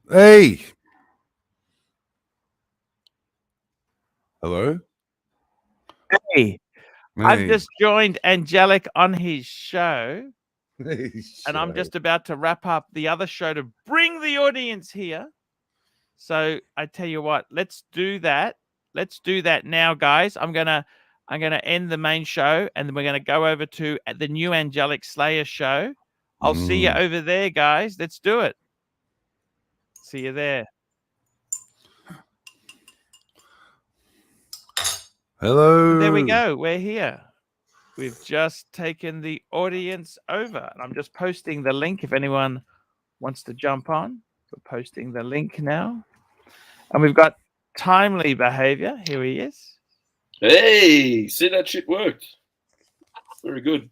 Hey. Hello? Hey, I've Hey. just joined Angelic on his show, Hey, and I'm show. just about to wrap up the other show to bring the audience here. So I tell you what, let's do that. Let's do that now, guys. I'm gonna end the main show, and then we're gonna go over to the new Angelic Slayer show. I'll see you over there, guys. Let's do it. See you there. Hello. And there we go. We're here. We've just taken the audience over, and I'm just posting the link if anyone wants to jump on. We're posting the link now. And we've got timely behavior. Here he is. Hey, see, that shit worked. Very good.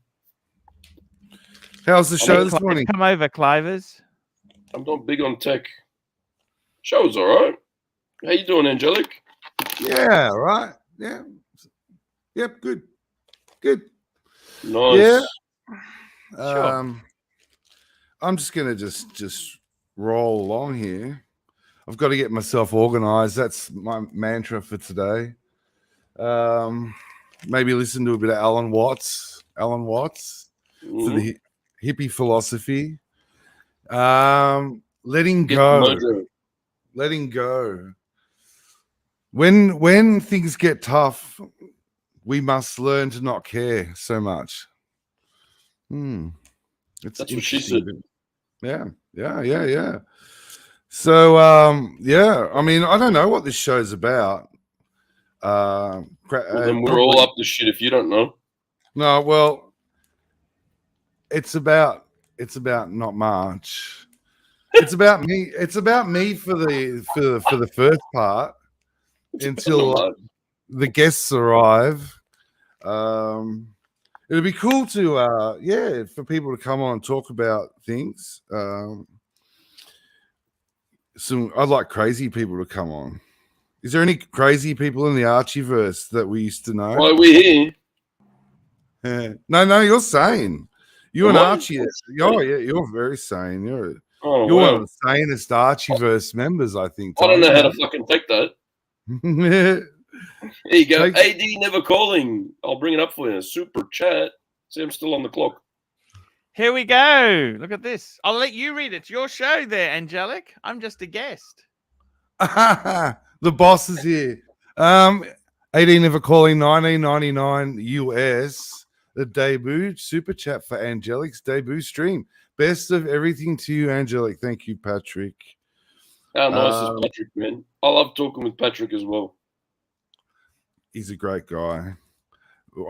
How's the show Hey, this Clive, morning? come over, Clivers. I'm not big on tech. Show's all right. How you doing, Angelic? Yeah, right. Yeah. Yep, good. Good. Nice. Yeah. Sure. I'm just gonna just roll along here. I've got to get myself organized. That's my mantra for today. Maybe listen to a bit of Alan Watts for the hippie philosophy. Letting go. When things get tough, we must learn to not care so much. It's That's what she said. Yeah. So yeah, I mean, I don't know what this show's about. Well, then we're all up to shit if you don't know. No, well, it's about not much. It's about me. It's about me for the first part until the guests arrive. It'd be cool to for people to come on and talk about things. I'd like crazy people to come on. Is there any crazy people in the Archieverse that we used to know? Why are we here? No, you're sane. You and Archie. Oh yeah, you're very sane. You're one of the sanest Archieverse members, I think. I don't know how to fucking take that. Here you go. AD never calling. I'll bring it up for you. Super chat. See, I'm still on the clock. Here we go. Look at this. I'll let you read it. It's your show there, Angelic. I'm just a guest. The boss is here. 18 never calling 1999 US. The debut super chat for Angelic's debut stream. Best of everything to you, Angelic. Thank you, Patrick. How nice is Patrick, man? I love talking with Patrick as well. He's a great guy.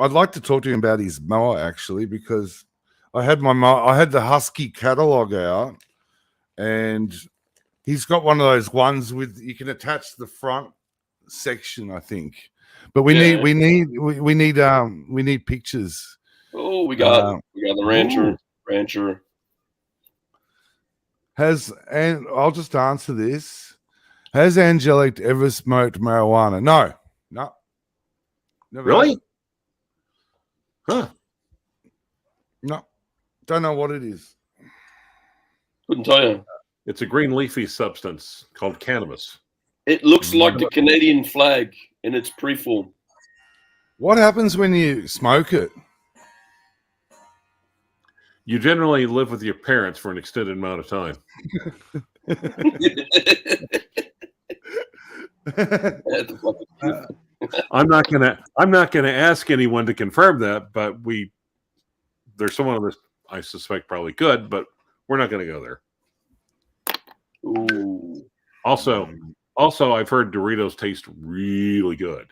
I'd like to talk to him about his mower actually, because I had the Husky catalog out, and he's got one of those ones with you can attach the front section, I think. But we need pictures. Oh, we got the rancher. And I'll just answer this. Has Angelic ever smoked marijuana? No. Never. Really? Huh. No. Don't know what it is. Couldn't tell you. It's a green leafy substance called cannabis. It looks like the Canadian flag in its pre-form. What happens when you smoke it? You generally live with your parents for an extended amount of time. I'm not gonna ask anyone to confirm that, but there's someone on this I suspect probably could, but we're not gonna go there. Ooh. Also, I've heard Doritos taste really good.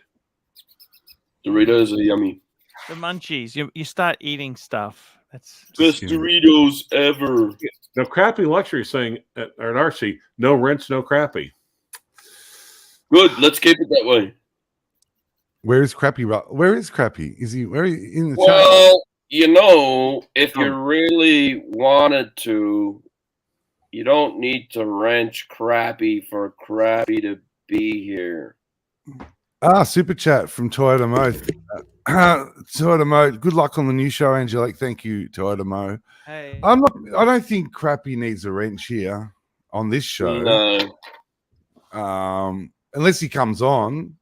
Doritos are yummy. The munchies. You start eating stuff. That's best Doritos ever. Now, Crappy Luxury is saying at Archie, no rinse, no crappy. Good. Let's keep it that way. Where is Crappy? Where is Crappy? Is he in the chat? Well, if you really wanted to, you don't need to wrench Crappy for Crappy to be here. Super chat from Toyota Mo. Toyota Mo, good luck on the new show, Angelic. Thank you, Toyota Mo. Hey. I don't think Crappy needs a wrench here. on this show. No. Unless he comes on.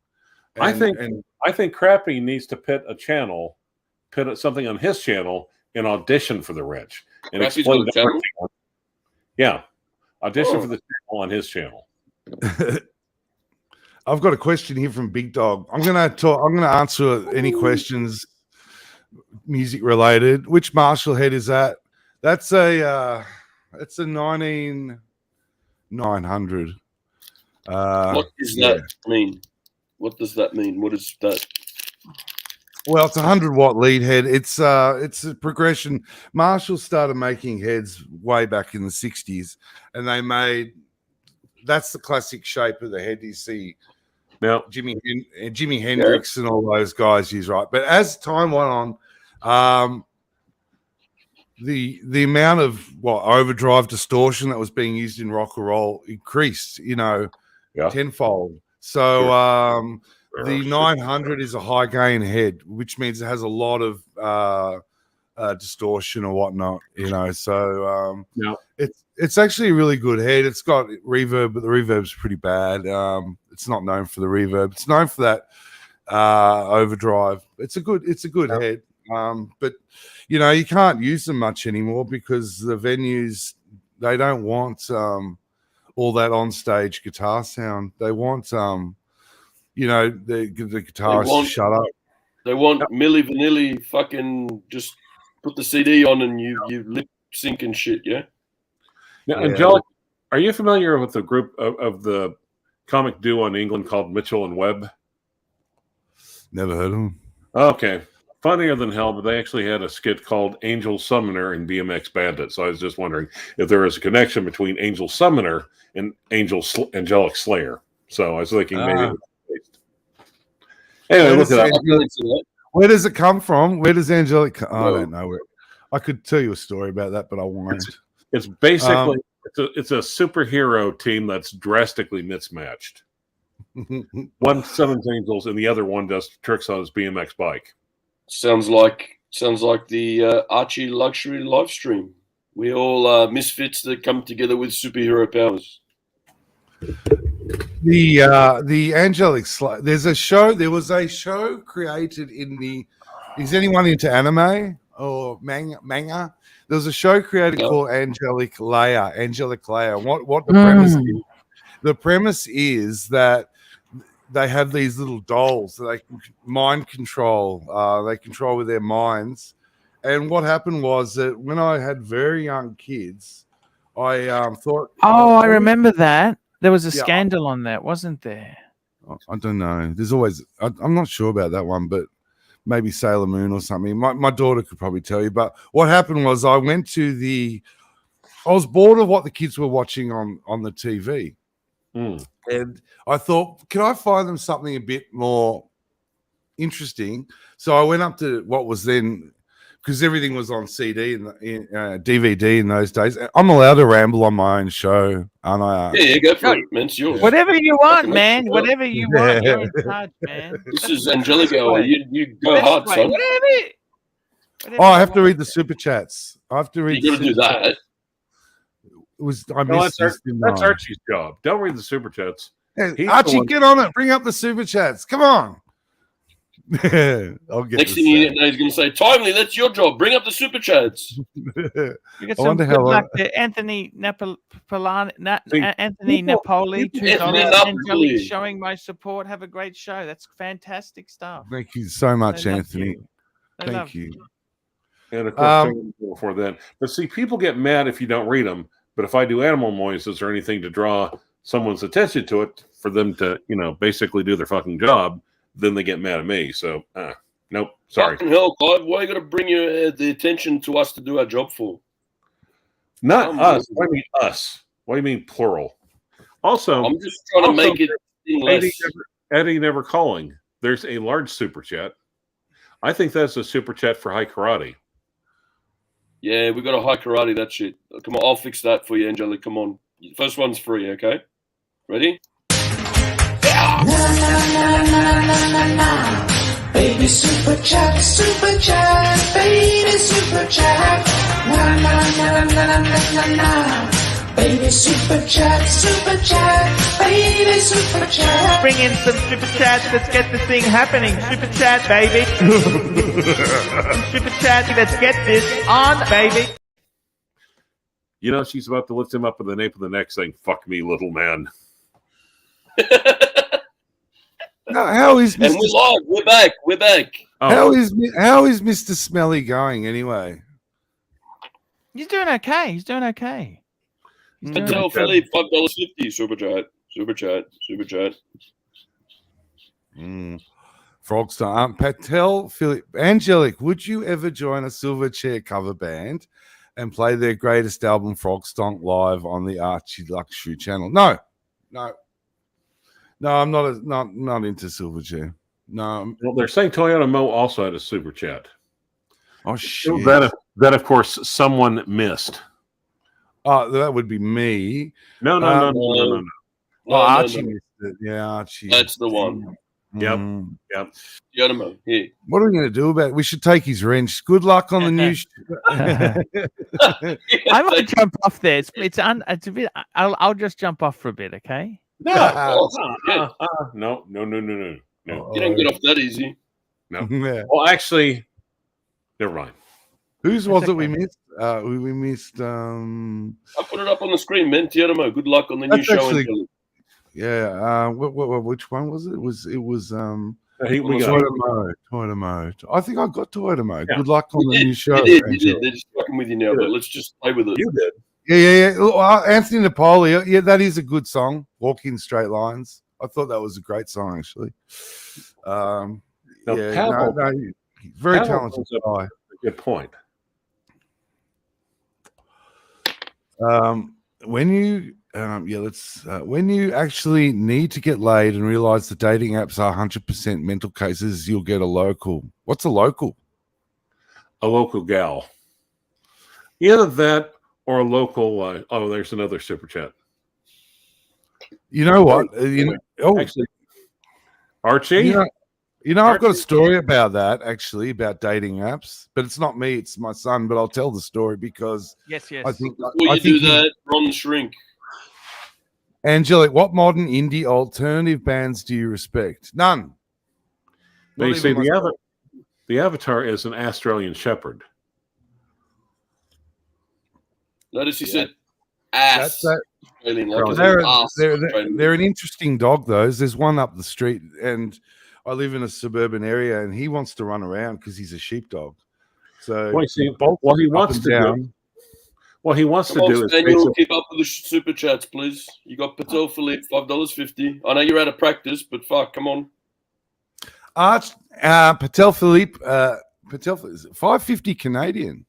I think Crappy needs to put something on his channel and audition for the wrench and Crappy's explain got a channel? Yeah, audition for the channel on his channel. I've got a question here from Big Dog. I'm gonna answer any questions music related. Which Marshall head is that? That's a 900. What does that mean? What does that mean? What is that? Well, it's a 100-watt lead head. It's a progression. Marshall started making heads way back in the 60s, and they made that's the classic shape of the head you see. Now, Jimi Hendrix and all those guys use, right? But as time went on, the amount of overdrive distortion that was being used in rock and roll increased, tenfold. So the 900 is a high gain head, which means it has a lot of distortion or whatnot, So it's actually a really good head. It's got reverb, but the reverb's pretty bad. It's not known for the reverb. It's known for that overdrive. It's a good head. But you can't use them much anymore because the venues, they don't want all that on-stage guitar sound. They want the guitarist to shut up. They want Milli Vanilli fucking just put the CD on and you lip sync and shit, yeah? Now, Angelic, are you familiar with the group of the comic duo in England called Mitchell and Webb? Never heard of them. Okay. Funnier than hell, but they actually had a skit called Angel Summoner and BMX Bandit. So I was just wondering if there was a connection between Angel Summoner and Angelic Slayer. So I was thinking maybe. Anyway, look it up. Where does it come from? Where does Angelic? I don't know. I could tell you a story about that, but I won't. It's basically it's a superhero team that's drastically mismatched. One summons angels, and the other one does tricks on his BMX bike. Sounds like the ArchieLuxury Livestream. We all misfits that come together with superhero powers. The Angelic there's a show. There was a show created in the. Is anyone into anime or manga? There was a show created called Angelic Layer. What the premise is? The premise is that they have these little dolls that they can mind control. They control with their minds. And what happened was that when I had very young kids, I thought. Oh, I remember that. There was a scandal on that, wasn't there? I don't know. There's always. I'm not sure about that one, but maybe Sailor Moon or something. My daughter could probably tell you. But what happened was I went to I was bored of what the kids were watching on the TV. And I thought, can I find them something a bit more interesting? So I went up to what was then, because everything was on CD and DVD in those days. I'm allowed to ramble on my own show, aren't I? Yeah, go for it, man. It's yours. Whatever you want, man. Whatever you want. You're in charge, man. This is Angelic hour. You go hard, son. Whatever I have to read the super chats. I have to read. You got to do that. That's Archie's job. Don't read the super chats. Hey, Archie, get on it. Bring up the super chats. Come on. I'll get Next thing you know, he's going to say, "Timely, that's your job. Bring up the super chats." You get some good luck there. Anthony Napoli, $2. Angelic showing my support. Have a great show. That's fantastic stuff. Thank you so much, Anthony. Thank you. And of course, before then. But see, people get mad if you don't read them. But if I do animal noises or anything to draw someone's attention to it, for them to, basically do their fucking job, then they get mad at me. So, nope, sorry. Fucking hell, Clive, why are you going to bring the attention to us to do our job for? Not us. What do you mean us? What do you mean plural? Also, I'm just trying to make it less. Eddie Never Calling. There's a large super chat. I think that's a super chat for high karate. Yeah, we got a high karate, that shit. Come on, I'll fix that for you, Angelic. Come on. First one's free, okay? Ready? Na, na, na, na, na. Baby super chat, baby super chat. Na, na, na, na, na, na, na. Baby super chat, baby super chat. Bring in some super chats. Let's get this thing happening. Super chat, baby. Super chat. Let's get this on, baby. You know, she's about to lift him up with the nape of the neck saying, "Fuck me, little man." No, how is And we're live. We're back. We're back. Oh, how is Mr. Smelly going anyway? He's doing okay. He's doing okay. He's doing Patel okay. Philippe, $5.50. Super chat. Super chat. Super chat. Frogstar. Patel, Philip, Angelic, would you ever join a Silverchair cover band and play their greatest album, Frogstonk, live on the ArchieLuxury channel? No, I'm not into Silverchair. No. well, they're saying Toyota Mo also had a super chat. Oh shit. That of course someone missed. Oh, that would be me. No. Oh, Archie missed it. Yeah, Archie. That's the one. Yep. Toyota Mo. Here. What are we going to do about it? We should take his wrench. Good luck on the new. I might jump off there. It's a bit. I'll just jump off for a bit, okay? No. Yeah. No. You don't get off that easy. No. Yeah. Well, actually, never mind. Whose was it we okay. missed? We missed. I put it up on the screen, man. Toyota Mo. Good luck on the new That's show. actually- Angelic. Yeah. Which one was it? It was. We got Toyota Mo. I think I got Toyota Mo. Yeah. Good luck on the new show. You did. Angel. They're just fucking with you now, but let's just play with it. you did. Yeah. Anthony Napoli. Yeah, that is a good song. Walk in Straight Lines. I thought that was a great song, actually. Now, Yeah, Pavel- very Pavel talented brings up guy. a good point. When you actually need to get laid and realize the dating apps are 100% mental cases, you'll get a local. What's a local? A local gal. Either that or a local. There's another super chat. You know what? Actually, Archie. I've got a story about that, actually, about dating apps, but it's not me, it's my son. But I'll tell the story because Yes. I think Before you do that, Ron the Shrink. Angelic, what modern indie alternative bands do you respect? None. They Not say even myself. the avatar is an Australian shepherd. Notice he said That's ass. that. Australian, like it's They're, an ass they're, Australian. they're an interesting dog, those. There's one up the street, and I live in a suburban area, and he wants to run around because he's a sheepdog. So Well, see, both what he up wants and to down. do. What he wants Come to on, do is Daniel, basically, keep up with the super chats, please. You got Patel Philippe, $5.50. I know you're out of practice, but fuck, come on. Patel Philippe, $5.50 Canadian.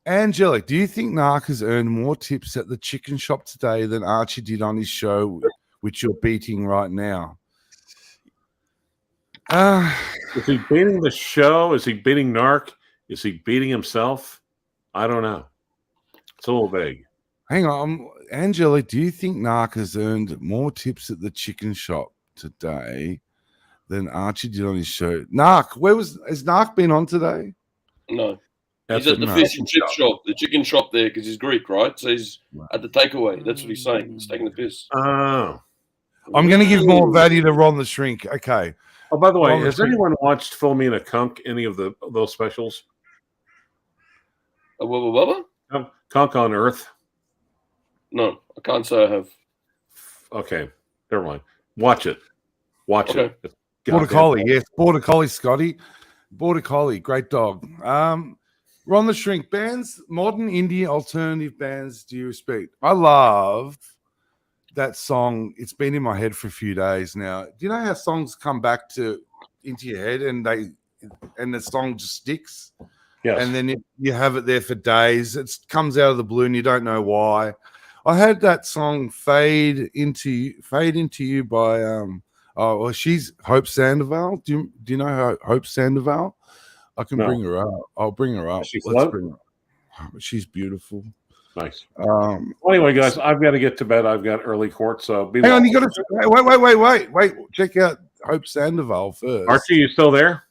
Angelic, do you think Narc has earned more tips at the chicken shop today than Archie did on his show, which you're beating right now? is he beating the show? Is he beating Narc? Is he beating himself? I don't know. It's a little vague. Hang on, Angelic, do you think Narc has earned more tips at the chicken shop today than Archie did on his show? Narc, has Narc been on today? No. That's He's at the no. fish and chip shop, the chicken shop there, because he's Greek, right? So he's at the takeaway. That's what he's saying. He's taking the piss. Oh. I'm going to give more value to Ron the Shrink. Okay. Oh, by the way, Ron the has Shrink. anyone watched Full Me in a Kunk? Any of those specials? What? Kunk on Earth. No, I can't say I have. Okay, never mind. Watch it. Watch Okay. it. It's Border goddamn- Collie, yes. Border Collie, Scotty. Border Collie, great dog. Ron the Shrink, bands, modern indie alternative bands do you respect? I love that song. It's been in my head for a few days now. Do you know how songs come back into your head and the song just sticks? Yes. And then you have it there for days. It comes out of the blue and you don't know why. I had that song Fade Into You by she's Hope Sandoval. Do you know Hope Sandoval? I can No. bring her up. I'll bring her up. Does she Let's float? bring her up. She's beautiful. Nice. Well, Anyway, guys, I've got to get to bed. I've got early court, so be hang on, well. you got to wait. Check out Hope Sandoval first. Archie, you still there?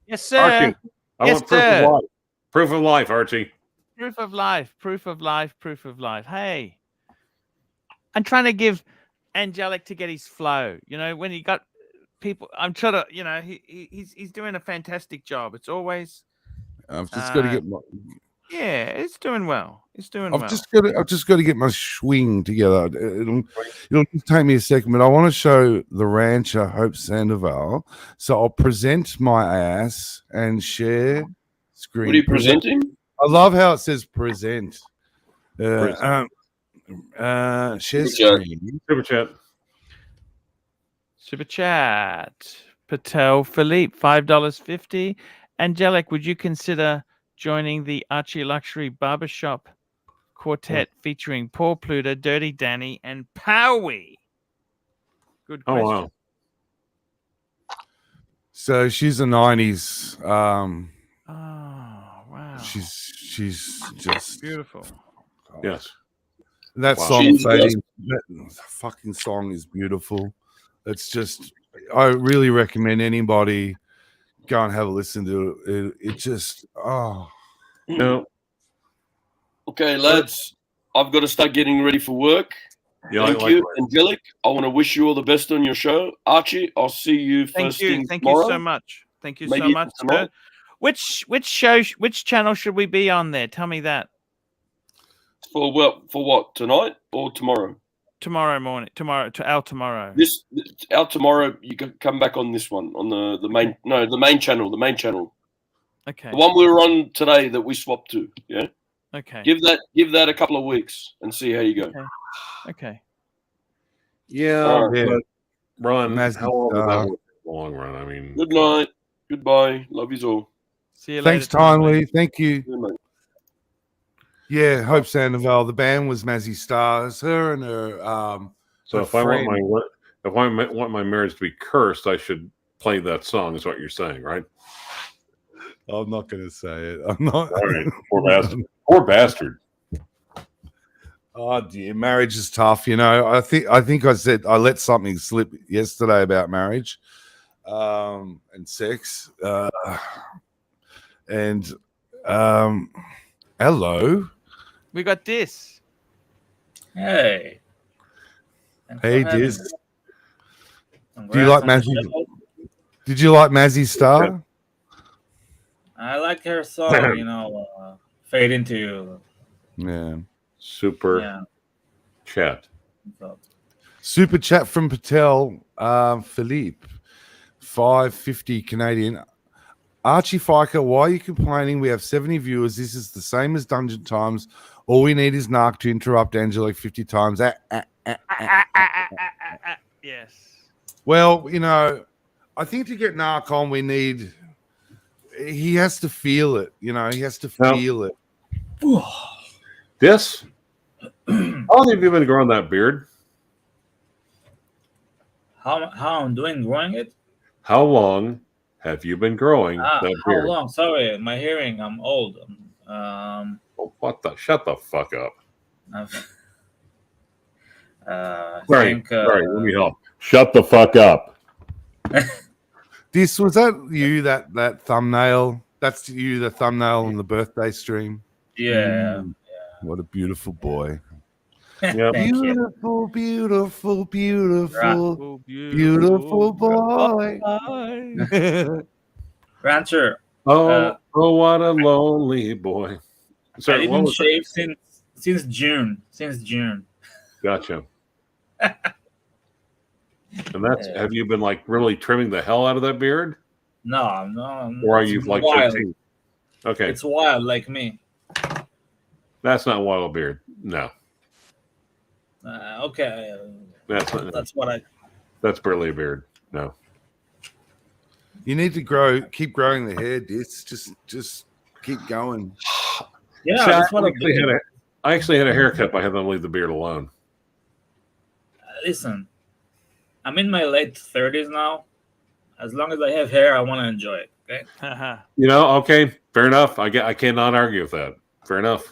Yes, sir. Archie, I Yes, want proof sir. of life. Proof of life, Archie. Proof of life. Proof of life. Proof of life. Hey, I'm trying to give Angelic to get his flow. You know, when he got people, I'm trying to. You know, he's doing a fantastic job. It's always. I've just got to get my. Yeah, it's doing well. It's doing I've well. just got to get my swing together. It'll just take me a second, but I want to show the rancher Hope Sandoval. So I'll present my ass and share screen. What are you presenting? I love how it says present. Present. Share Super chat. screen. Super chat. Super chat. Patel Philippe, $5.50. Angelic, would you consider joining the ArchieLuxury Barbershop Quartet featuring Paul Pluter, Dirty Danny, and Powie? Good question. Oh wow. So she's a 90s. Oh, wow. She's just Beautiful. Yes. that Wow. song. She's Fading, that fucking song is beautiful. It's just, I really recommend anybody go and have a listen to it. It just, oh. No. Okay, lads, I've got to start getting ready for work. Yeah, Thank you, Angelic. I want to wish you all the best on your show. Archie, I'll see you first thing Thank tomorrow. you so much. Thank you Maybe so much, tomorrow. sir. Which channel should we be on there? Tell me that. For what? Tonight or tomorrow? Tomorrow morning. Tomorrow. Our tomorrow. You can come back on this one on the main. No, the main channel. The main channel. Okay. The one we were on today that we swapped to. Yeah. Okay. Give that a couple of weeks and see how you go. Okay. Yeah, Yeah. but Ron, Imagine, how long is that worth in the long run? I mean, Good night. Goodbye. Love you all. See you later. Thanks, Timely. Thank you. Yeah, mate. Yeah, Hope Sandoval. The band was Mazzy Stars. Her and her so her if I friend. want my marriage to be cursed, I should play that song. Is what you're saying, right? I'm not going to say it. I'm not. All right, poor bastard. Poor bastard. Oh dear, marriage is tough. You know, I think I said I let something slip yesterday about marriage, and sex, and hello, We got this. Hey. Thanks hey, for having Diz. me. Do you like Congrats on the Mazzy? show. Did you like Mazzy Star? I like her song, Fade Into You. Yeah. Super Yeah. chat. So, Super chat from Patel, Philippe, 550 Canadian. Archie Fiker, why are you complaining? We have 70 viewers. This is the same as Dungeon Times. All we need is Narc to interrupt Angelic 50 times. Yes. Well, you know, I think to get Narc on, he has to feel it. You know, he has to feel it. This? How long have you been growing that beard? how I'm doing growing it? How long have you been growing that How beard? long? Sorry, my hearing. I'm old. Oh, shut the fuck up. I Sorry, think, let me help. Shut the fuck up. Was that you, that thumbnail? That's you, the thumbnail on the birthday stream. Yeah. What a beautiful boy. Yep. Thank you. Beautiful, beautiful, beautiful, Oh, beautiful boy. Rancher, Oh, what a lonely boy. I Sorry, what didn't was shave since June. Since June. Gotcha. And that's have you been like really trimming the hell out of that beard? No. Or are it's you like wild. 13? Okay. It's wild like me. That's not wild beard. No. Okay. That's what I. That's barely a beard. No. You need to keep growing the hair, Dis. Just keep going. Yeah, See, that's what I do. I actually had a haircut, but I had them leave the beard alone. Listen, I'm in my late 30s now. As long as I have hair, I want to enjoy it. Okay. You know, okay, fair enough. I cannot argue with that. Fair enough.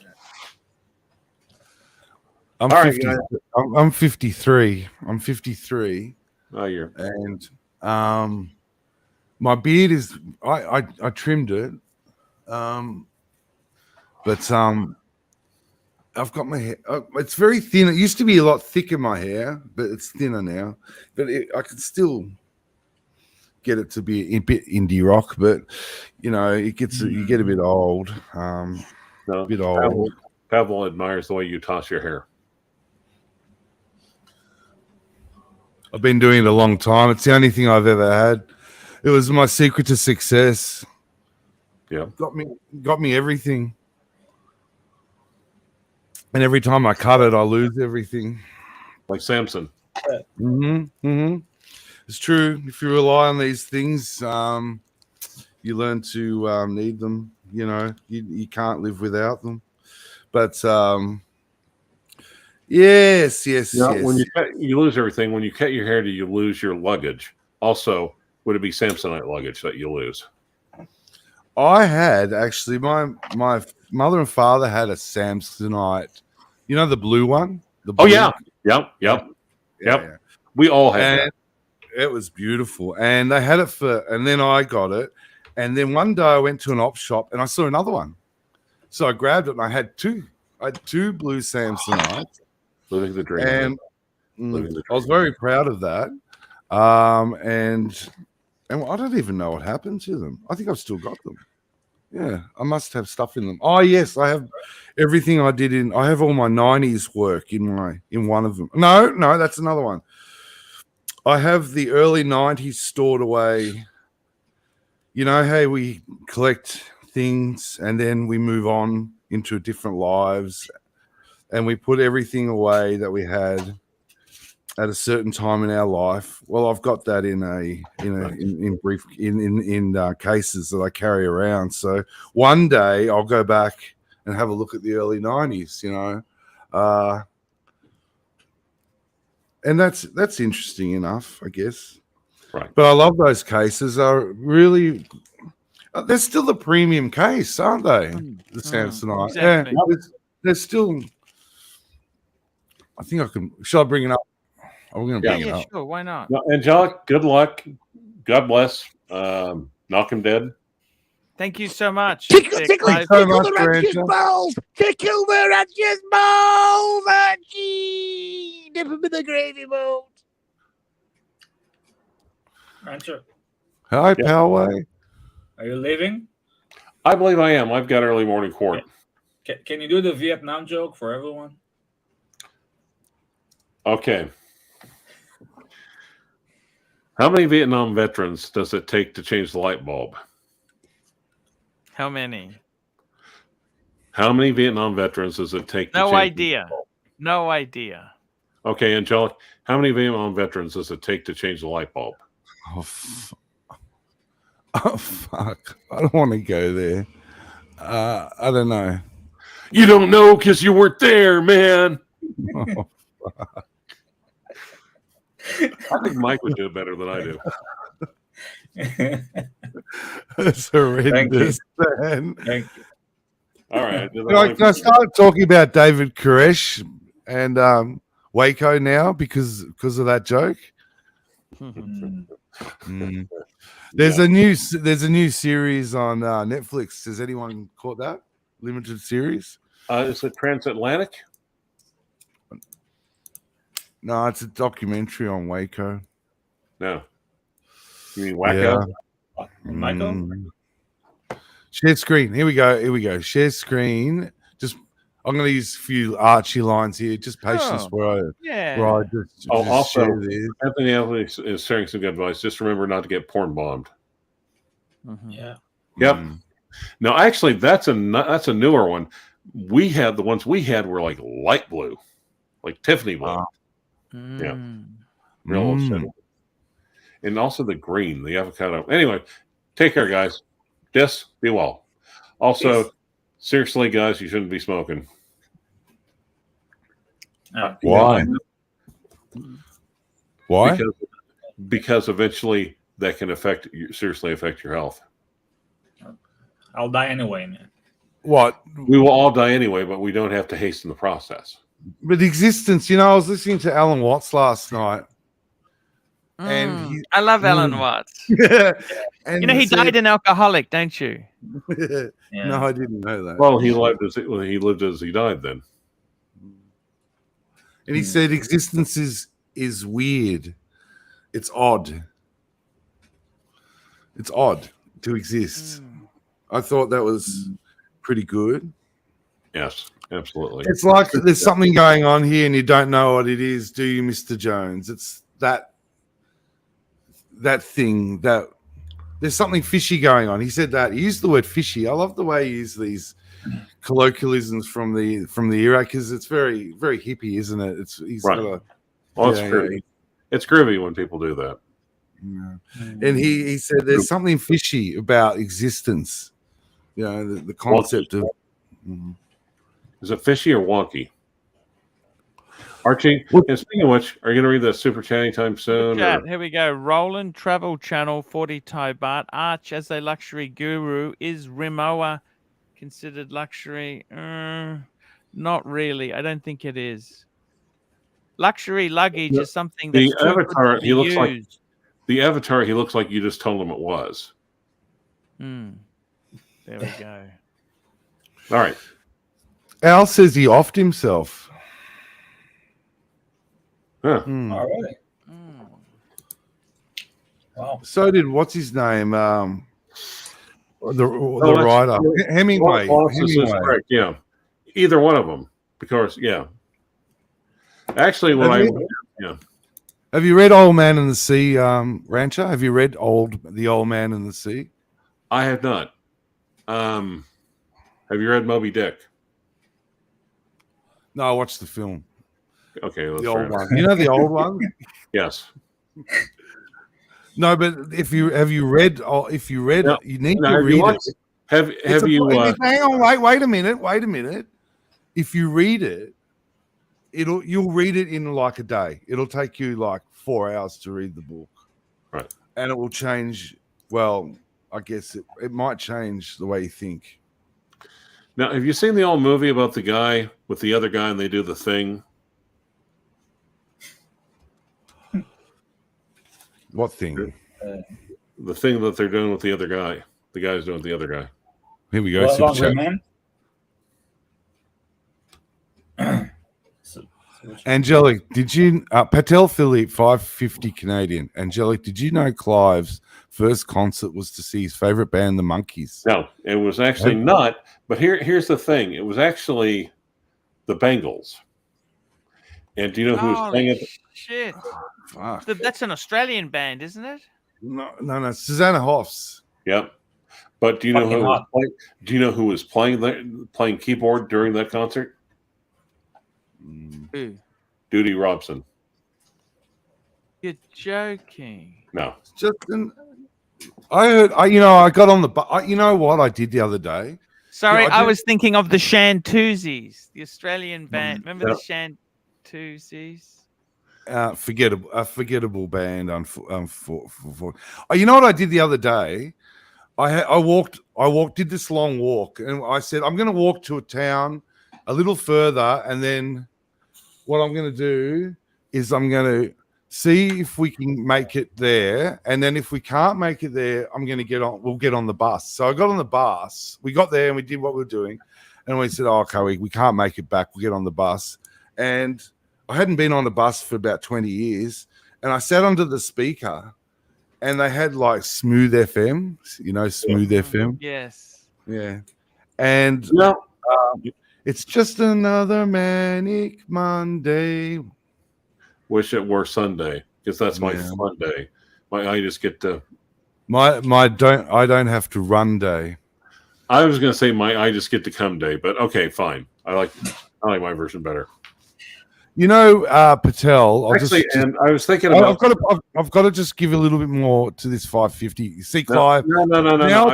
I'm All right, 50, guys. I'm 53. I'm 53. Oh, you're And my beard is I trimmed it. But I've got my hair. It's very thin. It used to be a lot thicker, my hair, but it's thinner now. But I can still get it to be a bit indie rock. But it gets you get a bit old. A bit old. Pavel admires the way you toss your hair. I've been doing it a long time. It's the only thing I've ever had. It was my secret to success. Yeah, got me everything. And every time I cut it, I lose everything. Like Samson. It's true. If you rely on these things, you learn to need them. You can't live without them. But yes. When you lose everything, when you cut your hair, do you lose your luggage? Also, would it be Samsonite luggage that you lose? I had actually my mother and father had a Samsonite. The blue one. Oh yeah, yep. We all had that. It was beautiful, and they had it and then I got it, and then one day I went to an op shop and I saw another one, so I grabbed it and I had two. I had two blue Samsonites. Living the dream. And I was very proud of that. And I don't even know what happened to them. I think I've still got them. Yeah, I must have stuff in them. Oh yes, I have everything I did I have all my 90s work in one of them. No, that's another one. I have the early 90s stored away. Hey, we collect things and then we move on into different lives, and we put everything away that we had at a certain time in our life. Well, I've got that in cases that I carry around. So one day I'll go back and have a look at the early 90s, and that's interesting enough, I guess. Right. But I love those cases. They're still the premium case, aren't they? The Samsonite. Exactly. Yeah, they're still. I think I can. Shall I bring it up? I'm going to bring it up. Sure. Why not? No, Angelic, good luck. God bless. Knock him dead. Thank you so much. Tickle so much, the Archie's balls! Tickle the Archie's balls, Archie! Dip him in the gravy boat. Rancher, Hi, Palway. are you leaving? I believe I am. I've got early morning court. Can you do the Vietnam joke for everyone? Okay. How many Vietnam veterans does it take to change the light bulb? How many? How many Vietnam veterans does it take to No change idea. the light bulb? No idea. Okay, Angelic, how many Vietnam veterans does it take to change the light bulb? Oh, fuck. I don't want to go there. I don't know. You don't know because you weren't there, man. Oh, I think Mike would do it better than I do. that's horrendous, man. Thank you. All right. Can I start talking about David Koresh and Waco now because of that joke? There's a new series on Netflix. Has anyone caught that limited series? Is it Transatlantic? No, it's a documentary on Waco. No. You mean Wacko? Yeah. Michael? Share screen. Here we go. Share screen. I'm going to use a few Archie lines here. Just patience where I just also, share this. Anthony is sharing some good advice. Just remember not to get porn bombed. Yeah. Yep. No, actually, that's a newer one. The ones we had were like light blue, like Tiffany blue. Yeah. Real upsetting. And also the green, the avocado. Anyway, take care, guys. Be well. Also, Peace. Seriously, guys, you shouldn't be smoking. Why? Why? Because eventually that can seriously affect your health. I'll die anyway, man. What? We will all die anyway, but we don't have to hasten the process. But existence, I was listening to Alan Watts last night. And I love Alan Watts. And he died an alcoholic, don't you? No, I didn't know that. Well, he lived as he died then. And he said existence is weird. It's odd. It's odd to exist. I thought that was pretty good. Yes, absolutely. It's like there's something going on here and you don't know what it is, do you, Mr. Jones? It's that thing that there's something fishy going on. He said that. He used the word fishy. I love the way he used these colloquialisms from the era because it's very, very hippie, isn't it? He's Right. got a Well, it's groovy. It's groovy when people do that. yeah. And he said there's something fishy about existence. You know, the concept of Is it fishy or wonky? Archie, and speaking of which, are you going to read the super chat anytime soon? Chat, here we go. Roland Travel Channel 40 Thai baht. Arch as a luxury guru. Is Rimowa considered luxury? Not really. I don't think it is. Luxury luggage is something that's The avatar, he looks like used. the avatar. He looks like you just told him it was. There we go. All right. Al says he offed himself. Huh. Oh, really? Wow. So did what's his name? The that's- writer Hemingway. Colossus is correct. Yeah, either one of them. Because actually, when Have you read Old Man in the Sea, Rancher? Have you read The Old Man in the Sea? I have not. Have you read Moby Dick? No, I watched the film. Okay, The old one. You know the old one? Yes. No, but if you read, No, you need Now, to have read you it. watched- Have you? Hang on, wait a minute. If you read it, you'll read it in like a day. It'll take you like 4 hours to read the book, Right. and it will change. Well, I guess it might change the way you think. Now, have you seen the old movie about the guy with the other guy and they do the thing? What thing? The thing that they're doing with the other guy. The guy's doing with the other guy. Here we go. Well, Super Laundry chat. Man. Angelic, did you Patel Philippe 550 Canadian? Angelic, did you know Clive's first concert was to see his favorite band, the Monkees? No, it was actually not. But here's the thing. It was actually the Bengals. And do you know who was playing it? Shit. Fuck. That's an Australian band, isn't it? No. Susanna Hoffs. Yep. But do you know Fucking who? hot. Do you know who was playing keyboard during that concert? Who? Duty Robson. You're joking. No. Just I got on the you know what I did the other day? Sorry, Yeah, I I did- was thinking of the Shantuzis, the Australian band. Remember Yep. the Shantuzis? Forgettable band. You know what I did the other day? I walked, did this long walk, and I said I'm going to walk to a town a little further, and then what I'm going to do is I'm going to see if we can make it there, and then if we can't make it there, we'll get on the bus. So I got on the bus. We got there and we did what we were doing, and we said, okay, we can't make it back. We'll get on the bus, and I hadn't been on a bus for about 20 years, and I sat under the speaker, and they had like Smooth FM, Smooth FM. Yes. Yeah. And No. it's just another manic Monday. Wish it were Sunday because that's my Yeah. fun day. I just get to. I don't have to run day. I was going to say I just get to come day, but okay, fine. I like my version better. Patel. And I was thinking I've about. got to just give a little bit more to this 550. See, Clive. No. Now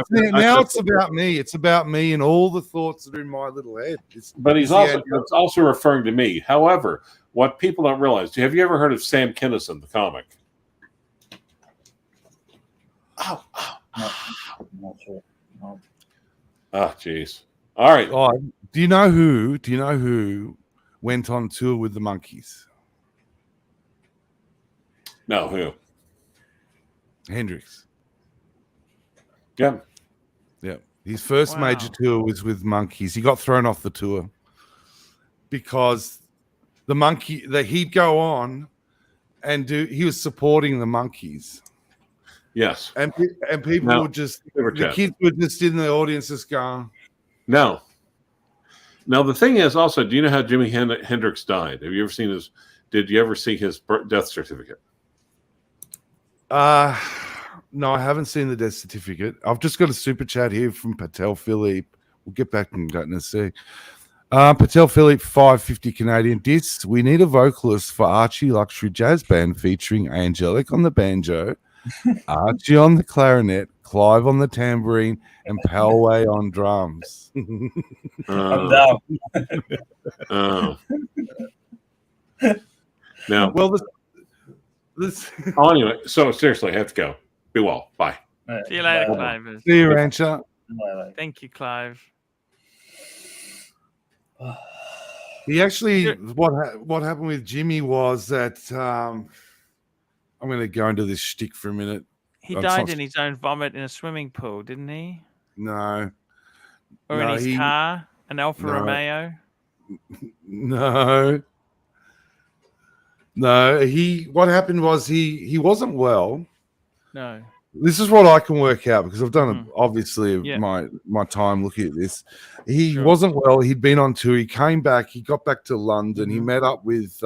it's about me. It's about me and all the thoughts that are in my little head. But it's also referring to me. However, what people don't realize, have you ever heard of Sam Kinison, the comic? No, not sure. No. Oh, jeez. All right. Oh, do you know who went on tour with the Monkees? No, who? Hendrix. Yeah. Yeah. His first major tour was with Monkees. He got thrown off the tour because the monkey that he'd go on and do. He was supporting the monkeys, Yes. and people No. would just Super the chat. kids were just in the audience just going. No. Now the thing is also, do you know how Jimi Hendrix died? Have you ever seen his? Did you ever see his death certificate? No, I haven't seen the death certificate. I've just got a super chat here from Patel Philippe. We'll get back and go and see. Patel Philippe, 550 Canadian discs. We need a vocalist for ArchieLuxury Jazz Band featuring Angelic on the banjo, Archie on the clarinet, Clive on the tambourine, and Palway on drums. I'm down. Oh. Now, Well, this anyway, so seriously, I have to go. Be well. Bye. See you later, Bye. Clive. see you, Rancher. Bye. Thank you, Clive. He actually, what happened with Jimmy was that I'm going to go into this shtick for a minute. He It's died not- in his own vomit in a swimming pool, didn't he? No, Or No, in his he- car, an Alfa No. Romeo. no. What happened was he wasn't well. No. This is what I can work out because I've done Mhm. obviously Yeah. my time looking at this. He Sure. wasn't well. He'd been on tour. He came back. He got back to London. He Mhm. met up with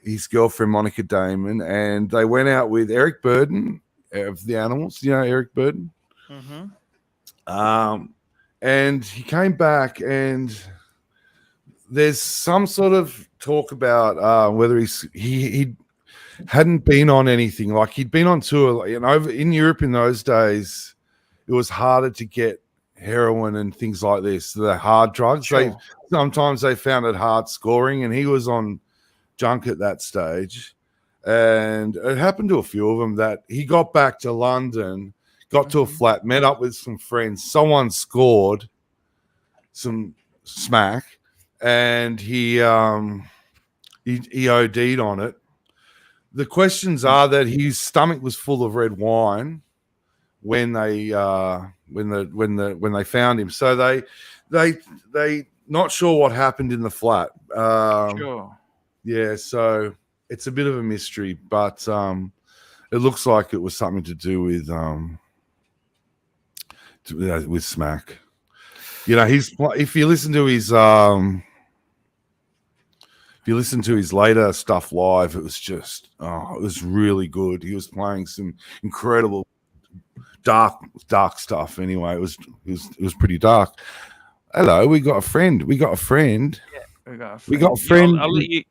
his girlfriend Monica Damon, and they went out with Eric Burden of the Animals. You know Eric Burden. Mm-hmm. And he came back, and there's some sort of talk about whether he hadn't been on anything. Like he'd been on tour, like, over in Europe in those days. It was harder to get heroin and things like this. The hard drugs. Sure. Sometimes they found it hard scoring, and he was on junk at that stage. And it happened to a few of them that he got back to London, got to a flat, met up with some friends. Someone scored some smack, and he OD'd on it. The questions are that his stomach was full of red wine when they found him. So they not sure what happened in the flat. Sure. Yeah, so it's a bit of a mystery, but it looks like it was something to do with smack. You know, if you listen to his later stuff live, it was just it was really good. He was playing some incredible dark stuff. Anyway, it was pretty dark. Hello, we got a friend. We got a friend. We got a friend. I'll let you.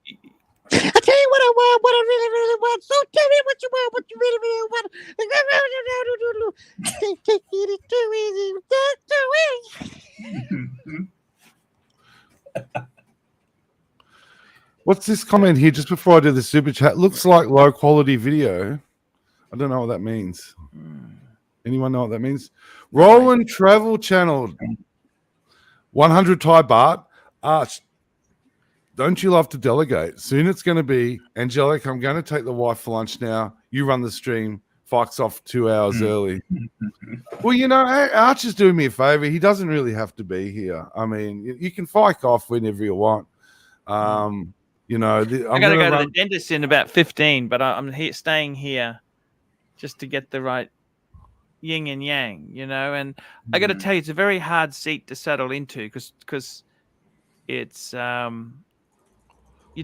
I'll tell you what I want, what I really, really want. So tell me what you want, what you really, really want. Take it too easy. What's this comment here just before I do the super chat? Looks like low quality video. I don't know what that means. Anyone know what that means? Roland Travel Channel. 100 Thai baht. Arch, don't you love to delegate? Soon it's going to be Angelic. I'm going to take the wife for lunch now. You run the stream. Fox off 2 hours early. Well, you know, Arch is doing me a favor. He doesn't really have to be here. I mean, you can fike off whenever you want. You know, I got to go to the dentist in about 15, but I'm staying here just to get the right yin and yang, you know. And I got to tell you, it's a very hard seat to settle into because it's you're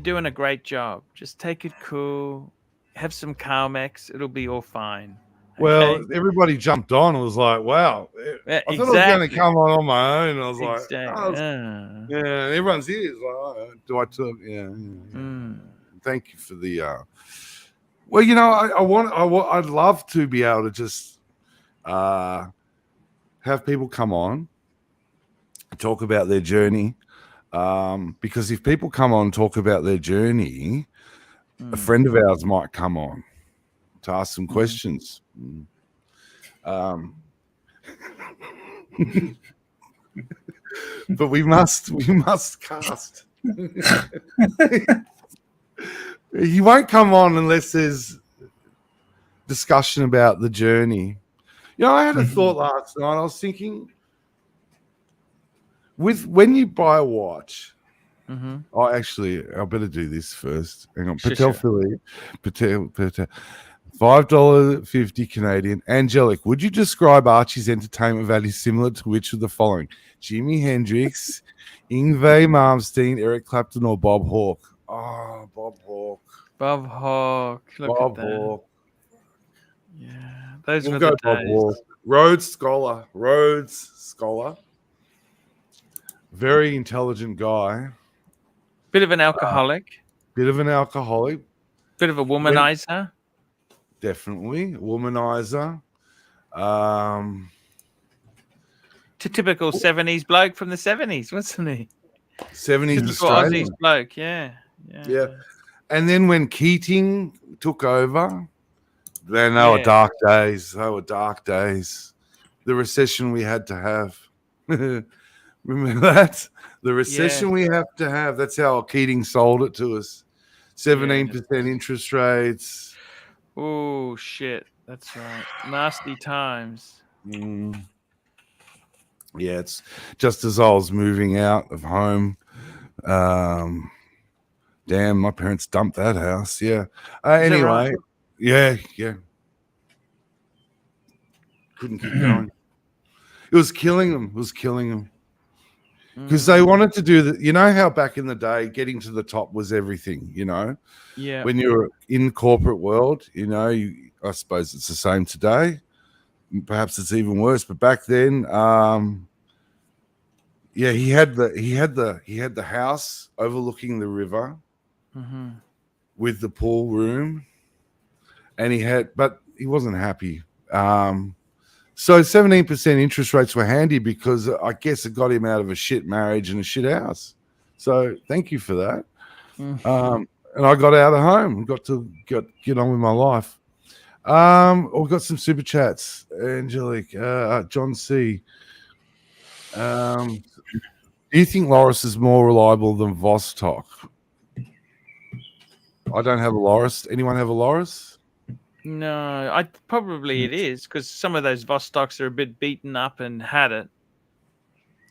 doing a great job. Just take it cool, have some Calmex, it'll be all fine. Well, everybody jumped on and was like, wow. Yeah, I thought I was going to come on my own. I was like, Exactly. yeah, everyone's here. It's like, oh, do I talk? Yeah. Thank you for the. Well, you know, I'd love to be able to just have people come on, talk about their journey. Because if people come on and talk about their journey, a friend of ours might come on to ask some questions. But we must cast. He won't come on unless there's discussion about the journey. You know, I had a thought last night. I was thinking, when you buy a watch, Mm-hmm. Oh, actually, I better do this first. Hang on. Sure, Patel sure. Philly. Patel. $5.50 Canadian. Angelic, would you describe Archie's entertainment value similar to which of the following? Jimi Hendrix, Yngwie Malmsteen, Eric Clapton, or Bob Hawke? Oh, Bob Hawke. Bob Hawke. Look Bob at that. Hawke. Yeah, those We'll were go the Bob days. Hawke. Rhodes Scholar. Very intelligent guy. Bit of an alcoholic. Bit of an alcoholic. Bit of a womanizer. Definitely. Womanizer. Typical 70s bloke from the 70s, wasn't he? 70s Typical Australian. Aussies bloke, yeah. Yeah. And then when Keating took over, then they were dark days. They were dark days. The recession we had to have. Remember that? The recession we have to have. That's how Keating sold it to us. 17% interest rates. Oh, shit. That's right. Nasty times. Yeah, it's just as I was moving out of home. Damn, my parents dumped that house. Yeah. Anyway, right? yeah. Couldn't keep going. It was killing them. Because they wanted to do that. You know how back in the day, getting to the top was everything, you know? Yeah. When you're in the corporate world, you know, I suppose it's the same today. Perhaps it's even worse. But back then, yeah, he had the house overlooking the river with the pool room, and but he wasn't happy. So 17% interest rates were handy because I guess it got him out of a shit marriage and a shit house. So thank you for that. And I got out of home and got to get on with my life. We've got some super chats. Angelic, John C. Do you think Loris is more reliable than Vostok? I don't have a Loris. Anyone have a Loris? No, it is because some of those Vostoks are a bit beaten up and had it.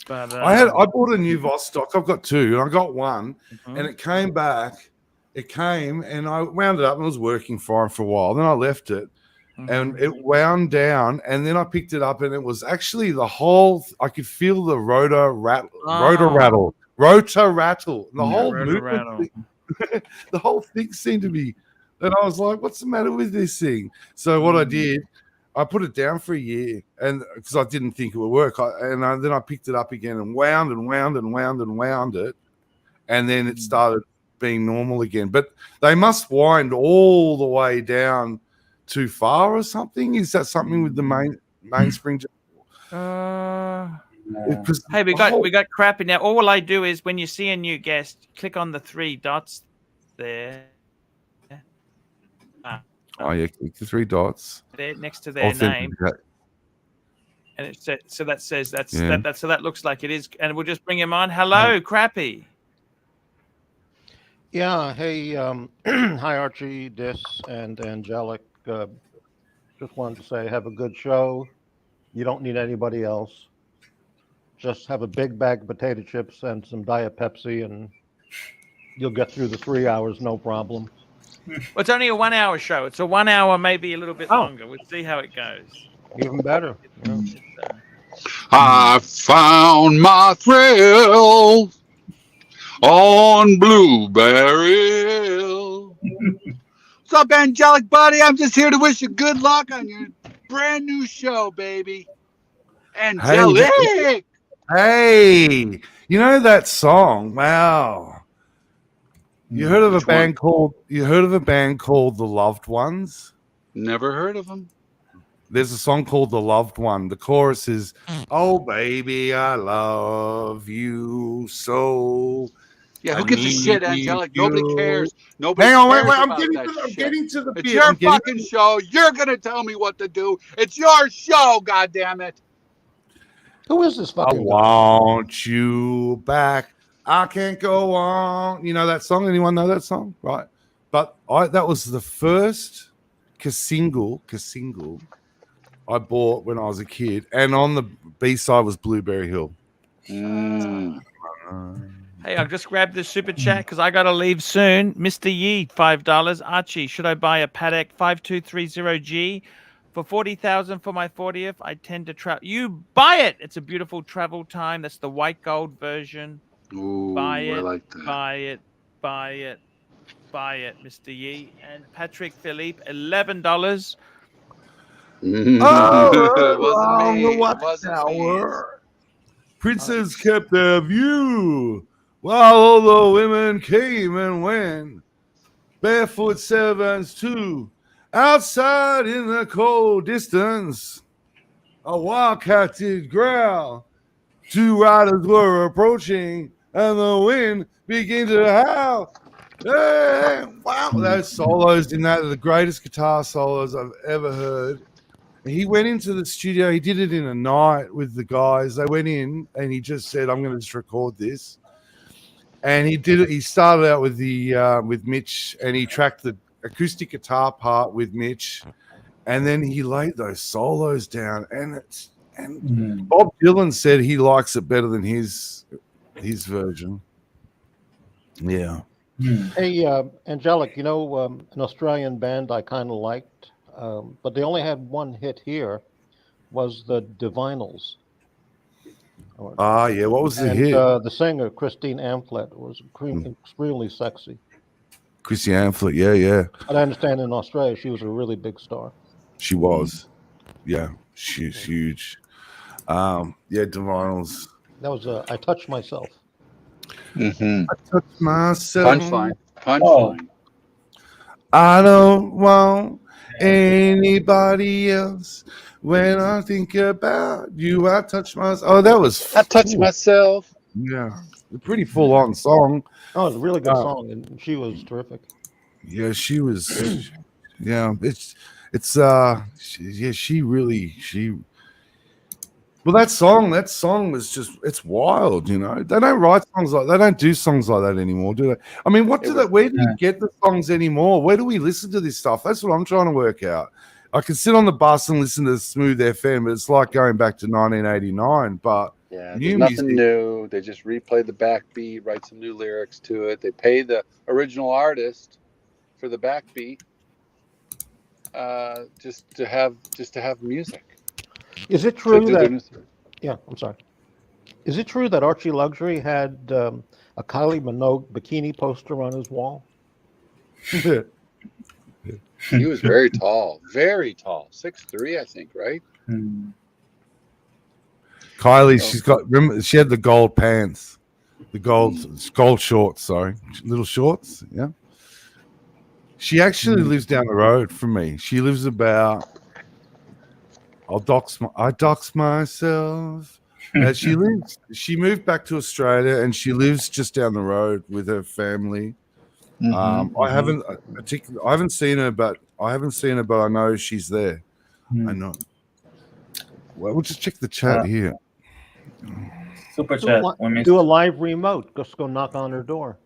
But I bought a new Vostok. I've got two, and I got one, and it came back. It came, and I wound it up, and it was working fine for a while. Then I left it, and it wound down, and then I picked it up, and it was actually the whole. I could feel the rotor rattle. The whole movement. The whole thing seemed to be. And I was like, what's the matter with this thing? So what I did, I put it down for a year, and because I didn't think it would work. Then I picked it up again and wound it. And then it started being normal again. But they must wind all the way down too far or something. Is that something with the mainspring? Hey, we got crappy now. All I do is when you see a new guest, click on the three dots there. Oh yeah, click the three dots there next to their name, and it says so that says that. So that looks like it is, and we'll just bring him on. Hello, Crappy. Yeah. Hey. Hi, Archie, Dis, and Angelic. Just wanted to say, have a good show. You don't need anybody else. Just have a big bag of potato chips and some Diet Pepsi, and you'll get through the 3 hours, no problem. Well, it's only a 1 hour show. It's a 1 hour, maybe a little bit longer. We'll see how it goes. Even better. I found my thrill on Blueberry Hill. What's up, Angelic buddy? I'm just here to wish you good luck on your brand new show, baby. Angelic. Hey, you know that song? Wow. You heard of a band called The Loved Ones? Never heard of them. There's a song called The Loved One. The chorus is, "Oh baby, I love you so." Yeah, who gives a shit, Angelic? Nobody cares. Nobody Hang on, cares wait. about I'm that getting shit. to the It's bit. your fucking show. You're gonna tell me what to do. It's your show, goddammit. Who is this fucking guy? I want you back. I can't go on. You know that song? Anyone know that song? Right. But that was the first single I bought when I was a kid. And on the B-side was Blueberry Hill. Hey, Hey, I'll just grab this super chat because I got to leave soon. Mr. Yee, $5. Archie, should I buy a Paddock 5230G for 40,000 for my 40th? I tend to travel. You buy it. It's a beautiful travel time. That's the white gold version. Ooh, Buy I it. like that. Buy it. Buy it. Buy it, Mr. Yee. And Patrick Philippe, $11. It wasn't me. It wasn't me. Watchtower. Princes kept their view while all the women came and went. Barefoot servants too, outside in the cold distance. A wildcat did growl. 2 riders were approaching, and the wind began to howl. Hey, wow, those solos in that are the greatest guitar solos I've ever heard. He went into the studio. He did it in a night with the guys. They went in, and he just said, "I'm going to just record this." And he did it. He started out with with Mitch, and he tracked the acoustic guitar part with Mitch, and then he laid those solos down. And Bob Dylan said he likes it better than his version. Yeah. Hey, Angelic, an Australian band I kind of liked, but they only had one hit here, was the Divinals. Yeah. What was the hit? The singer, Christine Amphlett, was extremely sexy. Chrissy Amphlett, yeah. But I understand in Australia she was a really big star. She was. Yeah, she's huge. Divinals. That was I Touched Myself. Mm-hmm. I touched myself. Punchline. I don't want anybody else. When I think about you, I touch myself. Oh, that was. I touched myself. Yeah, a pretty full-on song. Oh, it's a really good song, and she was terrific. Yeah, she was. Yeah, she really. Well, that song was just, it's wild, They don't write songs they don't do songs like that anymore, do they? I mean, where do you get the songs anymore? Where do we listen to this stuff? That's what I'm trying to work out. I can sit on the bus and listen to Smooth FM, but it's like going back to 1989. But there's nothing new. They just replay the backbeat, write some new lyrics to it. They pay the original artist for the backbeat, just to have music. Is it true that? Yeah, I'm sorry. Is it true that ArchieLuxury had a Kylie Minogue bikini poster on his wall? He was very tall, 6'3", I think, right? Kylie, she had the gold pants, the gold shorts. Sorry, little shorts. Yeah. She actually lives down the road from me. She lives about. I dox myself. She moved back to Australia, and she lives just down the road with her family. I haven't seen her, but I know she's there. I know. Well, we'll just check the chat here. Super chat. Do a live remote. Just go knock on her door.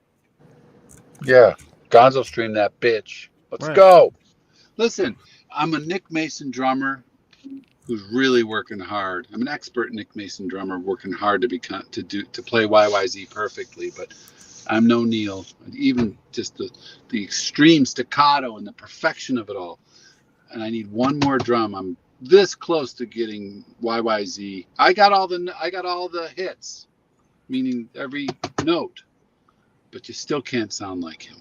Yeah, Gonzo stream that bitch. Let's go. Listen, I'm a Nick Mason drummer who's really working hard. I'm an expert Nick Mason drummer working hard to play YYZ perfectly, but I'm no Neil. Even just the extreme staccato and the perfection of it all. And I need one more drum. I'm this close to getting YYZ. I got all the hits, meaning every note, but you still can't sound like him.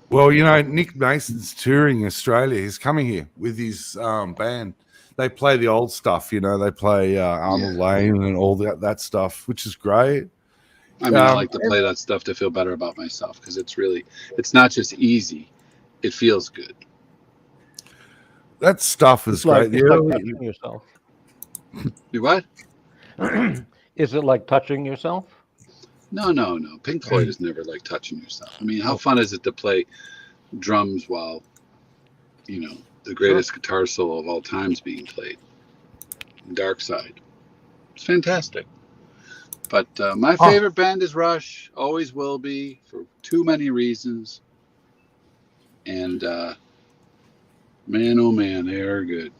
Well, Nick Mason's touring Australia. He's coming here with his band. They play the old stuff, They play Arnold Lane and all that stuff, which is great. I mean, I like to play that stuff to feel better about myself because it's not just easy. It feels good. That stuff is great. It's like touching yourself. You what? Is it like touching yourself? No. Pink Floyd is never like touching yourself. I mean, how fun is it to play drums while, the greatest guitar solo of all time is being played? Dark Side. It's fantastic. But my favorite band is Rush. Always will be for too many reasons. And man, oh man, they are good.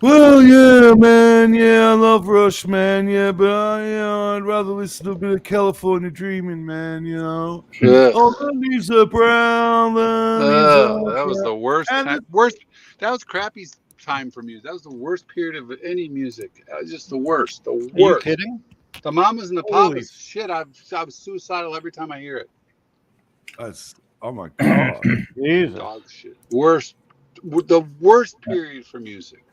Well, yeah, man. Yeah, I love Rush, man. Yeah, but I'd rather listen to a bit of California Dreaming, man. You know. Ugh. Oh, the leaves are brown. The leaves are That was brown. the worst. And Worst. That was crappy time for music. That was the worst period of any music. That was just the worst. The Are you worst. kidding? The Mamas and the Holy Papas. Shit, I'm suicidal every time I hear it. that's oh my god. Jesus. Dog shit. Worst. The worst period for music.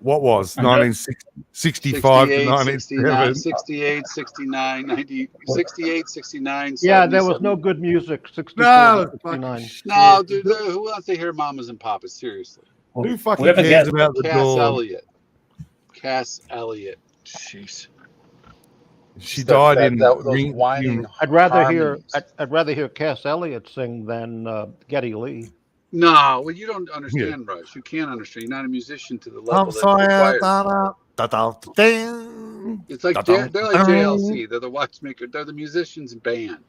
What was 1965 to 69, 1970? 68, 69, 90, 68, 69, Yeah, 70, there was no 70. good music. 64 No, to 69. No, dude, who wants to hear Mamas and Papas? Seriously. Who We fucking have a cares guest. about the Cass dog? Elliot. Cass Elliot. Jeez. She died in those Ring- whining I'd rather hear harmonies. I'd rather hear Cass Elliot sing than Geddy Lee. No, well, you don't understand, Rush. You can't understand. You're not a musician to the level I'm that's sorry. required. It's like they're like JLC. They're the watchmaker. They're the musicians band.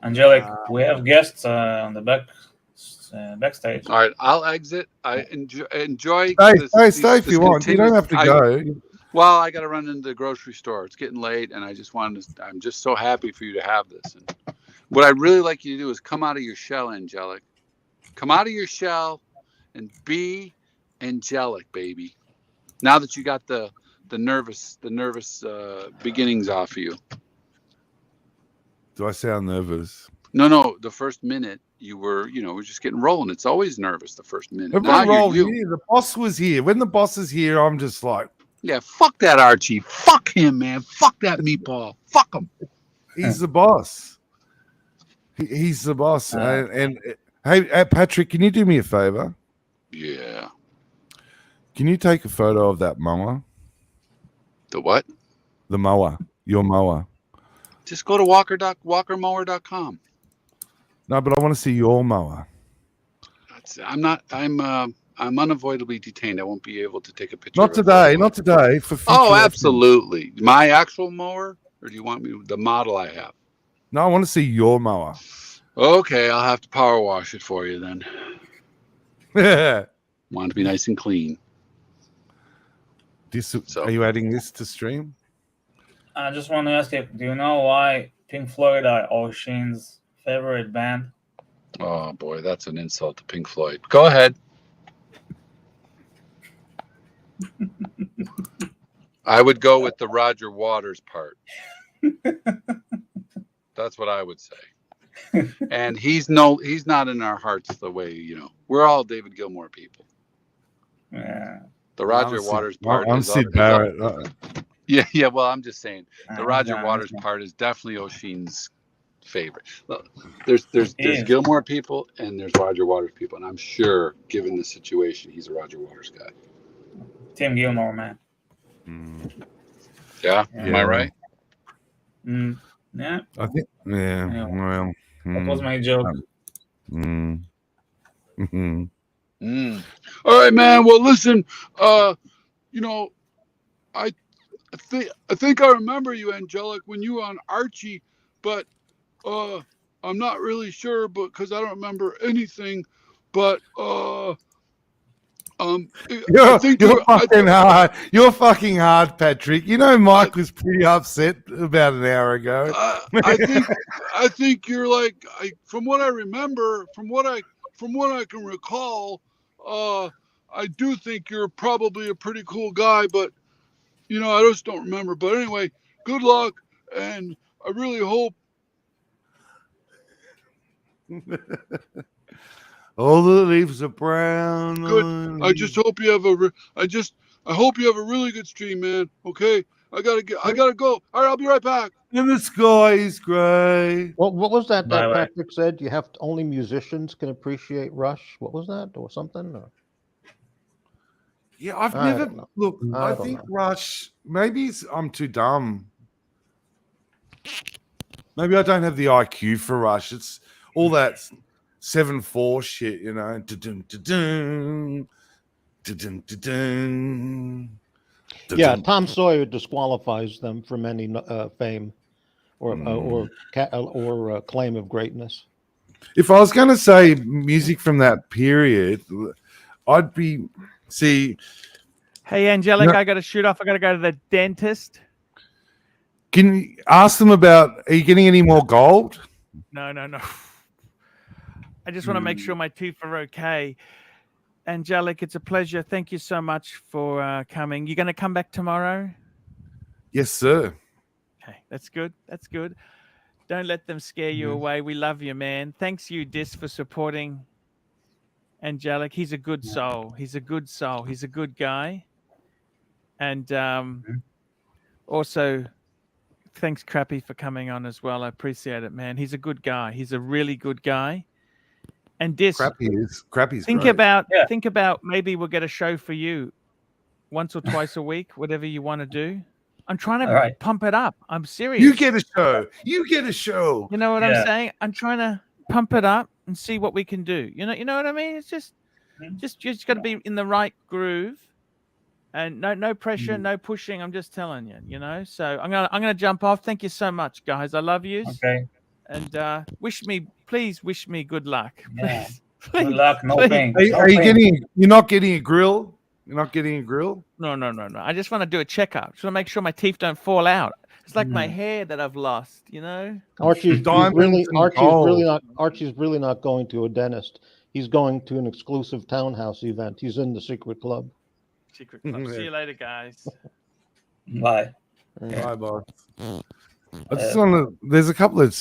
Angelic, we have guests on the backstage. All right, I'll exit. I enjoy. Stay if you want. You don't have to go. Well, I got to run into the grocery store. It's getting late, and I just wanted to. I'm just so happy for you to have this. And what I'd really like you to do is come out of your shell, Angelic. Come out of your shell and be angelic, baby. Now that you got the nervous beginnings off of you. Do I sound nervous? No. The first minute you were just getting rolling. It's always nervous the first minute. Everyone Now rolled you. here. The boss was here. When the boss is here, I'm just like, Yeah, fuck that Archie. Fuck him, man. Fuck that meatball. Fuck him. he's the boss. He's the boss. And hey, Patrick, can you do me a favor? Yeah. Can you take a photo of that mower? The what? The mower. Your mower. Just go to walkermower.com. No, but I want to see your mower. I'm unavoidably detained. I won't be able to take a picture. Not today. Not today. For future Oh, reference. absolutely. My actual mower, or do you want me the model I have? No, I want to see your mower. Okay, I'll have to power wash it for you then. Are Want it to be nice and clean. you adding this to stream? I just want to ask you, do you know why Pink Floyd are Ocean's favorite band? Oh boy, that's an insult to Pink Floyd. Go ahead. I would go with the Roger Waters part. That's what I would say. And he's not in our hearts the way, we're all David Gilmour people. Yeah. The Roger Waters part I'm Sid Barrett. Yeah, well, I'm just saying the Roger yeah, Waters part is definitely O'Sheen's favorite. Look, there's Gilmour people and there's Roger Waters people, and I'm sure, given the situation, he's a Roger Waters guy. Tim Gilmour, man. Yeah, am I right? Yeah. I think. Yeah. Anyway. Well. That was my joke. All right, man. Well, listen. I think I remember you, Angelic, when you were on Archie, but I'm not really sure, because I don't remember anything. But You're fucking hard. You're fucking hard, Patrick. You know, Mike was pretty upset about an hour ago. I think you're like, from what I remember, from what I can recall, I do think you're probably a pretty cool guy, but I just don't remember. But anyway, good luck, and I really hope. All the leaves are brown. Good. I just hope you have I hope you have a really good stream, man. Okay, I gotta go. All right, I'll be right back. And the sky is gray. What was that Bye-bye. Patrick said? You have only musicians can appreciate Rush. What was that, or something? Or? Yeah, I've I never don't know. look. I I don't think know. Rush. Maybe I'm too dumb. Maybe I don't have the IQ for Rush. It's all that 7/4 shit, Da-dun, da-dun, da-dun, da-dun, Yeah, da-dun. Tom Sawyer disqualifies them from any fame or claim of greatness. If I was going to say music from that period, I'd be see. Hey, Angelic, No. I got to shoot off. I got to go to the dentist. Can you ask them about? Are you getting any more gold? No. I just want to make sure my teeth are okay. Angelic, it's a pleasure. Thank you so much for coming. You going to come back tomorrow? Yes, sir. Okay, that's good. That's good. Don't let them scare you away. We love you, man. Thanks you, Dis, for supporting Angelic. He's a good soul. He's a good soul. He's a good guy. And also, thanks, Crappy, for coming on as well. I appreciate it, man. He's a good guy. He's a really good guy. And Dis, Crappy's think great. about maybe we'll get a show for you once or twice a week, whatever you want to do. I'm trying to pump it up. I'm serious. You get a show. You get a show. You know what I'm saying? I'm trying to pump it up and see what we can do. You know what I mean? It's just got to be in the right groove, and no pressure, no pushing. I'm just telling you. You know. So I'm gonna jump off. Thank you so much, guys. I love you. Okay. And please wish me good luck. Yeah. Please, Good luck. No please. pain. Are you getting? You're not getting a grill. You're not getting a grill. No. I just want to do a checkup. Just want to make sure my teeth don't fall out. It's like my hair that I've lost. You know. Archie's Diamonds and gold. Archie's really not going to a dentist. He's going to an exclusive townhouse event. He's in the secret club. Secret club. See you later, guys. Bye. Bye, boss. I just want to. There's a couple of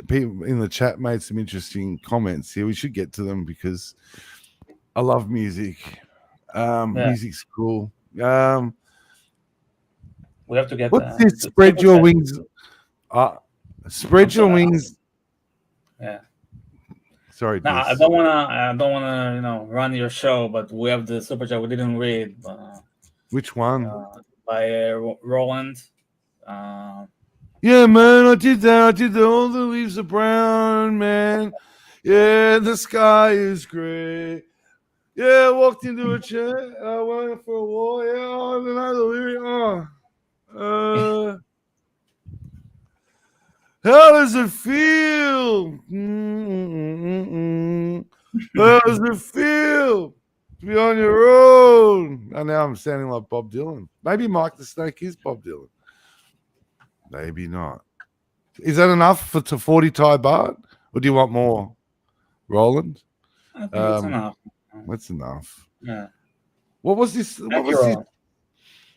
people in the chat made some interesting comments here. We should get to them because I love music. Music's cool. We have to get. What's this? Spread your wings. Spread your wings. Yeah. Sorry. No, I don't wanna, run your show, but we have the super chat we didn't read. Which one? By Roland. Yeah, man, I did that. I did all the leaves are brown, man. Yeah, the sky is gray. Yeah, I walked into a chair. I went for a walk. Yeah, I don't know the lyric. How does it feel? How does it feel to be on your own? And now I'm sounding like Bob Dylan. Maybe Mike the Snake is Bob Dylan. Maybe not. Is that enough to 40 Thai baht? Or do you want more, Roland? I think it's enough. That's enough. Yeah. What was this? What was this?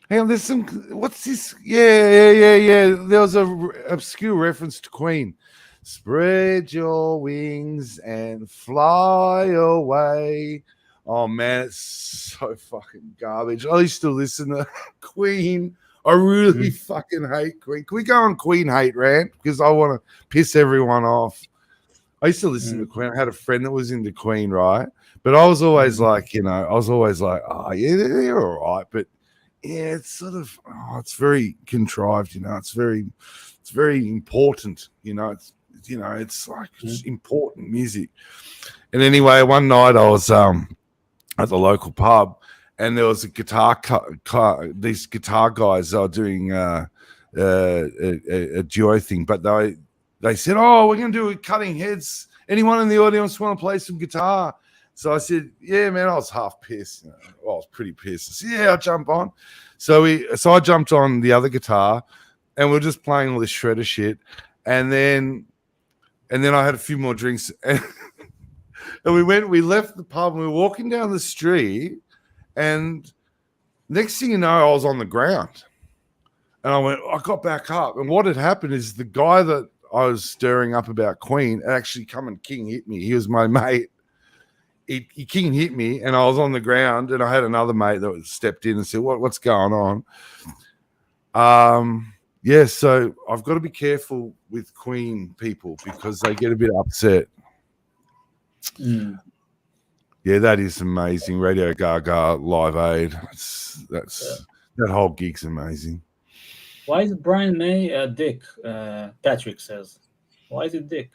Hang on, there's some. What's this? Yeah. There was a obscure reference to Queen. Spread your wings and fly away. Oh man, it's so fucking garbage. I used to listen to Queen. I really fucking hate Queen. Can we go on Queen hate rant? Because I want to piss everyone off. I used to listen to Queen. I had a friend that was into Queen, right? But I was always like, oh, yeah, they're all right. But yeah, it's sort of, it's very contrived, It's very important, It's like it's important music. And anyway, one night I was at the local pub, and there was a these guitar guys are doing a duo thing, but they said, "Oh, we're going to do Cutting Heads. Anyone in the audience want to play some guitar?" So I said, "Yeah, man." I was half pissed. I was pretty pissed. I said, "Yeah, I'll jump on." So I jumped on the other guitar, and we're just playing all this shredder shit. And then I had a few more drinks, and we left the pub, and we were walking down the street. And next thing you know, I was on the ground, and I got back up. And what had happened is the guy that I was stirring up about Queen actually come and king hit me. He was my mate. He king hit me, and I was on the ground, and I had another mate that stepped in and said, what's going on? Yeah, so I've got to be careful with Queen people because they get a bit upset. Yeah, that is amazing. Radio Gaga, Live Aid. That whole gig's amazing. Why is Brian May a dick? Patrick says. Why is it dick?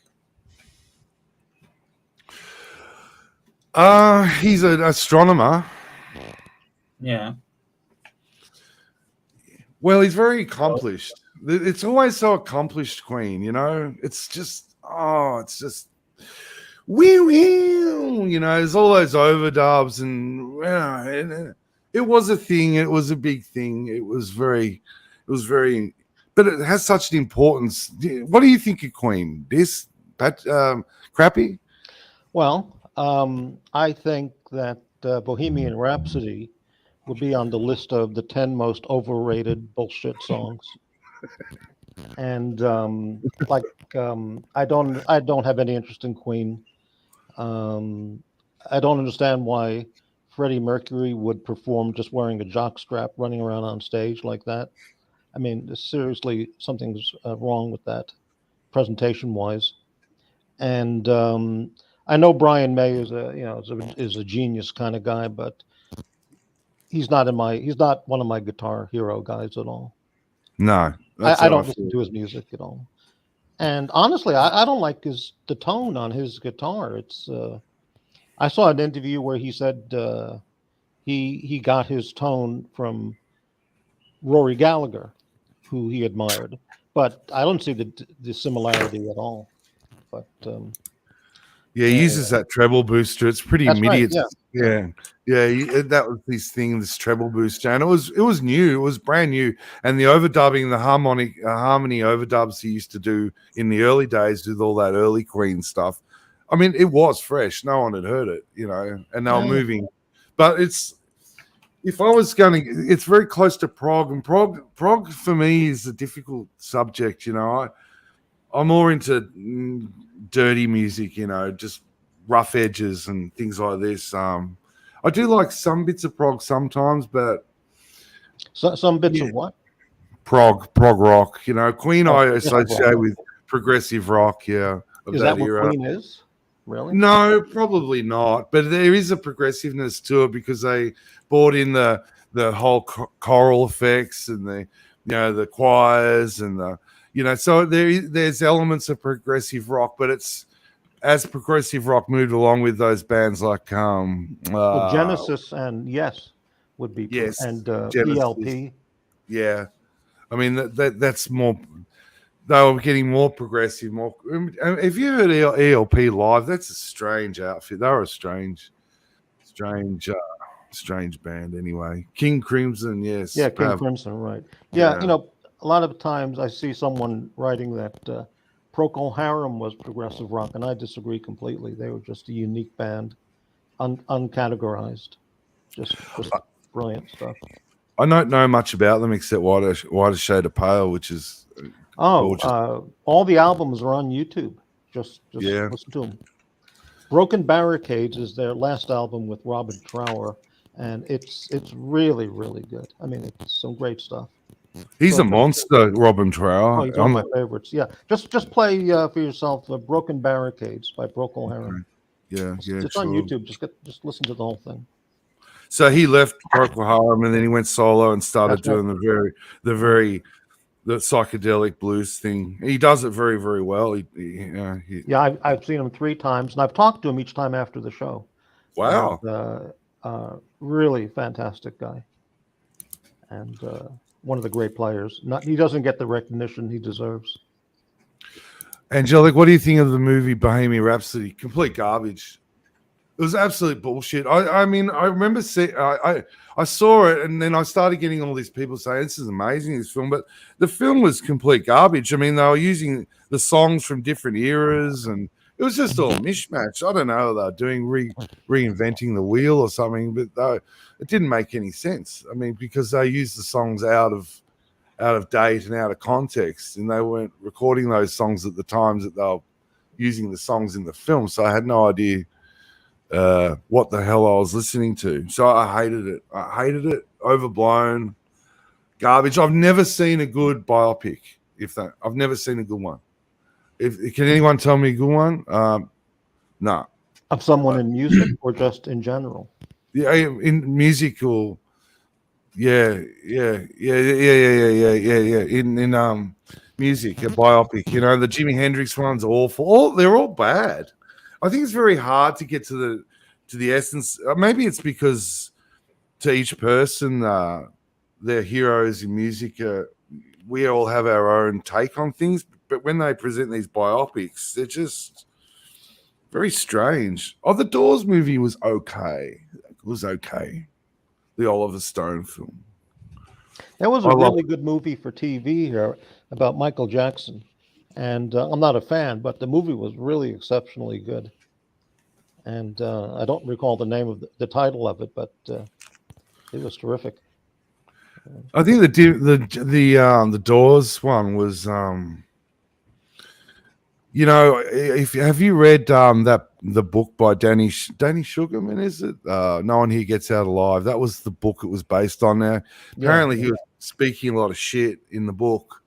He's an astronomer. Yeah. Well, he's very accomplished. It's always so accomplished, Queen, It's just wee, there's all those overdubs, and it was a thing. It was a big thing. It was very, but it has such an importance. What do you think of Queen? Crappy? Well, I think that Bohemian Rhapsody would be on the list of the 10 most overrated bullshit songs. And I don't have any interest in Queen. I don't understand why Freddie Mercury would perform just wearing a jockstrap, running around on stage like that. I mean, seriously, something's wrong with that, presentation-wise. And I know Brian May is a genius kind of guy, but he's not one of my guitar hero guys at all. No, I don't listen to his music at all. And honestly, I don't like the tone on his guitar. It's I saw an interview where he said he got his tone from Rory Gallagher, who he admired, but I don't see the similarity at all. But yeah, he uses that treble booster. It's pretty immediate. Right, yeah. That was his thing, this treble booster, and it was new. It was brand new, and the overdubbing, the harmony overdubs he used to do in the early days with all that early Queen stuff. I mean, it was fresh. No one had heard it, and they were moving. But it's very close to prog, and prog for me is a difficult subject. I'm more into dirty music, just rough edges and things like this. I do like some bits of prog sometimes, but some bits of what? Prog rock. Queen I associate with progressive rock. Yeah, is that what Queen is? Really? No, probably not. But there is a progressiveness to it because they brought in the whole choral effects and the choirs and so there's elements of progressive rock, but it's as progressive rock moved along with those bands like Genesis and Yes would be and ELP. Yeah, I mean that's more. They were getting more progressive. More. If you heard ELP live, that's a strange outfit. They were a strange band. Anyway, King Crimson, yes. Yeah, King Crimson, right? Yeah, a lot of times I see someone writing that Procol Harum was progressive rock, and I disagree completely. They were just a unique band, uncategorized, just brilliant stuff. I don't know much about them except Whiter Shade of Pale, which is all the albums are on YouTube. Just listen to them. Broken Barricades is their last album with Robin Trower, and it's really, really good. I mean, it's some great stuff. He's a monster, Robin Trower. Oh, he's one of my favorites. Yeah, just play for yourself Broken Barricades by Procol Harum. Yeah, it's on YouTube. Just listen to the whole thing. So he left Procol Harum and then he went solo and started doing the psychedelic blues thing. He does it very, very well. I've seen him 3 times, and I've talked to him each time after the show. Wow. And, really fantastic guy. And one of the great players. He doesn't get the recognition he deserves. Angelic, what do you think of the movie Bohemian Rhapsody? Complete garbage. It was absolute bullshit. I mean, I remember I saw it, and then I started getting all these people saying this is amazing, this film, but the film was complete garbage. I mean, they were using the songs from different eras, and it was just all mishmash. I don't know what they were doing, reinventing the wheel or something, but it didn't make any sense. I mean, because they used the songs out of date and out of context, and they weren't recording those songs at the times that they were using the songs in the film. So I had no idea what the hell I was listening to. So I hated it. Overblown garbage. I've never seen a good biopic. I've never seen a good one. Can anyone tell me a good one? No. Of someone in music or just in general? Yeah, in musical. Yeah. In music, a biopic. The Jimi Hendrix one's awful. They're all bad. I think it's very hard to get to the essence. Maybe it's because to each person, their heroes in music, we all have our own take on things. But when they present these biopics, they're just Very strange. Oh, the Doors movie was okay. It was okay. The Oliver Stone film. There was I a love really good movie for TV here about Michael Jackson. And I'm not a fan, but the movie was really exceptionally good. And I don't recall the name of the title of it, but it was terrific. I think the Doors one was you know, if have you read the book by Danny Sugarman, is it? No One Here Gets Out Alive. That was the book it was based on. Now apparently he was speaking a lot of shit in the book,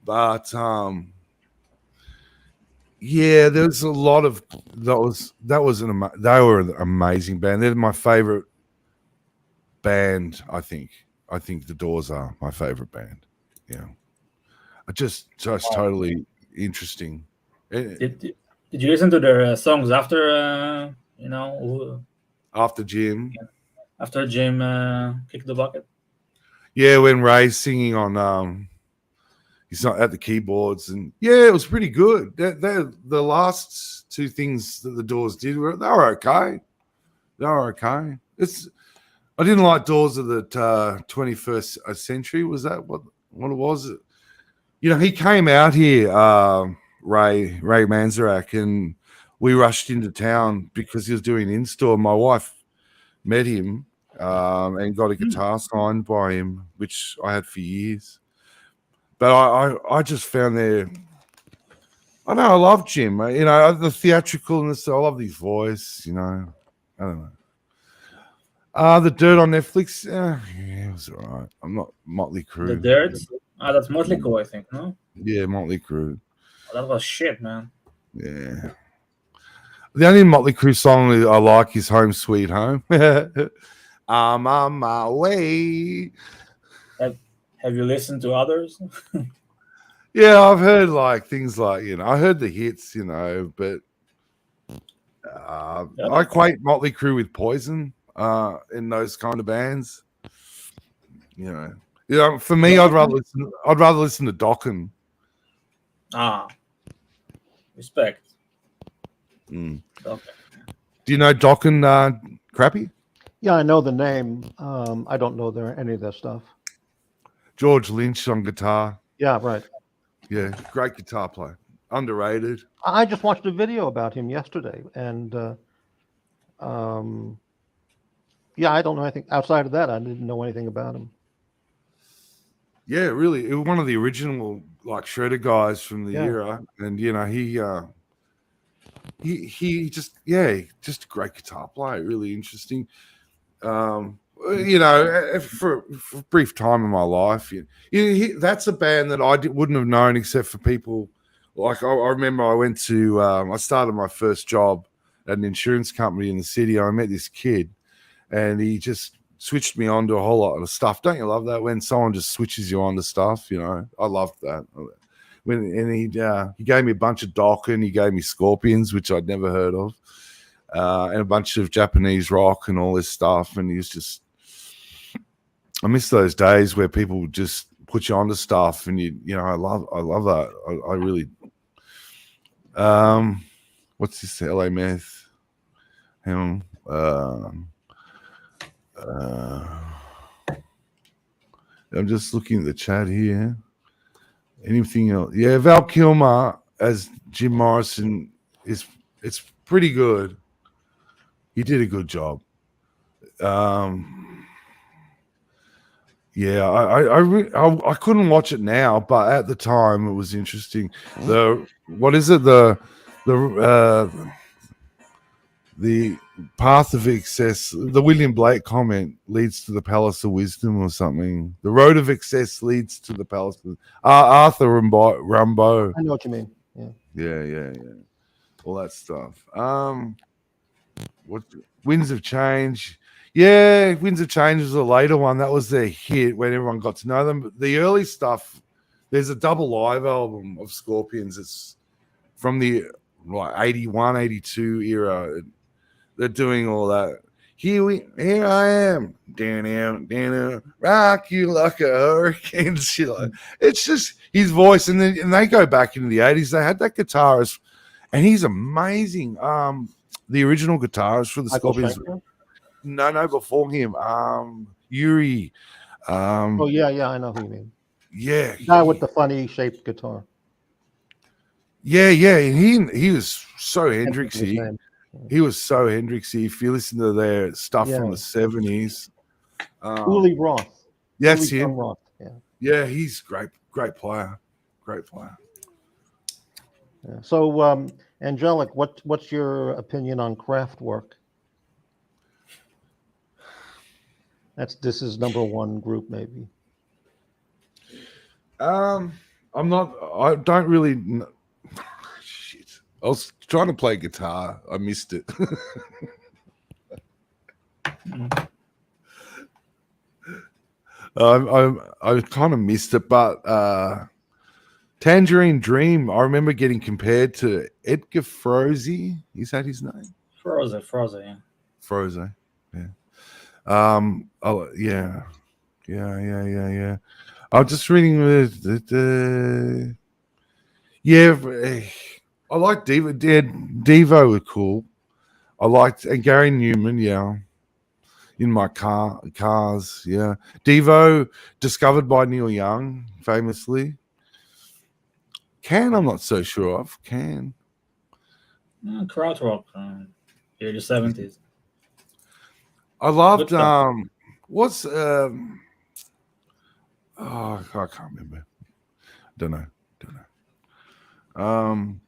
but yeah, there's a lot of they were an amazing band. They're my favorite band. I think the Doors are my favorite band. Yeah, just totally interesting. Did you listen to their songs after you know, After Jim kicked the bucket? Yeah, when Ray's singing on he's not at the keyboards, and yeah, it was pretty good. The last two things that the Doors did they were okay. They were okay. I didn't like Doors of the 21st century. Was that what it was? You know, he came out here, Ray Manzarek, and we rushed into town because he was doing in-store. My wife met him and got a guitar signed by him, which I had for years. But I just found I love Jim. You know, the theatricalness. I love his voice. You know, I don't know. The Dirt on Netflix. Yeah, it was all right. I'm not Motley Crue. The Dirt? That's Motley Crue, I think, no? Yeah, Motley Crue. Oh, that was shit, man. Yeah. The only Motley Crue song I like is Home Sweet Home. I'm on my way. Have you listened to others? Yeah, I've heard like things like, you know, I heard the hits, you know, but I equate Motley Crue with Poison in those kind of bands. You know, for me, I'd rather listen to Dokken. Respect. Mm. Okay. Do you know Dokken, Crappy? Yeah, I know the name. I don't know any of their stuff. George Lynch on guitar. Yeah, right. Yeah, great guitar player. Underrated. I just watched a video about him yesterday, and yeah, I don't know anything outside of that. I didn't know anything about him. Yeah, really, it was one of the original like shredder guys from the era, and you know he just just a great guitar player, really interesting. You know, for a brief time in my life, that's a band that I wouldn't have known except for people like I remember I went to I started my first job at an insurance company in the city. I met this kid, and he just switched me on to a whole lot of stuff. Don't you love that when someone just switches you on to stuff? You know, I loved that. He gave me a bunch of Dokken, he gave me Scorpions, which I'd never heard of, and a bunch of Japanese rock and all this stuff. And he was just, I miss those days where people just put you onto stuff, and you know, I love that. I really. What's this? LA Meth. Hang on. I'm just looking at the chat here. Anything else? Yeah, Val Kilmer as Jim Morrison it's pretty good. He did a good job. Yeah, I couldn't watch it now, but at the time it was interesting. The path of excess, the William Blake comment leads to the palace of wisdom or something. The road of excess leads to the palace of Arthur Rimbaud. I know what you mean. Yeah. All that stuff. What Winds of Change? Yeah, Winds of Change was a later one. That was their hit when everyone got to know them. But the early stuff, there's a double live album of Scorpions. It's from the 81, 82 era. They're doing all that. Here I am, down, rock you like a hurricane. Shit like, it's just his voice, and they go back into the 80s. They had that guitarist, and he's amazing. The original guitarist for the Michael Scorpions. Schenker? No, before him. Yuri. Oh yeah, I know who you mean. Yeah. The guy with the funny shaped guitar. Yeah. And he was so Can't think of his Hendrixy. name. He was so Hendrixy. If you listen to their stuff Yeah. from the 70s. Uli Roth. That's Uli him. Roth. Yeah. Yeah, he's great player. Great player. Yeah. So, Angelic, what's your opinion on Kraftwerk? This is number one group, maybe. I don't really shit. I was trying to play guitar. I missed it. I kind of missed it, but Tangerine Dream, I remember getting compared to Edgar Froese. Is that his name? Froze, yeah. Froese, yeah. Oh yeah. I'm just reading the yeah. I like Devo. Devo were cool. I liked and Gary Newman. Yeah, in my cars. Yeah, Devo discovered by Neil Young, famously. Can I'm not so sure of. Can Krautrock, early 70s. I loved Good stuff. what's oh I can't remember. Don't know.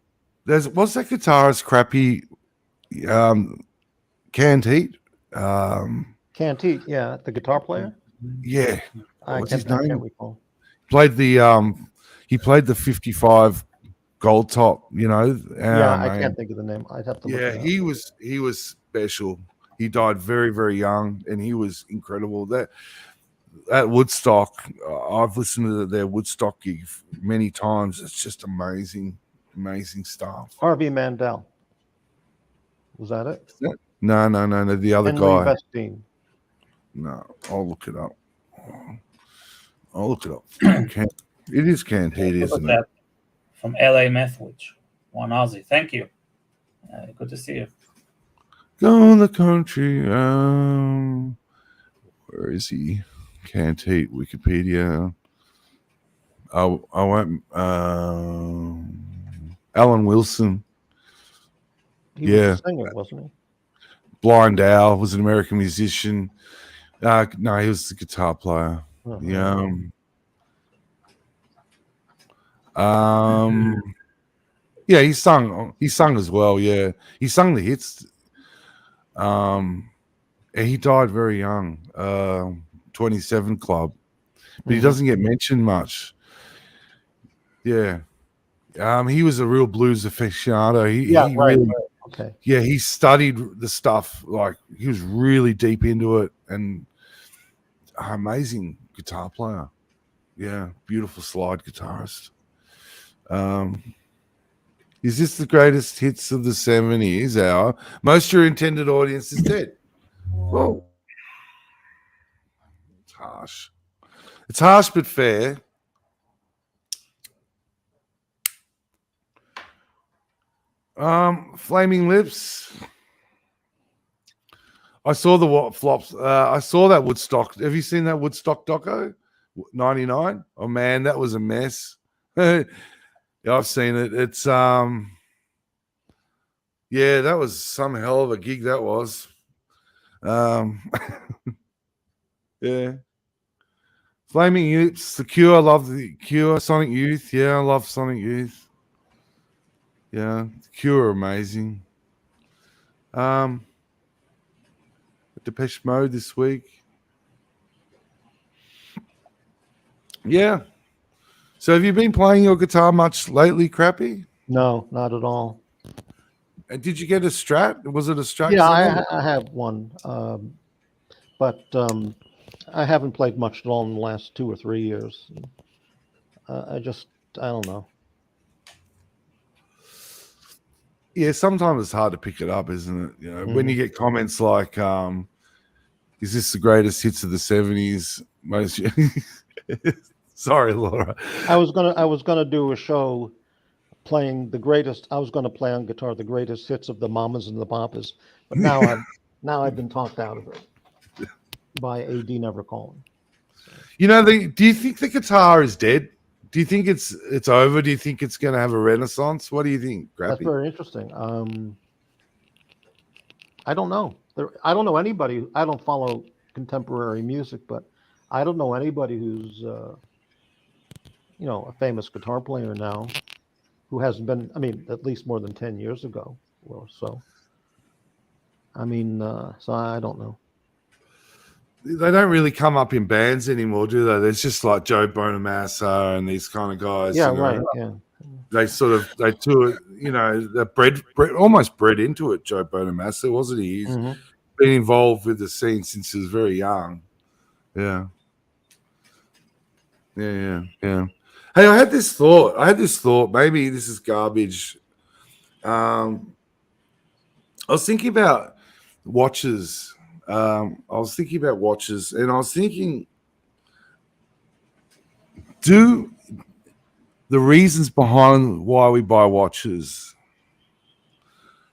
There's what's that guitarist crappy Canned Heat? Canned Heat, yeah, the guitar player. Yeah. I What's his can't name? recall. Played the he played the 55 gold top, you know. Yeah, I man. can't think of the name. I'd have to look Yeah, it up. he was special. He died very, very young, and he was incredible. That at Woodstock, I've listened to their Woodstock gig many times. It's just amazing stuff. Harvey Mandel. Was that it? No. The other Henry guy. Vestine. No, I'll look it up. It is Canned Heat, Look isn't at it? that. From LA Methwich. One Aussie. Thank you. Good to see you. Go in the country. Where is he? Canned Heat, Wikipedia. I went. Alan Wilson. He was a singer, wasn't he? Blind Owl was an American musician. No, he was the guitar player. Uh-huh. Yeah. Yeah, he sung as well. Yeah, he sung the hits. And he died very young, 27 Club, but he doesn't get mentioned much. Yeah, he was a real blues aficionado. He Right. really, Okay. yeah, he studied the stuff. Like he was really deep into it, and amazing guitar player. Yeah, beautiful slide guitarist. Is this the greatest hits of the 70s? Most of your intended audience is dead. Well, it's harsh. It's harsh but fair. Flaming Lips. I saw the flops. I saw that Woodstock. Have you seen that Woodstock doco? 99. Oh man, that was a mess. Yeah, I've seen it. It's yeah, that was some hell of a gig that was. Yeah. Flaming Youths, The Cure, I love The Cure, Sonic Youth. Yeah, I love Sonic Youth. Yeah, The Cure are amazing. Depeche Mode this week. Yeah. So have you been playing your guitar much lately, Crappy? No, not at all. And did you get a Strat? Was it a Strat? Yeah, I have one, but I haven't played much at all in the last 2 or 3 years. I don't know. Yeah, sometimes it's hard to pick it up, isn't it? You know, when you get comments like, is this the greatest hits of the 70s? Sorry, Laura. I was gonna do a show playing the greatest. I was going to play on guitar the greatest hits of the Mamas and the Papas, but now I've been talked out of it by AD Never Calling. You know, do you think the guitar is dead? Do you think it's over? Do you think it's going to have a renaissance? What do you think, Grappy? That's very interesting. I don't know. I don't know anybody. I don't follow contemporary music, but I don't know anybody who's a famous guitar player now who hasn't been. I mean, at least more than 10 years ago or so. I mean, so I don't know. They don't really come up in bands anymore, do they? There's just like Joe Bonamassa and these kind of guys. Yeah, right. Yeah. They tour, they're almost bred into it. Joe Bonamassa, wasn't he? He's been involved with the scene since he was very young. Yeah. Hey, I had this thought. Maybe this is garbage. I was thinking about watches. And I was thinking, do the reasons behind why we buy watches,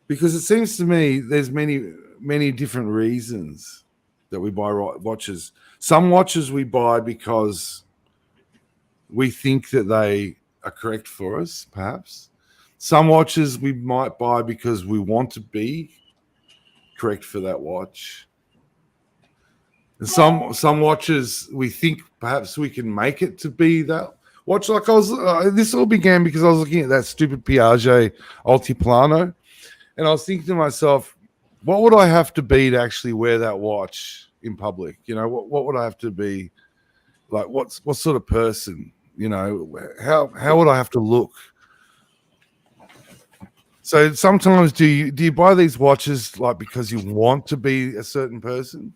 because it seems to me there's many different reasons that we buy watches. Some watches we buy because we think that they are correct for us, perhaps. Some watches we might buy because we want to be correct for that watch. And some watches we think perhaps we can make it to be that watch. Like this all began because I was looking at that stupid Piaget Altiplano, and I was thinking to myself, what would I have to be to actually wear that watch in public? You know, what would I have to be? Like, what sort of person? You know, how would I have to look? So sometimes do you buy these watches like because you want to be a certain person?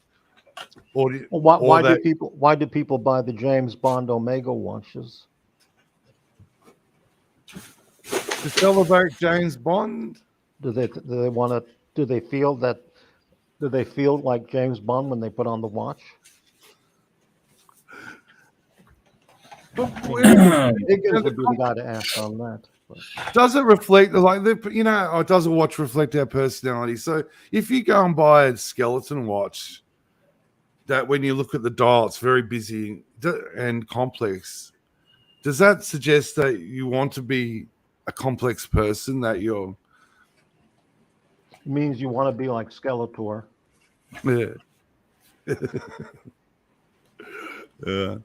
Or why do people buy the James Bond Omega watches? To celebrate James Bond? Do they feel like James Bond when they put on the watch? Higgins would be the guy to ask on that. But. Does it reflect does a watch reflect our personality? So if you go and buy a skeleton watch, that when you look at the dial, it's very busy and complex. Does that suggest that you want to be a complex person? That you're it means you want to be like Skeletor. Yeah. Yeah.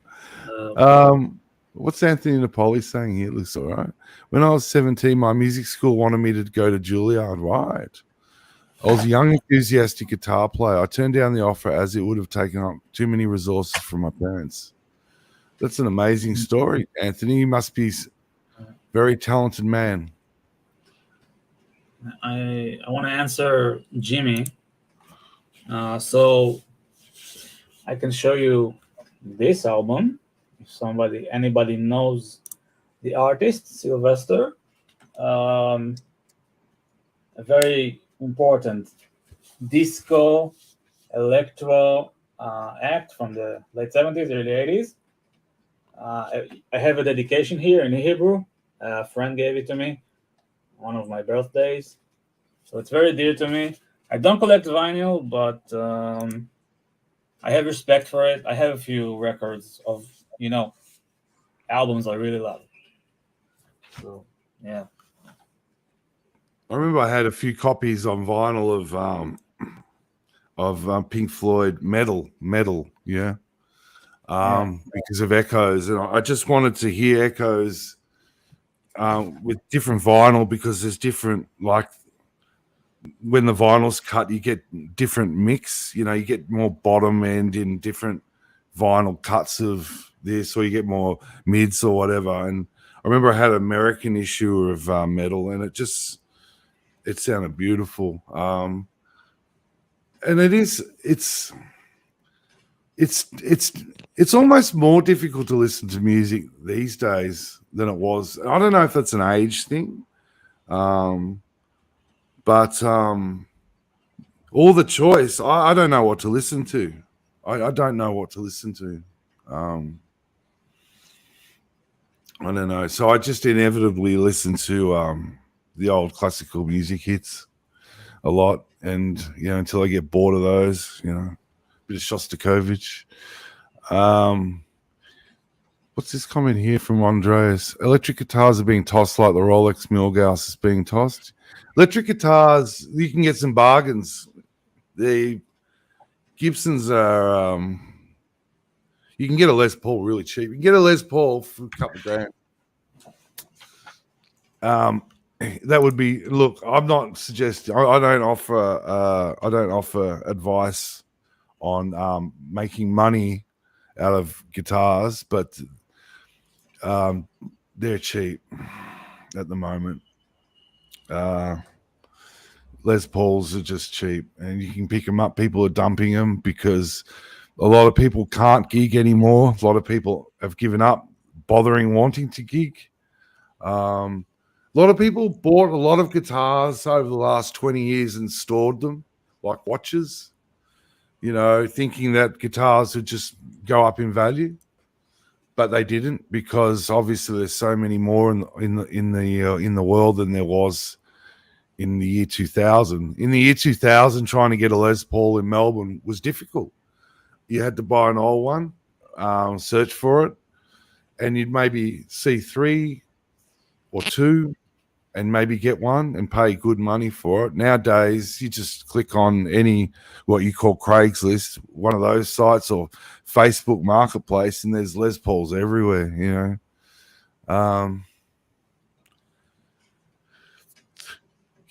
What's Anthony Napoli saying here? It looks all right. When I was 17, my music school wanted me to go to Juilliard. Right. I was a young, enthusiastic guitar player. I turned down the offer as it would have taken up too many resources from my parents. That's an amazing story, Anthony. You must be a very talented man. I want to answer Jimmy. So I can show you this album. If anybody knows the artist, Sylvester. A very important disco, electro act from the late 70s, early 80s. I have a dedication here in Hebrew. A friend gave it to me one of my birthdays. So it's very dear to me. I don't collect vinyl, but I have respect for it. I have a few records of, albums I really love. So, yeah. I remember I had a few copies on vinyl of Pink Floyd Metal, yeah. Because of Echoes, and I just wanted to hear Echoes with different vinyl, because there's different, like when the vinyl's cut, you get different mix. You get more bottom end in different vinyl cuts of this, or you get more mids or whatever. And I remember I had an American issue of Metal, and it sounded beautiful. And it's almost more difficult to listen to music these days than it was. I don't know if that's an age thing, but all the choice, I don't know what to listen to. I don't know what to listen to. I don't know. So I just inevitably listen to the old classical music hits a lot, and until I get bored of those, bit of Shostakovich. What's this comment here from Andreas? Electric guitars are being tossed like the Rolex Milgauss is being tossed. Electric guitars, you can get some bargains. The Gibsons are, you can get a Les Paul really cheap. You can get a Les Paul for a couple of grand. That would be. Look, I'm not suggesting. I don't offer advice on making money out of guitars, but they're cheap at the moment. Les Pauls are just cheap, and you can pick them up. People are dumping them because a lot of people can't gig anymore. A lot of people have given up wanting to gig. A lot of people bought a lot of guitars over the last 20 years and stored them like watches, thinking that guitars would just go up in value, but they didn't, because obviously there's so many more in the world than there was in the year 2000. In the year 2000, trying to get a Les Paul in Melbourne was difficult. You had to buy an old one, search for it, and you'd maybe see 3 or 2 and maybe get one and pay good money for it. Nowadays, you just click on what you call Craigslist, one of those sites, or Facebook Marketplace, and there's Les Pauls everywhere,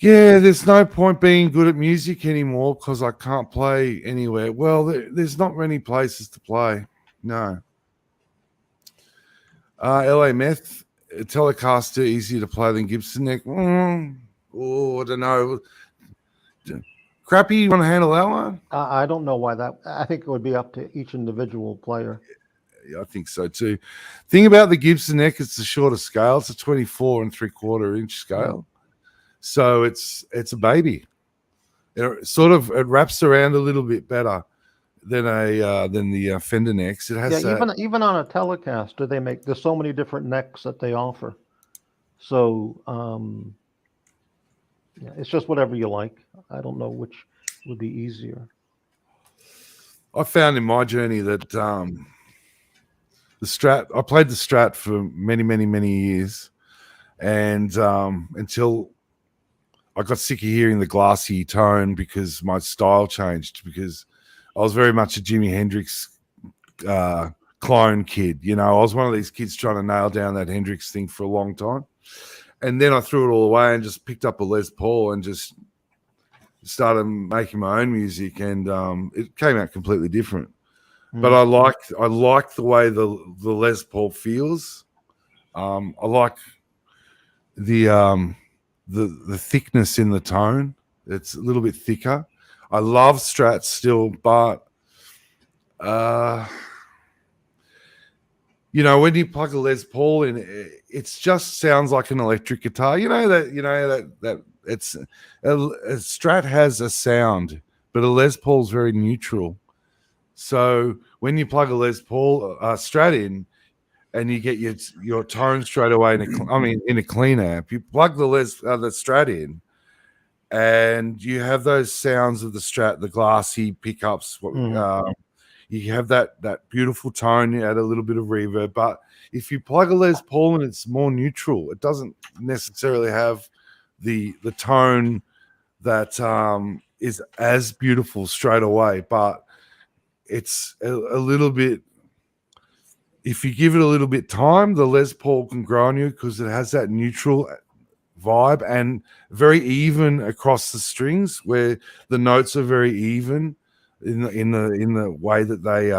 Yeah, there's no point being good at music anymore because I can't play anywhere. Well, there's not many places to play. No. LA Meth, Telecaster easier to play than Gibson Neck. I don't know. Crappy, you want to handle that one? I don't know why that. I think it would be up to each individual player. Yeah, I think so too. Thing about the Gibson Neck, it's a shorter scale. It's a 24 3/4 inch scale. So it's a baby. It wraps around a little bit better than the Fender necks. It has even on a Telecaster, there's so many different necks that they offer. So it's just whatever you like. I don't know which would be easier. I found in my journey that the Strat. I played the Strat for many, many, many years, and until I got sick of hearing the glassy tone because my style changed, because I was very much a Jimi Hendrix clone kid. I was one of these kids trying to nail down that Hendrix thing for a long time. And then I threw it all away and just picked up a Les Paul and just started making my own music, and it came out completely different. But I like the way the Les Paul feels. I like the thickness in the tone. It's a little bit thicker. I love Strats still, but when you plug a Les Paul in, it just sounds like an electric guitar. That it's a Strat has a sound, but a Les Paul's very neutral. So when you plug a Les Paul Strat in, and you get your tone straight away in a clean amp, you plug the Strat in, and you have those sounds of the Strat, the glassy pickups. You have that beautiful tone. You add a little bit of reverb, but if you plug a Les Paul in, it's more neutral. It doesn't necessarily have the tone that is as beautiful straight away, but it's a little bit. If you give it a little bit time, the Les Paul can grow on you because it has that neutral vibe and very even across the strings, where the notes are very even in the way that they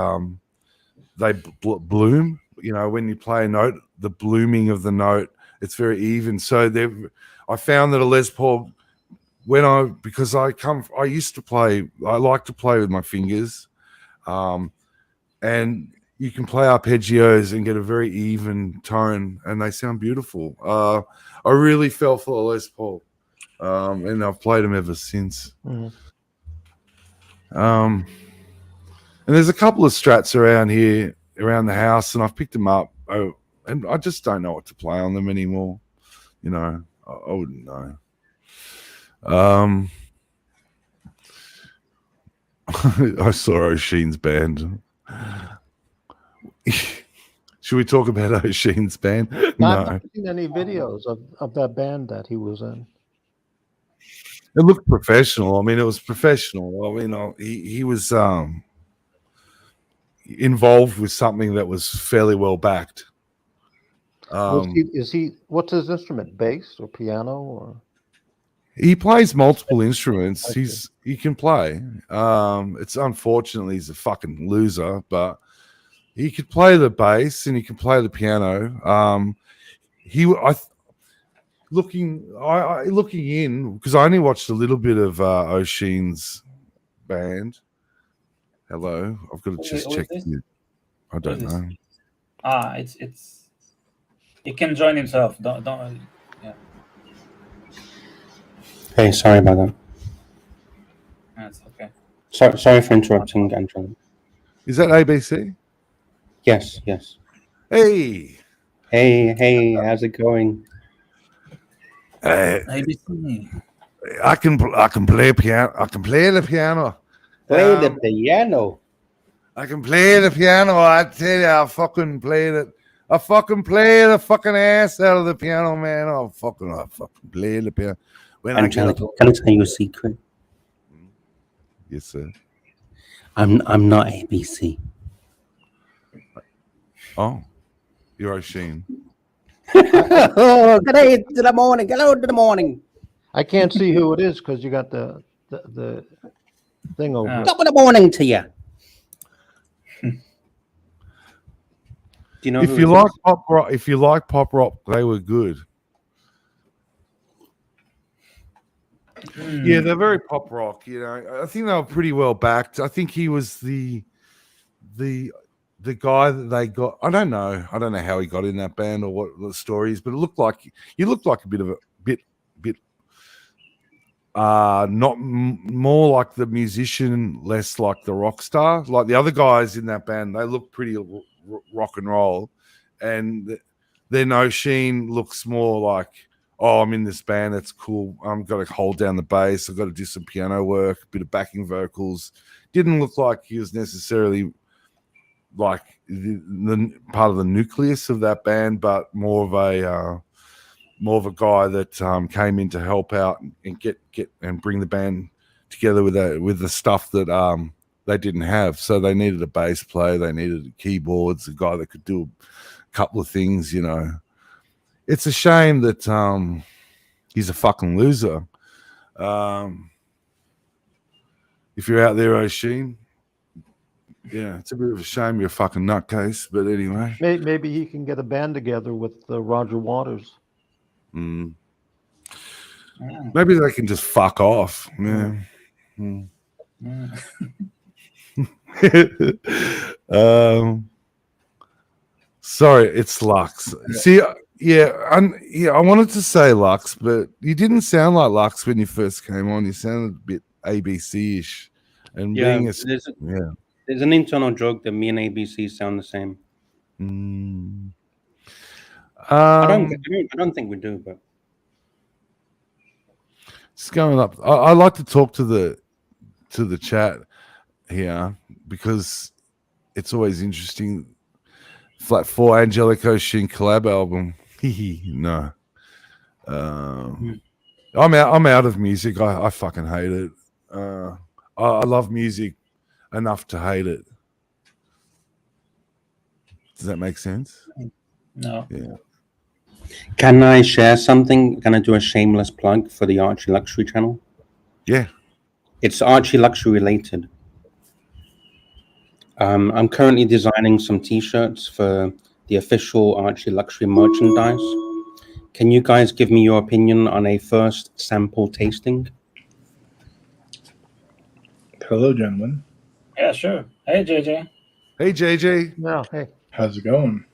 bloom. When you play a note, the blooming of the note, it's very even. So I found that a Les Paul, I like to play with my fingers, and you can play arpeggios and get a very even tone, and they sound beautiful. I really fell for the Les Paul, and I've played them ever since. And there's a couple of Strats around the house, and I've picked them up and I just don't know what to play on them anymore. You know, I wouldn't know. I saw O'Sheen's band. Should we talk about O'Sheen's band? I've No. not seen any videos of that band that he was in. It looked professional. I mean, it was professional. I mean, he was involved with something that was fairly well backed. Is he? What's his instrument? Bass or piano or? He plays multiple instruments. He can play. It's unfortunately he's a fucking loser, but he could play the bass and he can play the piano. Looking in, because I only watched a little bit of O'Sheen's band. Hello, I've got to just check. I don't know. It's he can join himself. Don't. Yeah. Hey, sorry about that. That's okay. Sorry for interrupting, Angelic. Is that ABC? Yes. Hey, how's it going? ABC. I can play piano. I can play the piano. Play the piano. I can play the piano. I tell you, I fucking played it. I fucking play the fucking ass out of the piano, man. I fucking play the piano. Angelic, can I tell you a secret? Yes, sir. I'm not ABC. Oh, you're O'Sheen. Oh, good day to the morning. Hello to the morning. I can't see who it is because you got the thing over. Top of the morning to you. Do you know If you like pop rock, they were good. Yeah, they're very pop rock. You know, I think they were pretty well backed. I think he was the guy that they got. I don't know how he got in that band or what the story is, but it looked like a bit of a bit more like the musician, less like the rock star. Like the other guys in that band, they look pretty rock and roll, and then O'Sheen looks more like, oh, I'm in this band, that's cool. I've got to hold down the bass, I've got to do some piano work, a bit of backing vocals. Didn't look like he was necessarily like the part of the nucleus of that band, but more of a guy that came in to help out and get and bring the band together with the stuff that they didn't have. So they needed a bass player, they needed keyboards, a guy that could do a couple of things, you know. It's a shame that he's a fucking loser. If you're out there, O'Sheen, yeah, it's a bit of a shame you're a fucking nutcase. But anyway, Maybe he can get a band together with Roger Waters. Maybe they can just fuck off. Yeah. Sorry, it's Lux. See, I wanted to say Lux, but you didn't sound like Lux when you first came on. You sounded a bit ABC-ish. And there's an internal joke that me and ABC sound the same. I don't think we do, but it's going up. I like to talk to the chat here because it's always interesting. Flat 4 Angelic O'Sheen collab album. No. I'm out of music. I fucking hate it. I love music enough to hate it. Does that make sense? No. Yeah. Can I share something? Can I do a shameless plug for the ArchieLuxury channel? Yeah. It's ArchieLuxury related. I'm currently designing some t-shirts for the official ArchieLuxury merchandise. Can you guys give me your opinion on a first sample tasting? Hello, gentlemen. Yeah, sure. Hey, JJ. Hey, JJ. No, hey. How's it going?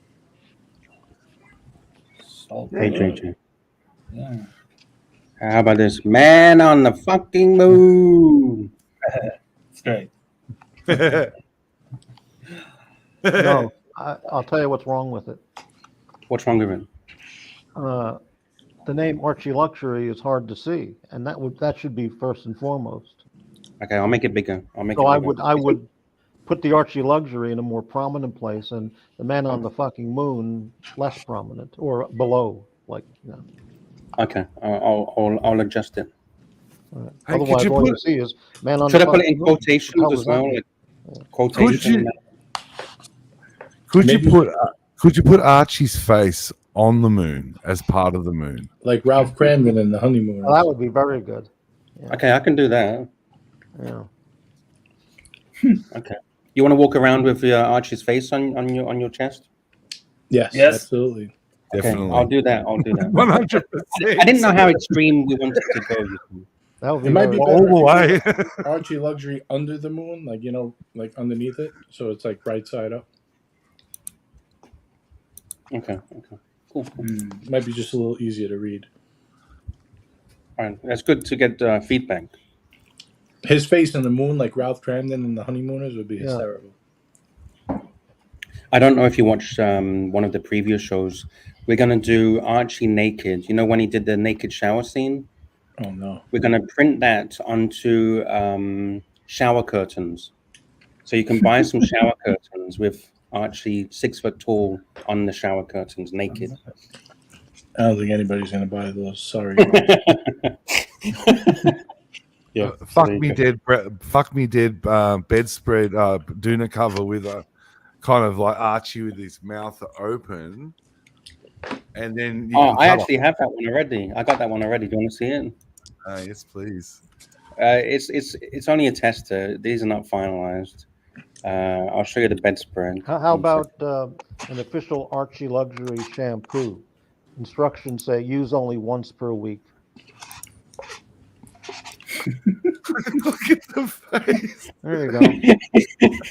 Hey, JJ. Yeah. How about this? Man on the fucking moon. It's great. No, I'll tell you what's wrong with it. What's wrong with it? The name ArchieLuxury is hard to see, and that should be first and foremost. Okay, I'll make it bigger. I'll make So it I bigger. would put the ArchieLuxury in a more prominent place, and the Man on the Fucking Moon less prominent or below, like you know. Okay, I'll adjust it. Right. Hey, Otherwise, could you all put- you see is Man on Should the I put it Fucking in Moon. What the quotations hell as does that well? mean? Like, quotation. Could Maybe- you put Archie's face on the moon as part of the moon? Like Ralph Cramden in The Honeymooners. Well, that would be very good. Okay, I can do that. Yeah. Okay. You want to walk around with Archie's face on your chest? Yes, Yes. absolutely. Okay, Definitely. I'll do that. 100%. I didn't know how extreme we wanted to go. That would be It might very be good. better All the if you way. put ArchieLuxury under the moon, like like underneath it, so it's like right side up. Okay. Cool. Might be just a little easier to read. All right. That's good to get feedback. His face on the moon, like Ralph Cramden in The Honeymooners, would be Yeah. hysterical. I don't know if you watched one of the previous shows. We're going to do Archie naked. You know when he did the naked shower scene? Oh no! We're going to print that onto shower curtains. So you can buy some shower curtains with Archie 6 foot tall on the shower curtains naked. I don't think anybody's gonna buy those. Sorry. Yeah. Fuck me dead bedspread doona cover with a kind of like Archie with his mouth open, and then you Oh, can I cut actually have that one already. I got that one already. Do you want to see it? yes, please. It's only a tester. These are not finalized. I'll show you the bedspread. How about an official ArchieLuxury shampoo? Instructions say use only once per week. Look at the face. There you go.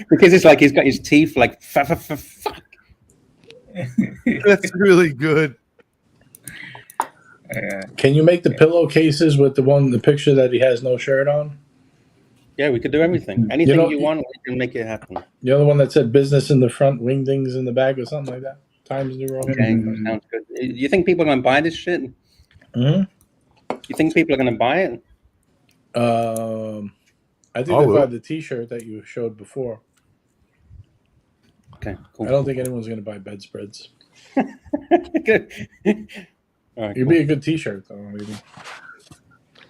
Because it's like he's got his teeth like fuck. That's really good. Can you make the pillowcases with the picture that he has no shirt on? Yeah, we could do everything. Anything know- you want, we can make it happen. The other one that said business in the front, wingdings in the back, or something like that. Times New Roman. Okay, sounds good. You think people are going to buy this shit? Mm-hmm. You think people are going to buy it? I think I they will. buy the T-shirt that you showed before. Okay, cool. I don't think anyone's going to buy bedspreads. Good. All right, It'd cool. be a good T-shirt, though. Maybe.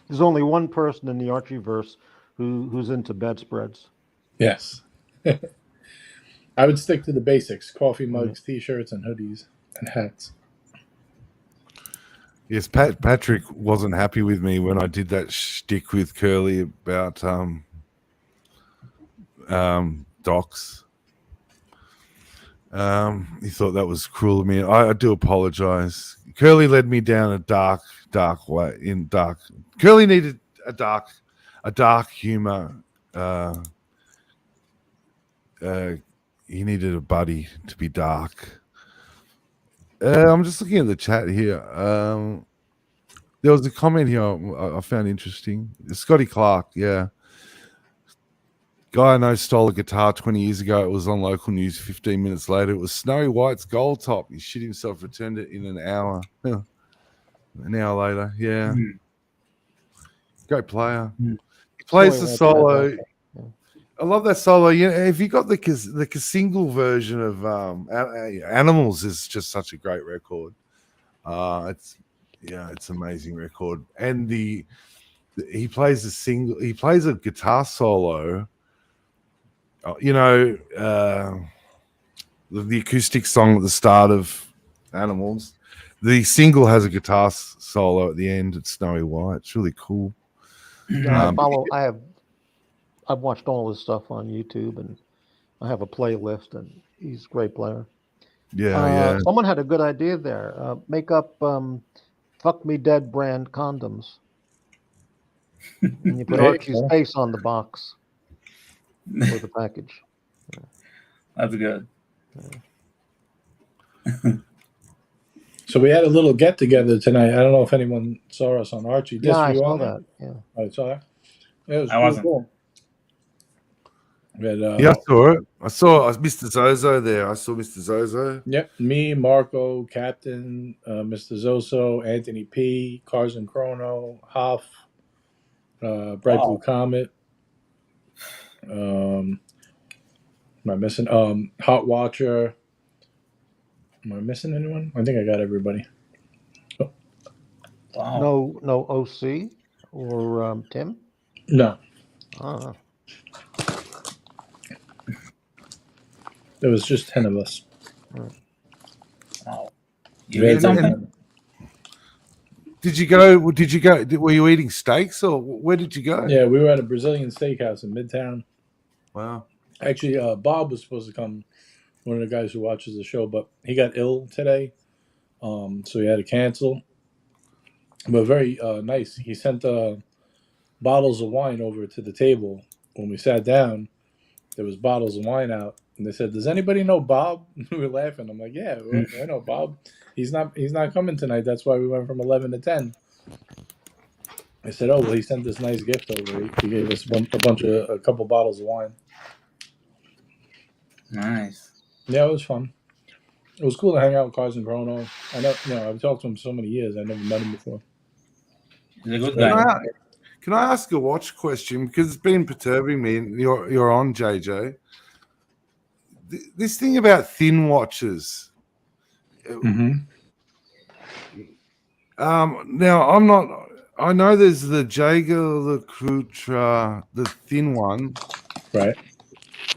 There's only one person in the Archieverse who's into bedspreads. Yes. I would stick to the basics: coffee mugs, T-shirts, and hoodies and hats. Yes, Patrick wasn't happy with me when I did that shtick with Curly about docs. He thought that was cruel of me. I do apologize. Curly led me down a dark way. Curly needed a dark humor. He needed a buddy to be dark. I'm just looking at the chat here. There was a comment here I found interesting. Scotty Clark, yeah. Guy I know stole a guitar 20 years ago. It was on local news 15 minutes later. It was Snowy White's Gold Top. He shit himself, returned it in an hour. An hour later, yeah. Great player. He plays the solo. I love that solo. You know, if you got the single version of Animals is just such a great record. It's an amazing record. And he plays a guitar solo. You know, the acoustic song at the start of Animals. The single has a guitar solo at the end. It's Snowy White. It's really cool. Yeah, I've watched all his stuff on YouTube, and I have a playlist, and he's a great player. Yeah. Someone had a good idea there. Make up Fuck Me Dead brand condoms. And you put Archie's face on the box for the package. That's good. So we had a little get together tonight. I don't know if anyone saw us on Archie. Yeah, I Were you saw on that. Yeah. I saw that. Yeah, it was I wasn't. cool. But, Yeah, I saw it. I saw Mr. Zozo there. I saw Mr. Zozo. Yep, me, Marco, Captain, Mr. Zoso, Anthony P, Cars and Chrono, Hoff, Bright Blue Comet. Am I missing? Hot Watcher. Am I missing anyone? I think I got everybody. Oh. Wow. No OC or Tim? No, Ah. there was just 10 of us. Wow. You eat something? Did you go? Were you eating steaks or where did you go? Yeah, we were at a Brazilian steakhouse in Midtown. Wow. Actually, Bob was supposed to come, one of the guys who watches the show, but he got ill today, so he had to cancel. But very nice. He sent bottles of wine over to the table. When we sat down, there was bottles of wine out, and they said, "Does anybody know Bob?" We were laughing. I'm like, "Yeah, I know Bob. He's not coming tonight. That's why we went from 11 to 10." I said, "Oh well, he sent this nice gift over. He gave us a couple bottles of wine." Nice. Yeah, it was fun. It was cool to hang out with Cars and Chrono. I know, I've talked to him so many years. I never met him before. He's a good guy. Can I ask a watch question? Because it's been perturbing me. And you're on, JJ. This thing about thin watches. Mm-hmm. Now I'm not. I know there's the ArchieLuxury, the thin one. Right.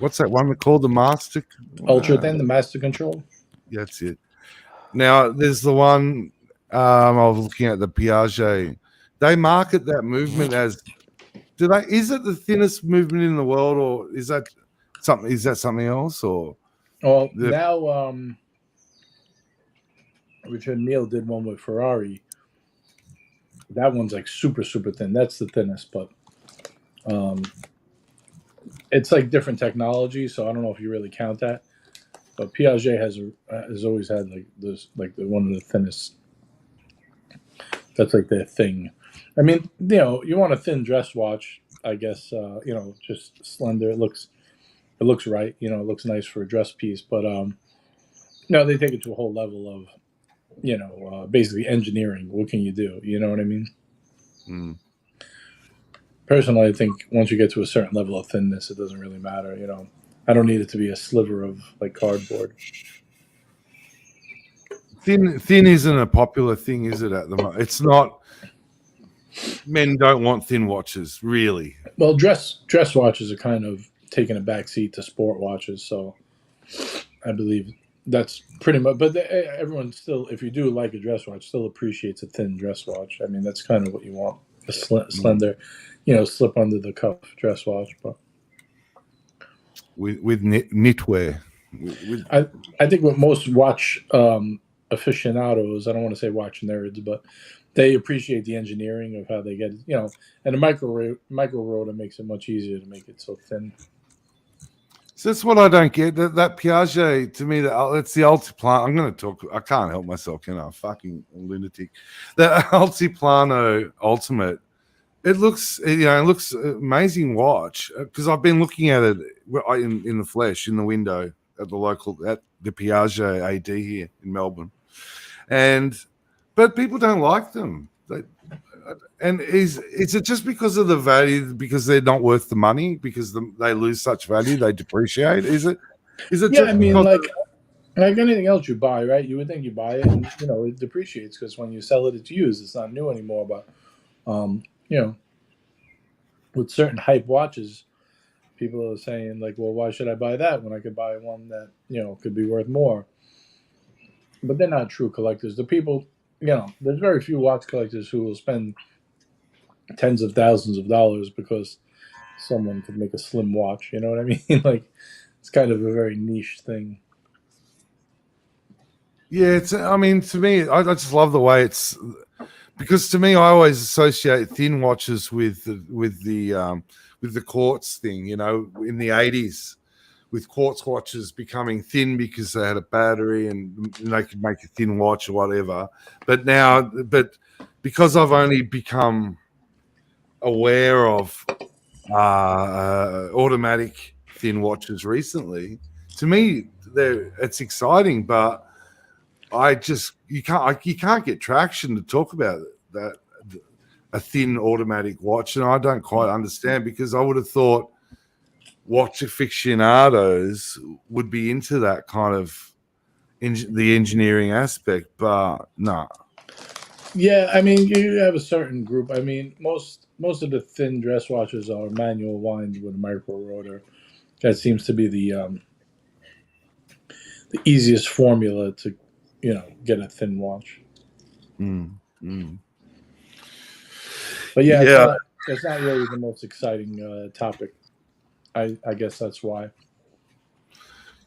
What's that one called? The Master Ultra Thin, the Master Control. That's it. Now there's the one I was looking at, the Piaget. They market that movement as. Is it the thinnest movement in the world, or is that something? Is that something else, or? Well, now Richard Mille did one with Ferrari. That one's like super, super thin. That's the thinnest, but it's like different technology, so I don't know if you really count that. But Piaget has always had like this, like one of the thinnest. That's like their thing. I mean, you want a thin dress watch, I guess. Just slender. It looks right. It looks nice for a dress piece. But they take it to a whole level of, basically engineering. What can you do? You know what I mean? Mm. Personally, I think once you get to a certain level of thinness, it doesn't really matter. I don't need it to be a sliver of like cardboard. Thin isn't a popular thing, is it? At the moment, it's not. Men don't want thin watches, really. Well, dress watches are kind of taking a back seat to sport watches, so I believe that's pretty much. But everyone still, if you do like a dress watch, still appreciates a thin dress watch. I mean, that's kind of what you want, a slender, slip under the cuff dress watch. But with knitwear, I think what most watch aficionados, I don't want to say watch nerds, but they appreciate the engineering of how they get it, and a micro rotor makes it much easier to make it so thin. So that's what I don't get. That Piaget, to me, that's the Altiplano. I'm going to talk. I can't help myself, fucking lunatic. The Altiplano Ultimate. It looks amazing watch, because I've been looking at it in the flesh in the window at the Piaget AD here in Melbourne, but people don't like them. And is it just because of the value? Because they're not worth the money? Because they lose such value, they depreciate? Is it? Yeah, I mean, like anything else you buy, right? You would think you buy it, and it depreciates because when you sell it, it's used. It's not new anymore. But with certain hype watches, people are saying like, "Well, why should I buy that when I could buy one that could be worth more?" But they're not true collectors. The people, there's very few watch collectors who will spend tens of thousands of dollars because someone could make a slim watch. You know what I mean? Like, it's kind of a very niche thing. Yeah, to me, I just love the way it's, because to me, I always associate thin watches with the quartz thing. In the 80s, with quartz watches becoming thin because they had a battery and they could make a thin watch or whatever. But because I've only become aware of automatic thin watches recently. To me, it's exciting, but you can't get traction to talk about that a thin automatic watch, and I don't quite understand, because I would have thought watch aficionados would be into that kind of the engineering aspect, but no. Yeah, I mean, you have a certain group. I mean, most of the thin dress watches are manual wind with a micro rotor. That seems to be the easiest formula to, get a thin watch. But yeah, it's not really the most exciting topic. I guess that's why.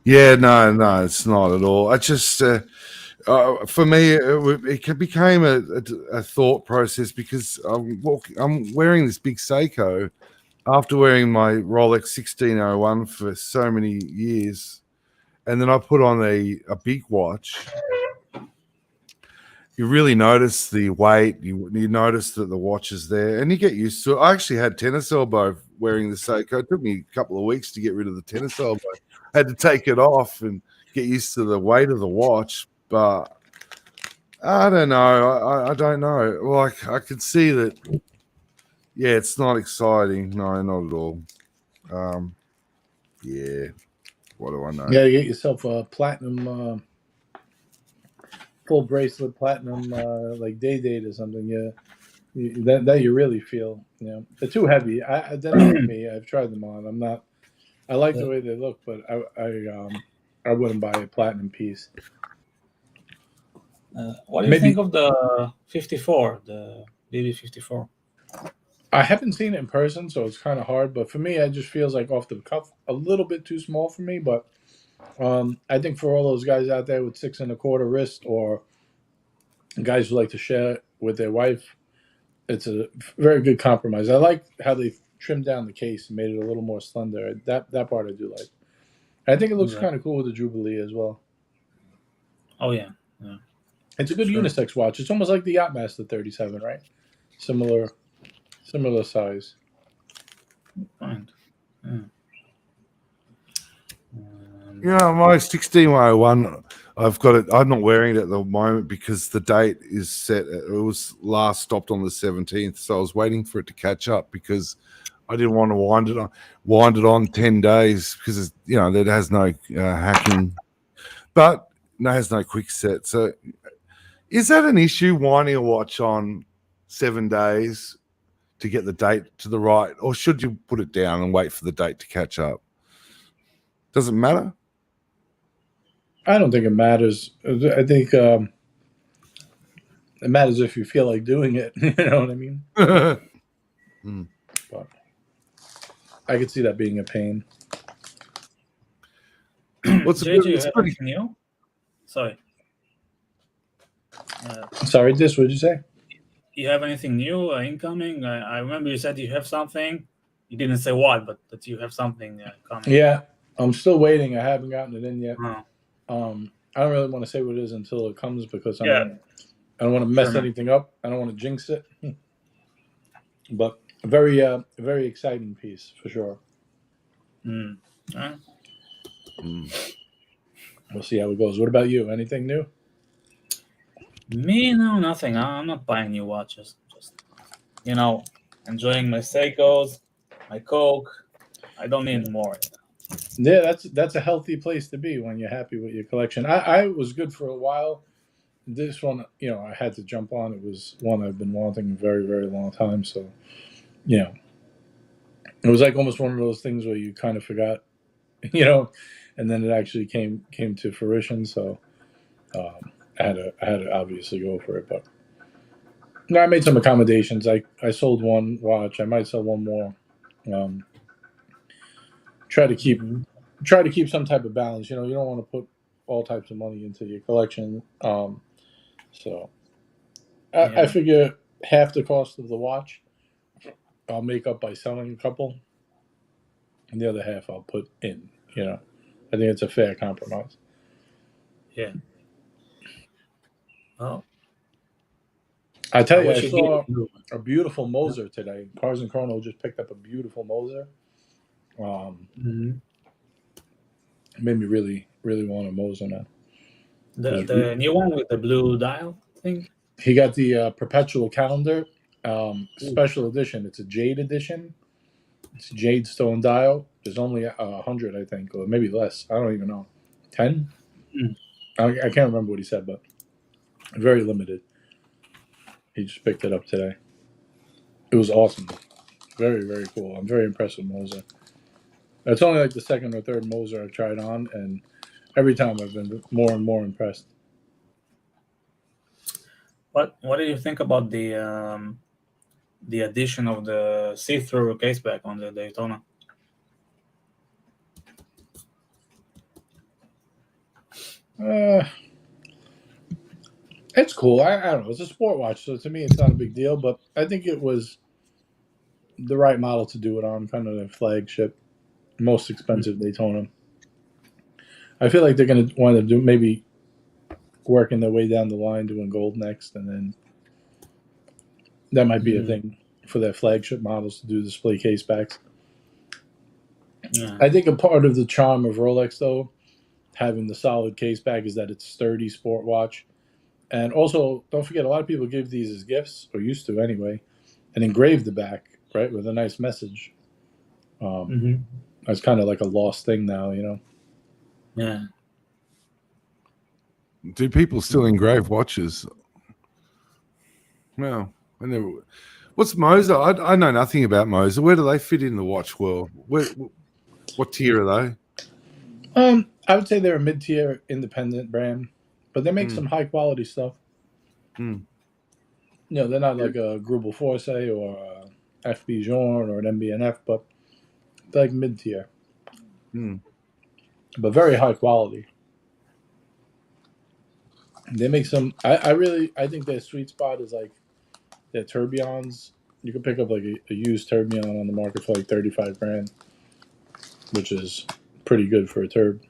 Yeah, no, it's not at all. I just, for me, it became a thought process, because I'm wearing this big Seiko after wearing my Rolex 1601 for so many years, and then I put on a big watch. You really notice the weight. You notice that the watch is there, and you get used to it. I actually had tennis elbow wearing the Seiko. It took me a couple of weeks to get rid of the tennis elbow. I had to take it off and get used to the weight of the watch. But I don't know. I don't know. Like, I could see that. Yeah, it's not exciting. No, not at all. Yeah. What do I know? Yeah, you get yourself a platinum, full bracelet, platinum, like day date or something. Yeah, that you really feel. They're too heavy. They're not for me. I've tried them on. I'm not. I like the way they look, but I wouldn't buy a platinum piece. What do you think of the 54, the BB54? I haven't seen it in person, so it's kind of hard. But for me, it just feels like off the cuff, a little bit too small for me. But I think for all those guys out there with 6 1/4 wrist, or guys who like to share it with their wife, it's a very good compromise. I like how they trimmed down the case and made it a little more slender. That part I do like. I think it looks kind of cool with the Jubilee as well. Oh yeah. It's a good unisex watch. It's almost like the Yachtmaster 37, right? Similar size. Fine. Yeah, my 16101, I've got it. I'm not wearing it at the moment because the date is set. It was last stopped on the 17th, so I was waiting for it to catch up, because I didn't want to wind it on 10 days, because that has no hacking, but it has no quick set. So, is that an issue, winding a watch on 7 days to get the date to the right, or should you put it down and wait for the date to catch up? Does it matter? I don't think it matters. I think it matters if you feel like doing it. You know what I mean? But I could see that being a pain. What's anything new? Sorry. Sorry, what did you say? You have anything new incoming? I remember you said you have something. You didn't say what, but that you have something coming. Yeah, I'm still waiting. I haven't gotten it in yet. I don't really want to say what it is until it comes, because I don't want to mess anything up. I don't want to jinx it. But a very exciting piece for sure. We'll see how it goes. What about you? Anything new? Me, no, nothing. I'm not buying new watches. Just enjoying my Seikos, my Coke. I don't need more. Yeah, that's a healthy place to be when you're happy with your collection. I was good for a while. This one, I had to jump on. It was one I've been wanting a very, very long time. So, it was like almost one of those things where you kind of forgot, and then it actually came to fruition. So, I had to obviously go for it. But I made some accommodations. I sold one watch. I might sell one more. Try to keep some type of balance. You don't want to put all types of money into your collection. So I figure half the cost of the watch I'll make up by selling a couple, and the other half I'll put in. I think it's a fair compromise. Yeah. Oh. I tell you, I saw a beautiful Moser today. Cars and Chrono just picked up a beautiful Moser. It made me really, really want a Moser now. The new one with the blue dial thing. He got the perpetual calendar special edition. It's a jade edition. It's jade stone dial. There's only 100, I think, or maybe less. I don't even know. 10? I can't remember what he said, but very limited. He just picked it up today. It was awesome. Very, very cool. I'm very impressed with Moser. It's only like the second or third Moser I've tried on, and every time I've been more and more impressed. What do you think about the addition of the see-through case back on the Daytona? It's cool. I don't know. It's a sport watch, so to me, it's not a big deal. But I think it was the right model to do it on, kind of the flagship, most expensive Daytona. I feel like they're going to want to do maybe working their way down the line, doing gold next, and then that might be a thing for their flagship models to do display case backs. Yeah. I think a part of the charm of Rolex, though, having the solid case back, is that it's sturdy sport watch. And also, don't forget, a lot of people give these as gifts, or used to anyway, and engrave the back, right, with a nice message. That's kind of like a lost thing now, you know? Yeah. Do people still engrave watches? No, I never. What's Moser? I know nothing about Moser. Where do they fit in the watch world? What tier are they? I would say they're a mid-tier independent brand, but they make some high-quality stuff. You know, they're not like a Grubel Force or a FB Journe or an MB&F, but they're like mid-tier. But very high quality. They make some. I think their sweet spot is like their tourbillons. You can pick up like a used tourbillon on the market for like 35 grand, which is pretty good for a turb.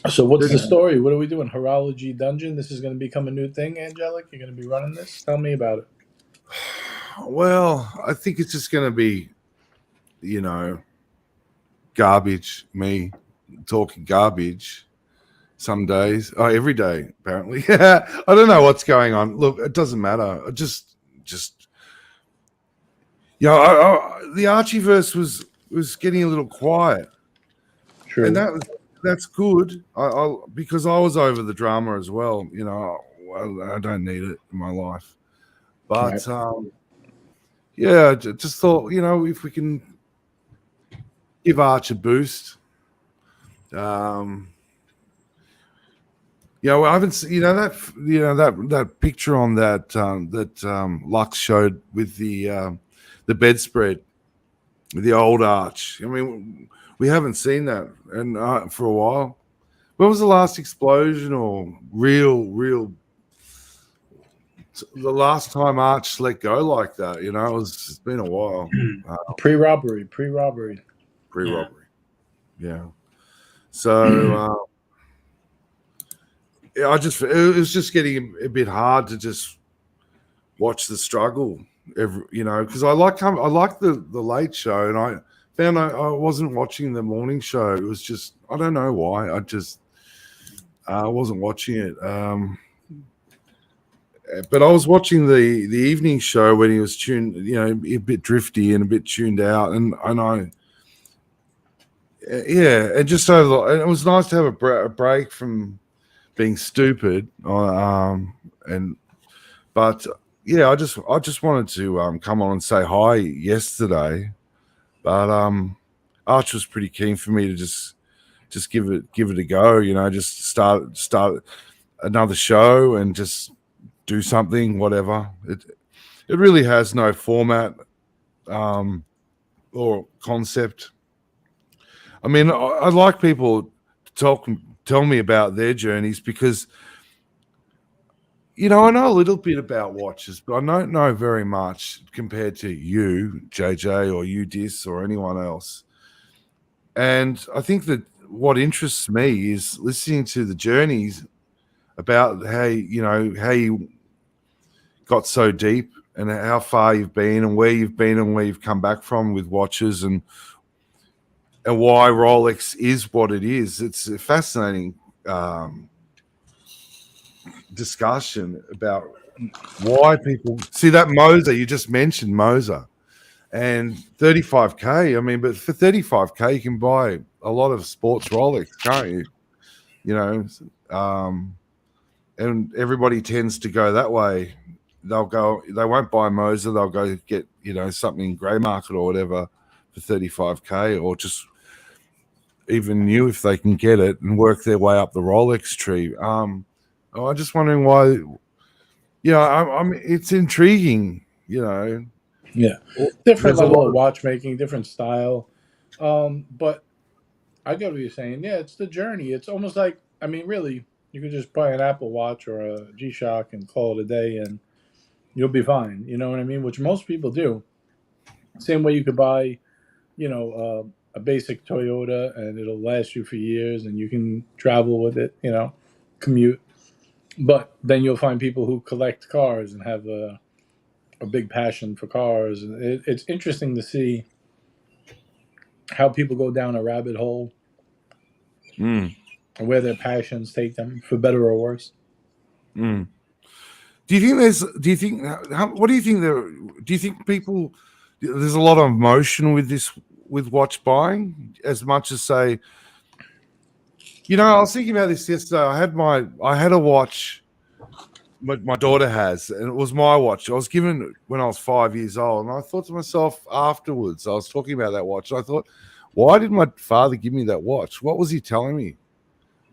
So what's the story? What are we doing? Horology Dungeon? This is going to become a new thing, Angelic? You're going to be running this? Tell me about it. Well, I think it's just going to be, you know, garbage. Me talking garbage some days. Oh, every day, apparently. I don't know what's going on. Look, it doesn't matter. I just you know, the Archieverse was getting a little quiet. True. And that's good. I because I was over the drama as well. You know, I don't need it in my life. But yeah, just thought, you know, if we can give Arch a boost. You know, I haven't seen, that picture on that Lux showed with the bedspread, with the old Arch. I mean, we haven't seen that and for a while. When was the last explosion or real? The last time Arch let go like that, you know, it's been a while. Pre-robbery. Yeah. So yeah, it was just getting a bit hard to just watch the struggle, you know, because I like the late show, and I found I wasn't watching the morning show. It was just, I don't know why. I wasn't watching it. But I was watching the evening show when he was tuned, you know, a bit drifty and a bit tuned out, and it just and it was nice to have a break from being stupid. But yeah, I just wanted to come on and say hi yesterday, but Arch was pretty keen for me to just give it a go, you know, just start another show and just do something, whatever. It really has no format or concept. I mean, I'd like people to tell me about their journeys, because, you know, I know a little bit about watches, but I don't know very much compared to you, JJ, or you, Dis, or anyone else. And I think that what interests me is listening to the journeys about how you got so deep and how far you've been and where you've been and where you've come back from with watches and why Rolex is what it is. It's a fascinating discussion about why people see that Moser. You just mentioned Moser and 35K. I mean, but for 35K, you can buy a lot of sports Rolex, can't you? You know, and everybody tends to go that way. They won't buy Moser. They'll go get, you know, something grey market or whatever for 35K, or just even new if they can get it, and work their way up the Rolex tree. I'm just wondering why. You know, I'm it's intriguing. You know, Yeah, different there's a level lot of watchmaking, different style. But I get what you're saying. Yeah, it's the journey. It's almost like, I mean, really, you could just buy an Apple Watch or a G-Shock and call it a day, and you'll be fine. You know what I mean? Which most people do. Same way you could buy, you know, a basic Toyota, and it'll last you for years, and you can travel with it. You know, commute. But then you'll find people who collect cars and have a big passion for cars, and it's interesting to see how people go down a rabbit hole and where their passions take them, for better or worse. Do you think there's? Do you think? What do you think there? Do you think people? There's a lot of emotion with this, with watch buying, as much as say. You know, I was thinking about this yesterday. I had a watch. My daughter has, and it was my watch. I was given it when I was 5 years old, and I thought to myself afterwards. I was talking about that watch, and I thought, why did my father give me that watch? What was he telling me?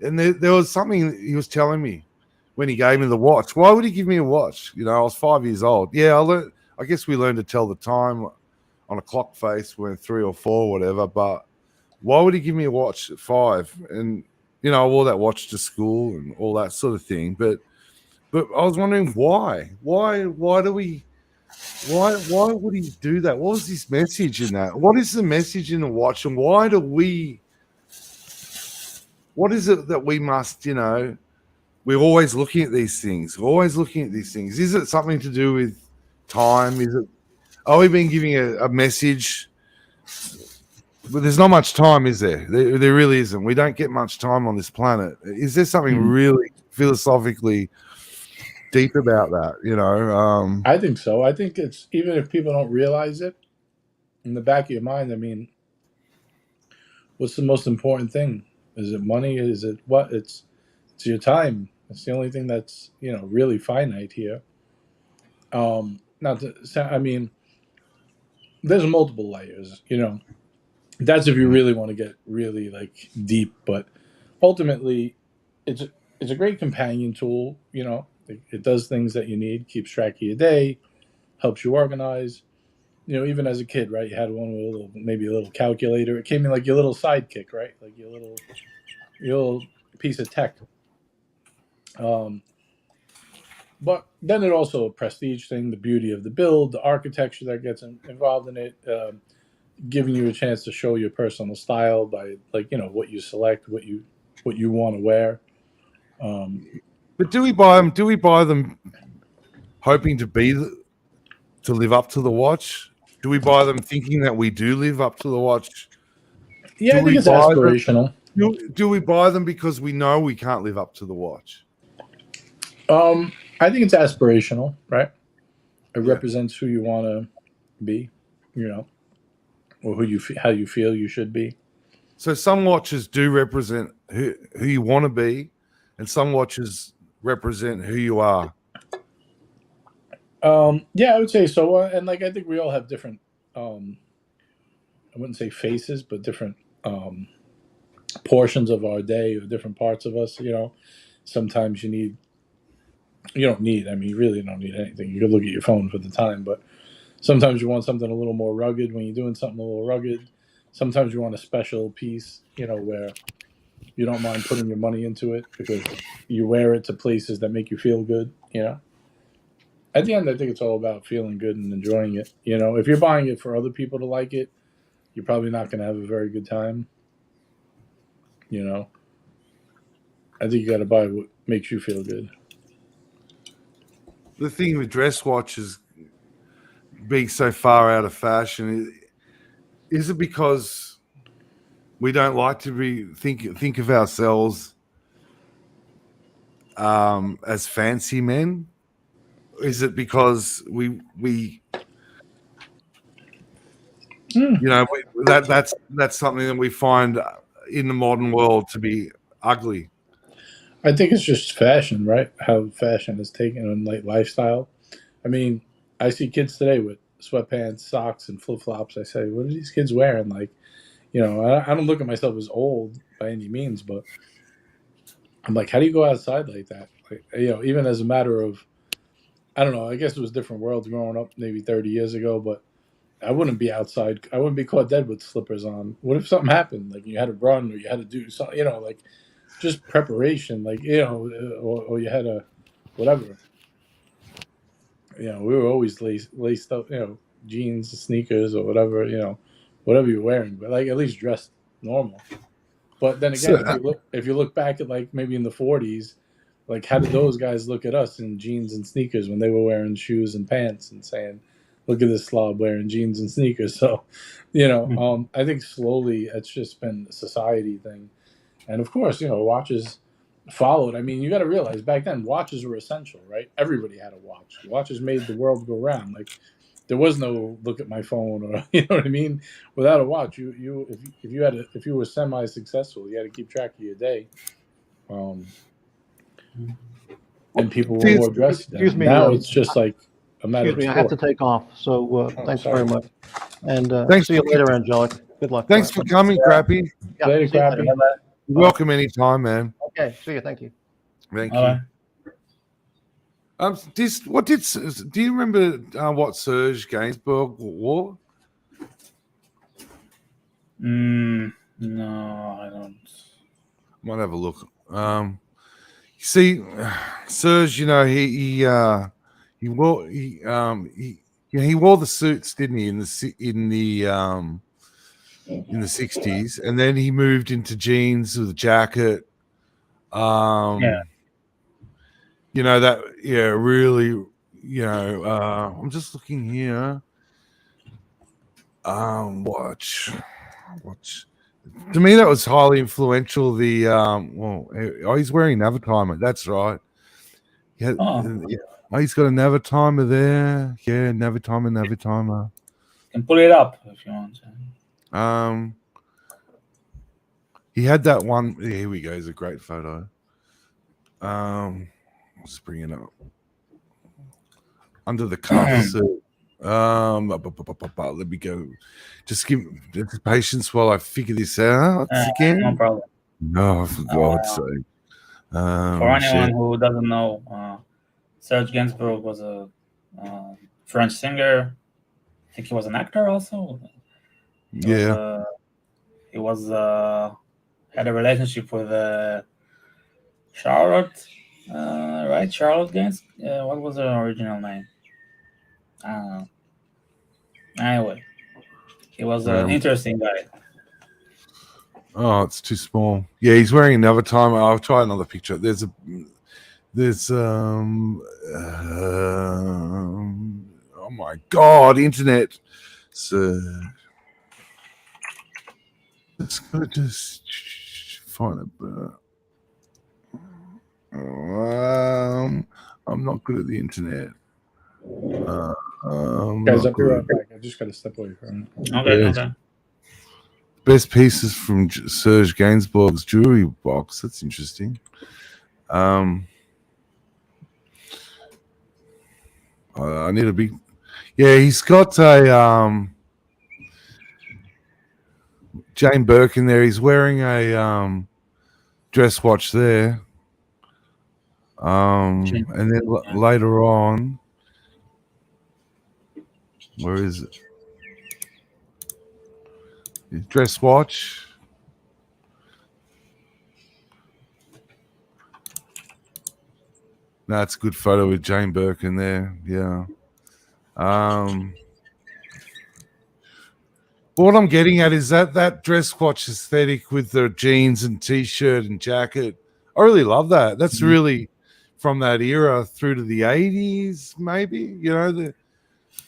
And there was something he was telling me when he gave me the watch. Why would he give me a watch? You know, I was 5 years old. Yeah, I guess we learned to tell the time on a clock face when 3 or 4, whatever. But why would he give me a watch at 5? And you know, I wore that watch to school and all that sort of thing. But I was wondering why? Why would he do that? What was his message in that? What is the message in the watch, and why do we? What is it that we must, you know, we're always looking at these things. We're always looking at these things. Is it something to do with time? Are we being giving a message? But there's not much time, is there? There really isn't. We don't get much time on this planet. Is there something really philosophically deep about that? You know, I think so. I think it's, even if people don't realize it, in the back of your mind, I mean, what's the most important thing? Is it money? Is it what? It's your time. It's the only thing that's, you know, really finite here. Not to, I mean, there's multiple layers, you know. That's if you really want to get really like deep, but ultimately it's a great companion tool, you know. It does things that you need, keeps track of your day, helps you organize. You know, even as a kid, right? You had one with maybe a little calculator. It came in like your little sidekick, right? Like your little piece of tech. But then it also a prestige thing, the beauty of the build, the architecture that gets involved in it, giving you a chance to show your personal style by, like, you know, what you select, what you want to wear. But do we buy them? Do we buy them hoping to live up to the watch? Do we buy them thinking that we do live up to the watch? Yeah, I think it's aspirational. Do we buy them because we know we can't live up to the watch? I think it's aspirational, right? It represents who you want to be, you know, or how you feel you should be. So some watches do represent who you want to be, and some watches represent who you are. Yeah, I would say so. And like, I think we all have different, I wouldn't say faces, but different portions of our day, or different parts of us, you know. Sometimes you don't need, I mean, you really don't need anything. You could look at your phone for the time, but sometimes you want something a little more rugged when you're doing something a little rugged. Sometimes you want a special piece, you know, where you don't mind putting your money into it because you wear it to places that make you feel good, you know. At the end, I think it's all about feeling good and enjoying it. You know, if you're buying it for other people to like it, you're probably not going to have a very good time. You know, I think you got to buy what makes you feel good. The thing with dress watches, being so far out of fashion? Is it because we don't like to think of ourselves as fancy men? Is it because we you know that's something that we find in the modern world to be ugly? I think it's just fashion, right? How fashion is taken on like lifestyle. I mean, I see kids today with sweatpants, socks, and flip flops. I say, what are these kids wearing? Like, I don't look at myself as old by any means, but I'm like, how do you go outside like that? Like, even as a matter of, I don't know. I guess it was different worlds growing up, maybe 30 years ago, but I wouldn't be outside. I wouldn't be caught dead with slippers on. What if something happened? Like you had to run or you had to do something, like just preparation, like, or you had a whatever. We were always laced up, jeans, sneakers, or whatever, whatever you're wearing, but like at least dressed normal. But then again, if you look back at like maybe in the 40s, like how did those guys look at us in jeans and sneakers when they were wearing shoes and pants and saying, "Look at this slob wearing jeans and sneakers"? So, I think slowly it's just been a society thing, and of course, watches followed. I mean, you got to realize back then watches were essential, right? Everybody had a watch. Watches made the world go round. Like there was no look at my phone or you know what I mean. Without a watch, if you were semi successful, you had to keep track of your day. And people were more dressed. Excuse me. Now it's just like a matter of Excuse me, sport. I have to take off. So thanks sorry. very much. And Thanks see you for- later, Angelic. Good luck. Thanks for coming, Crappy. Yeah, Later, see you Crappy. You're welcome anytime, man. Okay, see you. Thank you. Thank Bye. you. Do you remember what Serge Gainsbourg wore? No, I don't. Might have a look. See, Serge, he wore he wore the suits, didn't he, in the 60s, and then he moved into jeans with a jacket. Really, I'm just looking here. Watch. To me, that was highly influential. He's wearing Navitimer. That's right. He's got a Navitimer there. Yeah, Navitimer. You can pull it up if you want. He had that one. Yeah, here we go. It's a great photo. Let's bring it up. Under the cuffs. Let me go. Just give patience while I figure this out again. No problem. No, for God's sake. For anyone who doesn't know, Serge Gainsbourg was a French singer. I think he was an actor also. He was had a relationship with Charlotte, right? Charlotte Gainsbourg. What was her original name? I don't know. Anyway, he was an interesting guy. Oh, it's too small. Yeah, he's wearing another time. I'll try another picture. There's oh my God, internet. So let's go just find it. I'm not good at the internet. Guys, I'll be right back. I just got to step away from it. Okay. Best pieces from Serge Gainsbourg's jewelry box. That's interesting. I need to be. Yeah, he's got a Jane Birkin there. He's wearing a dress watch there. And then later on, where is it? Dress watch. That's a good photo with Jane Birkin there. Yeah. What I'm getting at is that dress watch aesthetic with the jeans and t-shirt and jacket. I really love that. That's really from that era through to the 80s, maybe.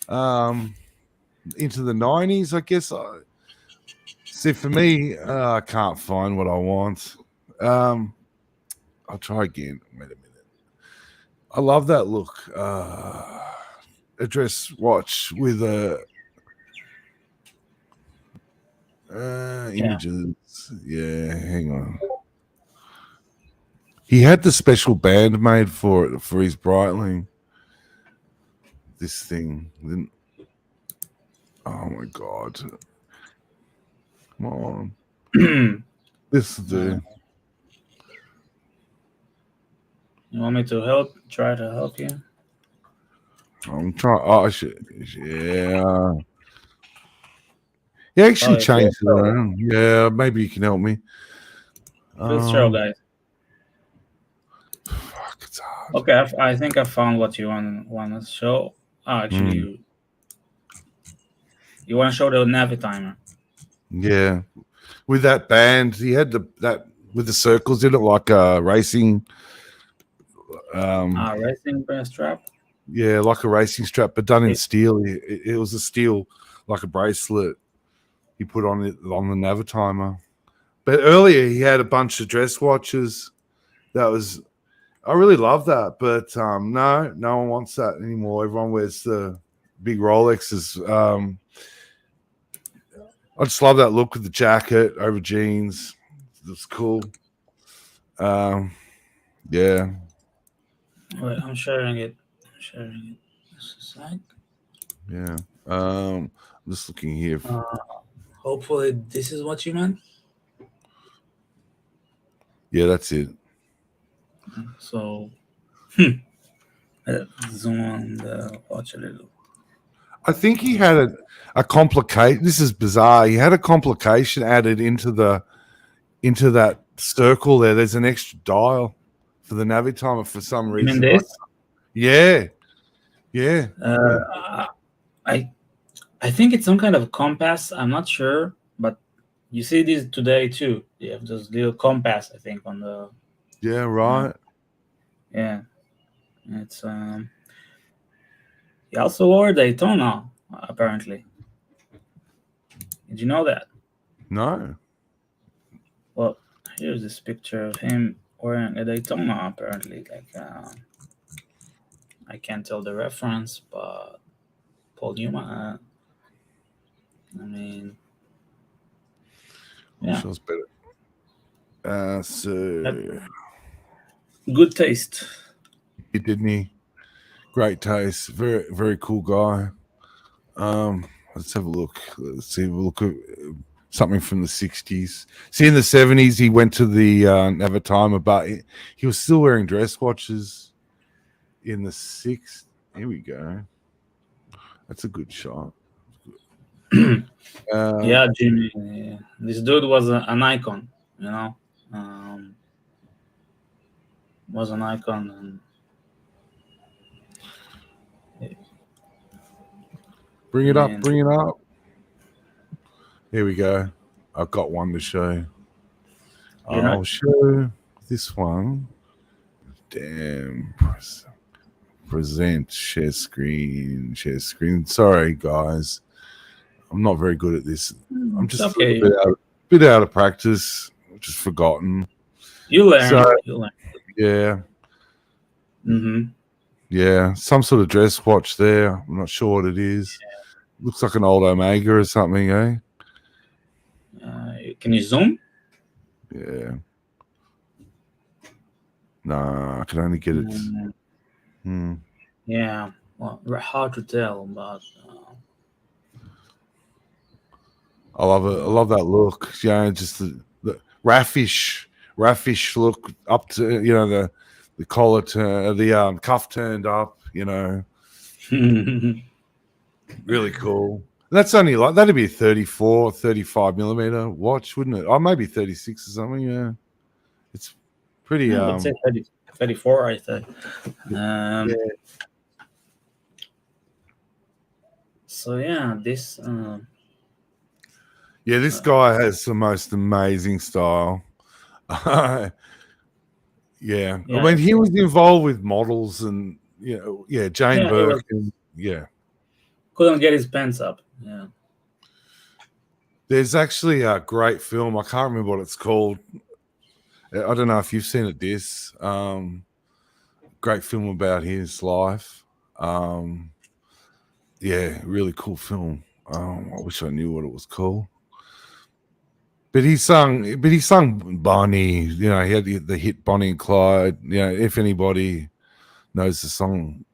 into the 90s, I guess. See, for me, I can't find what I want. I'll try again. Wait a minute. I love that look. A dress watch with a images. Yeah, hang on. He had the special band made for it for his Breitling. This thing. Oh my god. Come on. This is the. You want me to help? Try to help you? I'm trying. Oh, I should. Yeah. He actually changed it around. Yeah, maybe you can help me. Please show, guys. Fuck, it's hard. Okay, I think I found what you want to show. Oh, actually, you want to show the Navi timer. Yeah, with that band, he had that with the circles in it, like a racing. Racing strap. Yeah, like a racing strap, but done in steel. It was a steel, like a bracelet. He put on the Navi timer. But earlier he had a bunch of dress watches. I really love that, but no one wants that anymore. Everyone wears the big Rolexes. I just love that look with the jacket over jeans. It's cool. Yeah. Wait, I'm sharing it. Just a sec. Yeah. I'm just looking here. Hopefully this is what you meant. Yeah, that's it. So, zoom on the watch a little. I think he had a complication. This is bizarre. He had a complication added into that circle there. There's an extra dial for the Navi timer for some reason. You mean this? Yeah. I think it's some kind of compass. I'm not sure, but you see this today too. You have this little compass, I think, on the. Yeah. Right. Yeah. It's He also wore Daytona, apparently. Did you know that? No. Well, here's this picture of him wearing a Daytona, apparently. Like, I can't tell the reference, but Paul Newman. I mean, yeah. Feels better. So good taste. Didn't he? Great taste. Very, very cool guy. Let's have a look. Let's see. We'll look at something from the 60s. See, in the 70s, he went to the Navi timer, but he was still wearing dress watches in the 6th. Here we go. That's a good shot. Yeah, Jimmy. Yeah. This dude was an icon, you know. Was an icon. And Bring it up. Here we go. I've got one to show. I'll show this one. Damn. Present, share screen. Sorry, guys. I'm not very good at this. I'm just okay. a bit out of practice. Just forgotten. You learn. Yeah. Mm-hmm. Yeah, some sort of dress watch there. I'm not sure what it is. Yeah. Looks like an old Omega or something, eh? Can you zoom? Yeah. Nah, I can only get it. Yeah, well, hard to tell, but I love it. I love that look. Yeah, just the raffish look up to the collar the cuff turned up. Really cool. That's only that'd be a 34, 35 millimeter watch, wouldn't it? Oh, maybe 36 or something. Yeah, it's pretty. I would say 34. I think. Yeah. So yeah, this. This guy has the most amazing style. I mean, he was involved with models and Jane Birkin. couldn't get his pants up. Yeah. There's actually a great film. I can't remember what it's called. I don't know if you've seen it. Great film about his life. Yeah, really cool film. I wish I knew what it was called. But he sung Bonnie. You know, he had the hit Bonnie and Clyde. You know, if anybody knows the song.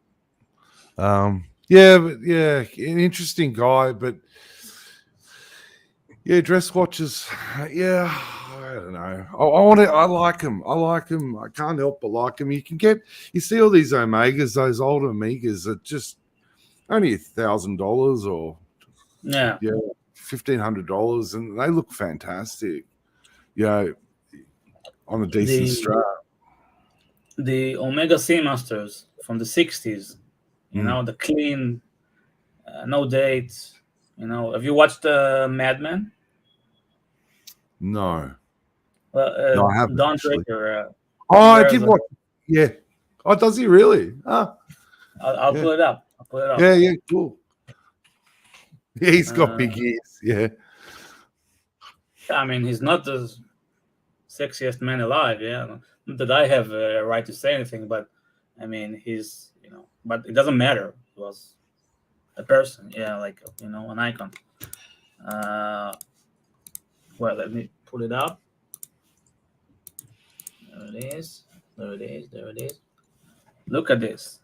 Yeah, but yeah, an interesting guy. But yeah, dress watches. Yeah, I don't know. I like him. I can't help but like him. You see all these Omegas, those old Omegas that just only $1,000 or Yeah. $1,500, and they look fantastic. You know, on a decent strap. The Omega Seamasters from the 60s, you know, the clean, no dates. You know, have you watched Mad Men? No. Well, No, I haven't. Don Actually. Draper. I did watch. Yeah. Oh, does he really? I'll pull it up. Yeah, cool. Yeah, he's got big ears. Yeah. I mean, he's not the sexiest man alive. Yeah, not that I have a right to say anything, but I mean, he's, you know, but it doesn't matter. He was a person. Yeah, like, you know, an icon. Well, let me pull it up. There it is. There it is. Look at this.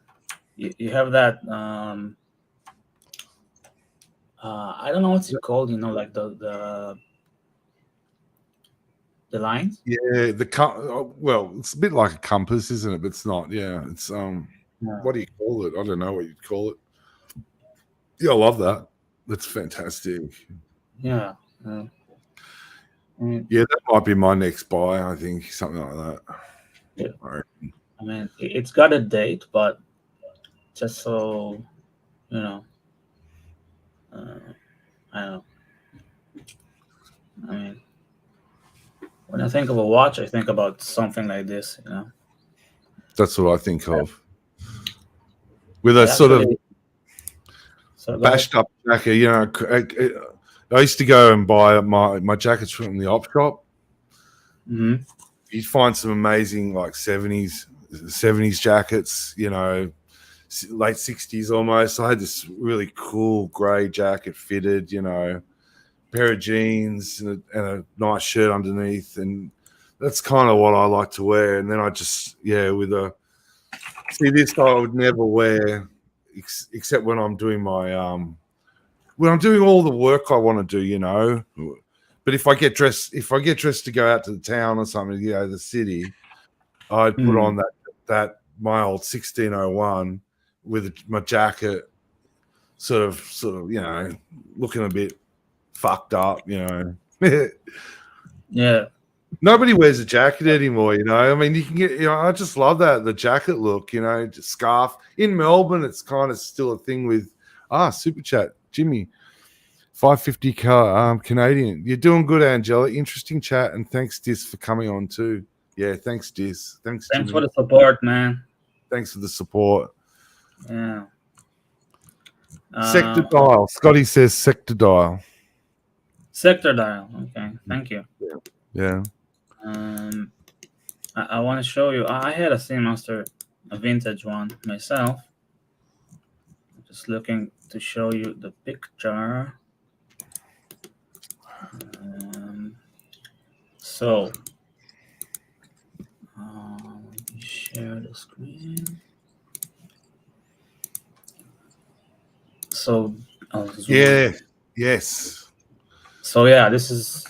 You have that. I don't know what's it called. You know, like the lines. Yeah, well, it's a bit like a compass, isn't it? But it's not. Yeah, it's what do you call it? I don't know what you'd call it. Yeah, I love that. That's fantastic. Yeah. Yeah, that might be my next buy. I think something like that. Yeah. I mean, it's got a date, but just so you know, I don't know. I mean, when I think of a watch, I think about something like this. You know, that's what I think of. With a sort of bashed up jacket, you know. I used to go and buy my jackets from the op shop. Mm-hmm. You'd find some amazing like 70s jackets, you know, late 60s almost. I had this really cool grey jacket fitted, you know, pair of jeans and a nice shirt underneath, and that's kind of what I like to wear. And then I just this I would never wear except when I'm doing my when I'm doing all the work I want to do, you know. But if I get dressed to go out to the town or something, you know, the city, I'd put on that my old 1601 with my jacket, sort of, you know, looking a bit fucked up, you know. Yeah. Nobody wears a jacket anymore, you know. I mean, you can get, you know, I just love the jacket look, you know, scarf. In Melbourne, it's kind of still a thing with Super Chat, Jimmy. 550 Canadian. You're doing good, Angelic. Interesting chat, and thanks, Dis, for coming on too. Yeah, thanks, Dis. Thanks Jimmy. For the support, man. Thanks for the support. Yeah. Sector dial. Scotty says sector dial. Sector dial. Okay, thank you. Yeah. I want to show you. I had a Seamaster, a vintage one myself. I'm just looking to show you the picture. So, let me share the screen. So, yes. So yeah, this is.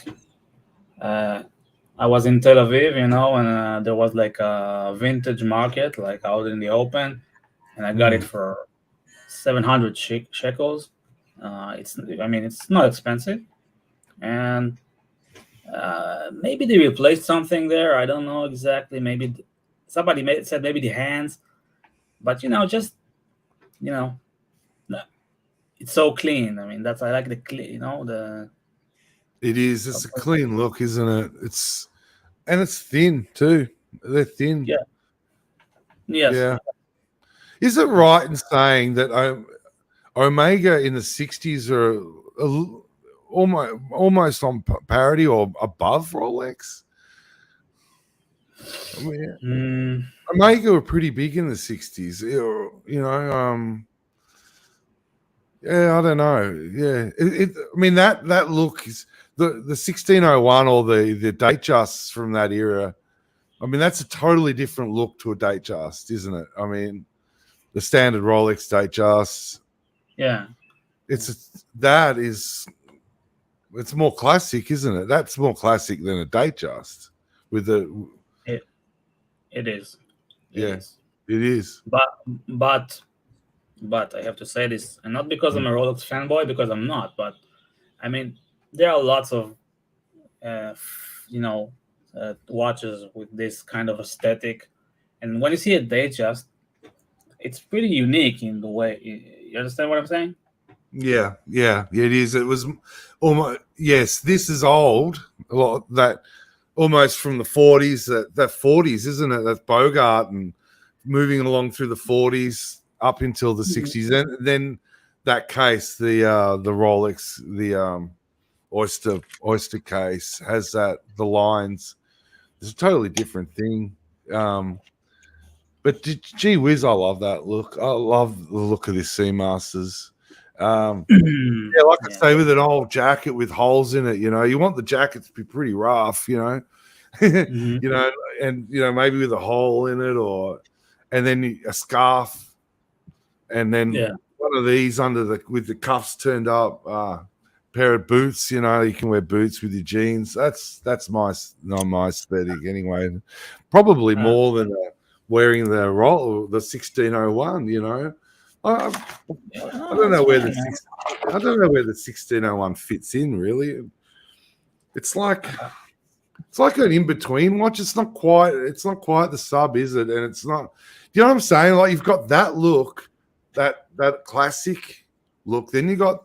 I was in Tel Aviv, you know, and there was like a vintage market, like out in the open, and I got it for 700 shekels. It's not expensive, and maybe they replaced something there. I don't know exactly. Maybe somebody said maybe the hands, but you know, just you know, it's so clean. I mean, I like the clean. You know, It is. It's a clean look, isn't it? It's thin too. They're thin. Yeah. Yes. Yeah. Is it right in saying that Omega in the 60s are almost on parity or above Rolex. I mean, Omega were pretty big in the 60s. You know, yeah, I don't know. Yeah, I mean that look is the 1601 or the Datejusts from that era. I mean, that's a totally different look to a Datejust, isn't it? I mean, the standard Rolex Datejusts. Yeah, it's more classic, isn't it? That's more classic than a Datejust with the. It is. It is. But I have to say this, and not because I'm a Rolex fanboy, because I'm not. But I mean, there are lots of, watches with this kind of aesthetic, and when you see a Datejust, it's pretty unique in the way. You understand what I'm saying? Yeah, it is. It was almost, yes, this is old. A lot that almost from the 40s. That 40s, isn't it? That's Bogart and moving along through the 40s up until the 60s. And then that case, the Rolex, the Oyster case has the lines. It's a totally different thing. But gee whiz, I love that look. I love the look of this Seamasters. I say, with an old jacket with holes in it, you know, you want the jacket to be pretty rough, you know, you know, and maybe with a hole in it, and then a scarf, and then one of these with the cuffs turned up, pair of boots. You know, you can wear boots with your jeans. That's my aesthetic anyway. Probably more than wearing the 1601. You know. I don't know where the 1601 fits in really. It's like an in-between watch. It's not quite the sub, is it? And it's not. You know what I'm saying? Like, you've got that look, that classic look. Then you got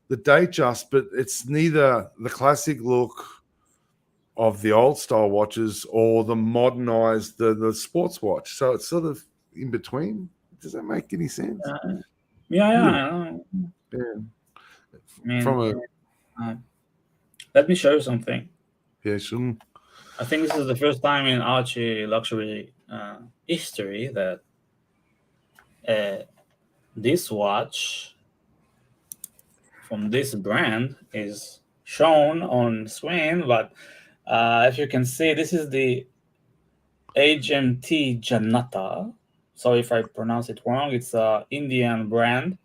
the Datejust, but it's neither the classic look of the old style watches or the modernized the sports watch. So it's sort of in between. Does that make any sense? Yeah. Let me show you something. Yeah, sure. I think this is the first time in ArchieLuxury history that this watch from this brand is shown on screen. But if you can see, this is the HMT Janata. Sorry if I pronounce it wrong. It's an Indian brand.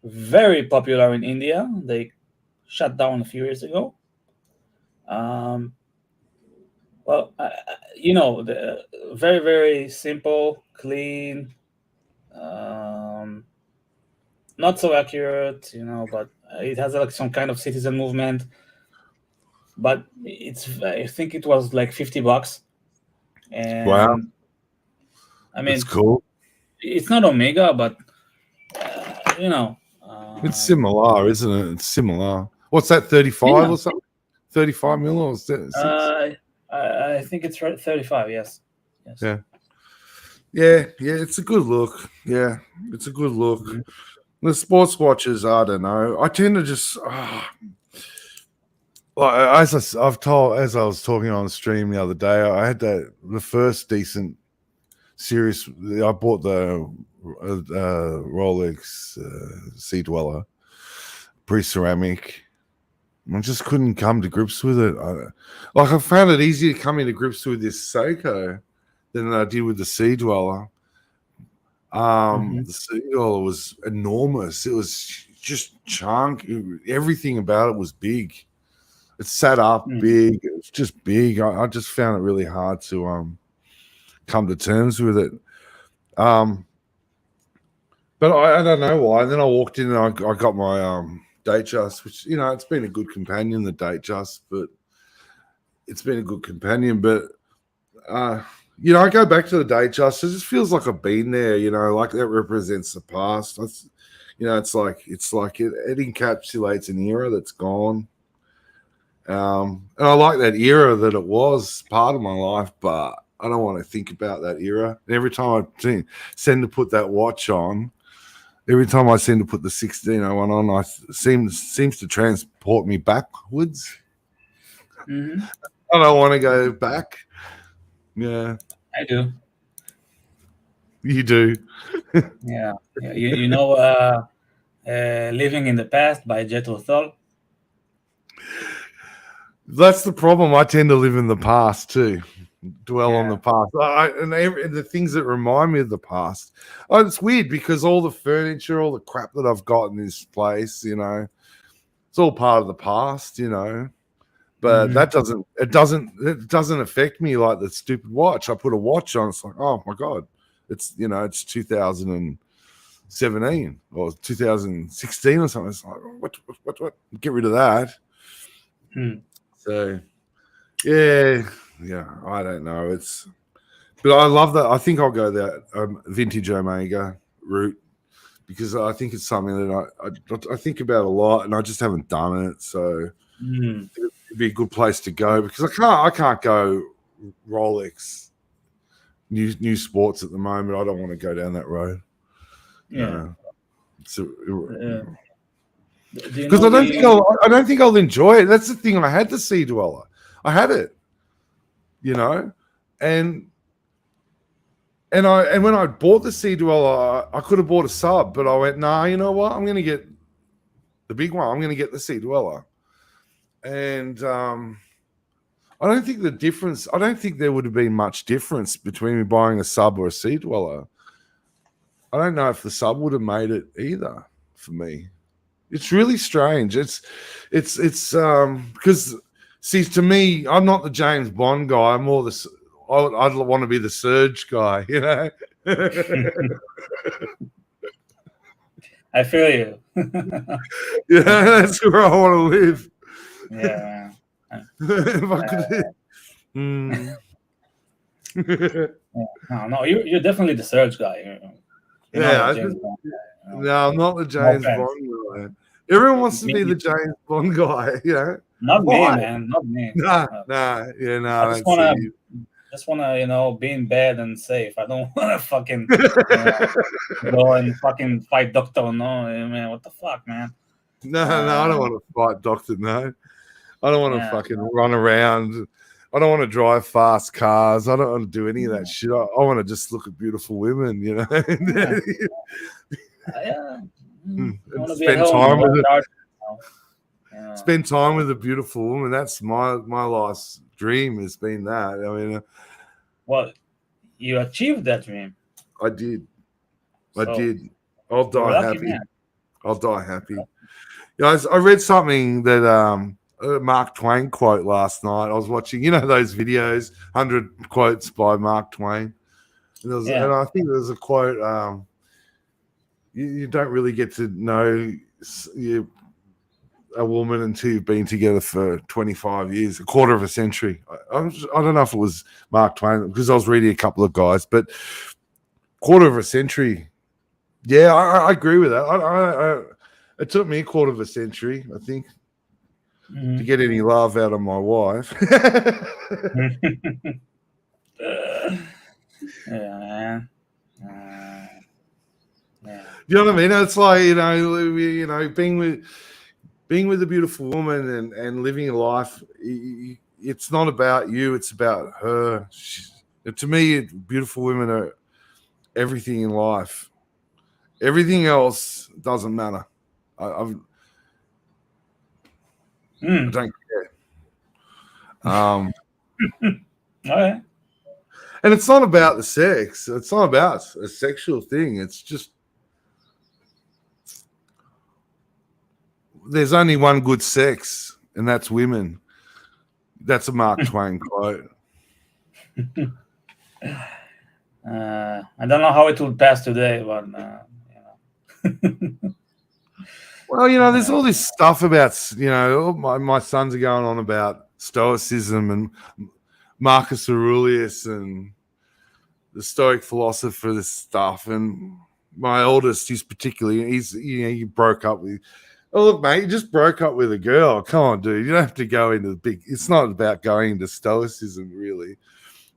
Very popular in India. They shut down a few years ago. The very, very simple, clean, not so accurate, but it has like some kind of citizen movement. But I think it was like $50. And wow. I mean, it's cool. It's not Omega, but it's similar, isn't it? It's similar. What's that? 35 or something? 35 mil or 6? I think it's 35. Yes. Yeah. It's a good look. Yeah, it's a good look. The sports watches, I don't know. I tend to just as I was talking on the stream the other day, I had the first decent series. I bought the Rolex Sea Dweller pre-ceramic. I just couldn't come to grips with it. I found it easier to come into grips with this Seiko than I did with the Sea Dweller. The Sea Dweller was enormous. It was just chunk. Everything about it was big. It sat up big. It was just big. I just found it really hard to come to terms with it. But I don't know why. And then I walked in and I got my Datejust, which, it's been a good companion, the Datejust, but it's been a good companion. But I go back to the Datejust. It just feels like I've been there. Like that represents the past. It's like it encapsulates an era that's gone. And I like that era that it was part of my life, but I don't want to think about that era. And every time I tend to put that watch on, every time I seem to put the 1601 on, I seems to transport me backwards. Mm-hmm. I don't want to go back. Yeah, I do. you do. Yeah. You know, Living in the Past by Jethro Tull. That's the problem. I tend to live in the past too. Dwell on the past. And the things that remind me of the past. Oh, it's weird because all the furniture, all the crap that I've got in this place, it's all part of the past, But that doesn't affect me like the stupid watch. I put a watch on, it's like, oh my god, it's 2017 or 2016 or something. It's like, what? Get rid of that. So yeah, I don't know. But I love that. I think I'll go that vintage Omega route because I think it's something that I think about a lot, and I just haven't done it. So it'd be a good place to go because I can't go Rolex new sports at the moment. I don't want to go down that road. Yeah. Because I don't think I'll enjoy it. That's the thing. I had the Sea Dweller. I had it, and when I bought the Sea Dweller, I could have bought a sub, but I went, nah, you know what? I'm going to get the big one. I'm going to get the Sea Dweller, and I don't think there would have been much difference between me buying a sub or a Sea Dweller. I don't know if the sub would have made it either for me. It's really strange. It's because see, to me, I'm not the James Bond guy. I'm more I'd want to be the Surge guy, I feel you. Yeah, that's where I want to live. Yeah. If I could. No, you're definitely the Surge guy. No, I'm not the James Bond guy. Everyone wants to be the James Bond guy, Not me, man. Not me. Nah. I just wanna, be in bed and safe. I don't wanna fucking go and fucking fight Doctor. No, man. What the fuck, man? No, I don't want to fight Doctor. No, I don't want to fucking run around. I don't want to drive fast cars. I don't want to do any of that shit. I want to just look at beautiful women, Spend time with a beautiful woman. That's my life's dream. Has been that. I mean, well, you achieved that dream. I did. I'll die happy. I'll die happy. Guys, I read something that Mark Twain quote last night. I was watching, those videos, 100 quotes by Mark Twain. And, and I think there's a quote, you don't really get to know a woman until you've been together for 25 years, a quarter of a century. I don't know if it was Mark Twain because I was reading a couple of guys, but quarter of a century. Yeah, I agree with that. It took me a quarter of a century, I think, to get any love out of my wife. Yeah. You know what I mean? It's like being with a beautiful woman and living a life. It's not about you; it's about her. To me, beautiful women are everything in life. Everything else doesn't matter. I don't care. Okay. And it's not about the sex. It's not about a sexual thing. It's just there's only one good sex, and that's women. That's a Mark Twain quote. I don't know how it will pass today, but Well, there's all this stuff about, my sons are going on about Stoicism and Marcus Aurelius and the Stoic philosopher, this stuff. And my oldest, he broke up with. Oh, look, mate, you just broke up with a girl. Come on, dude. You don't have to go into the big. It's not about going into Stoicism, really.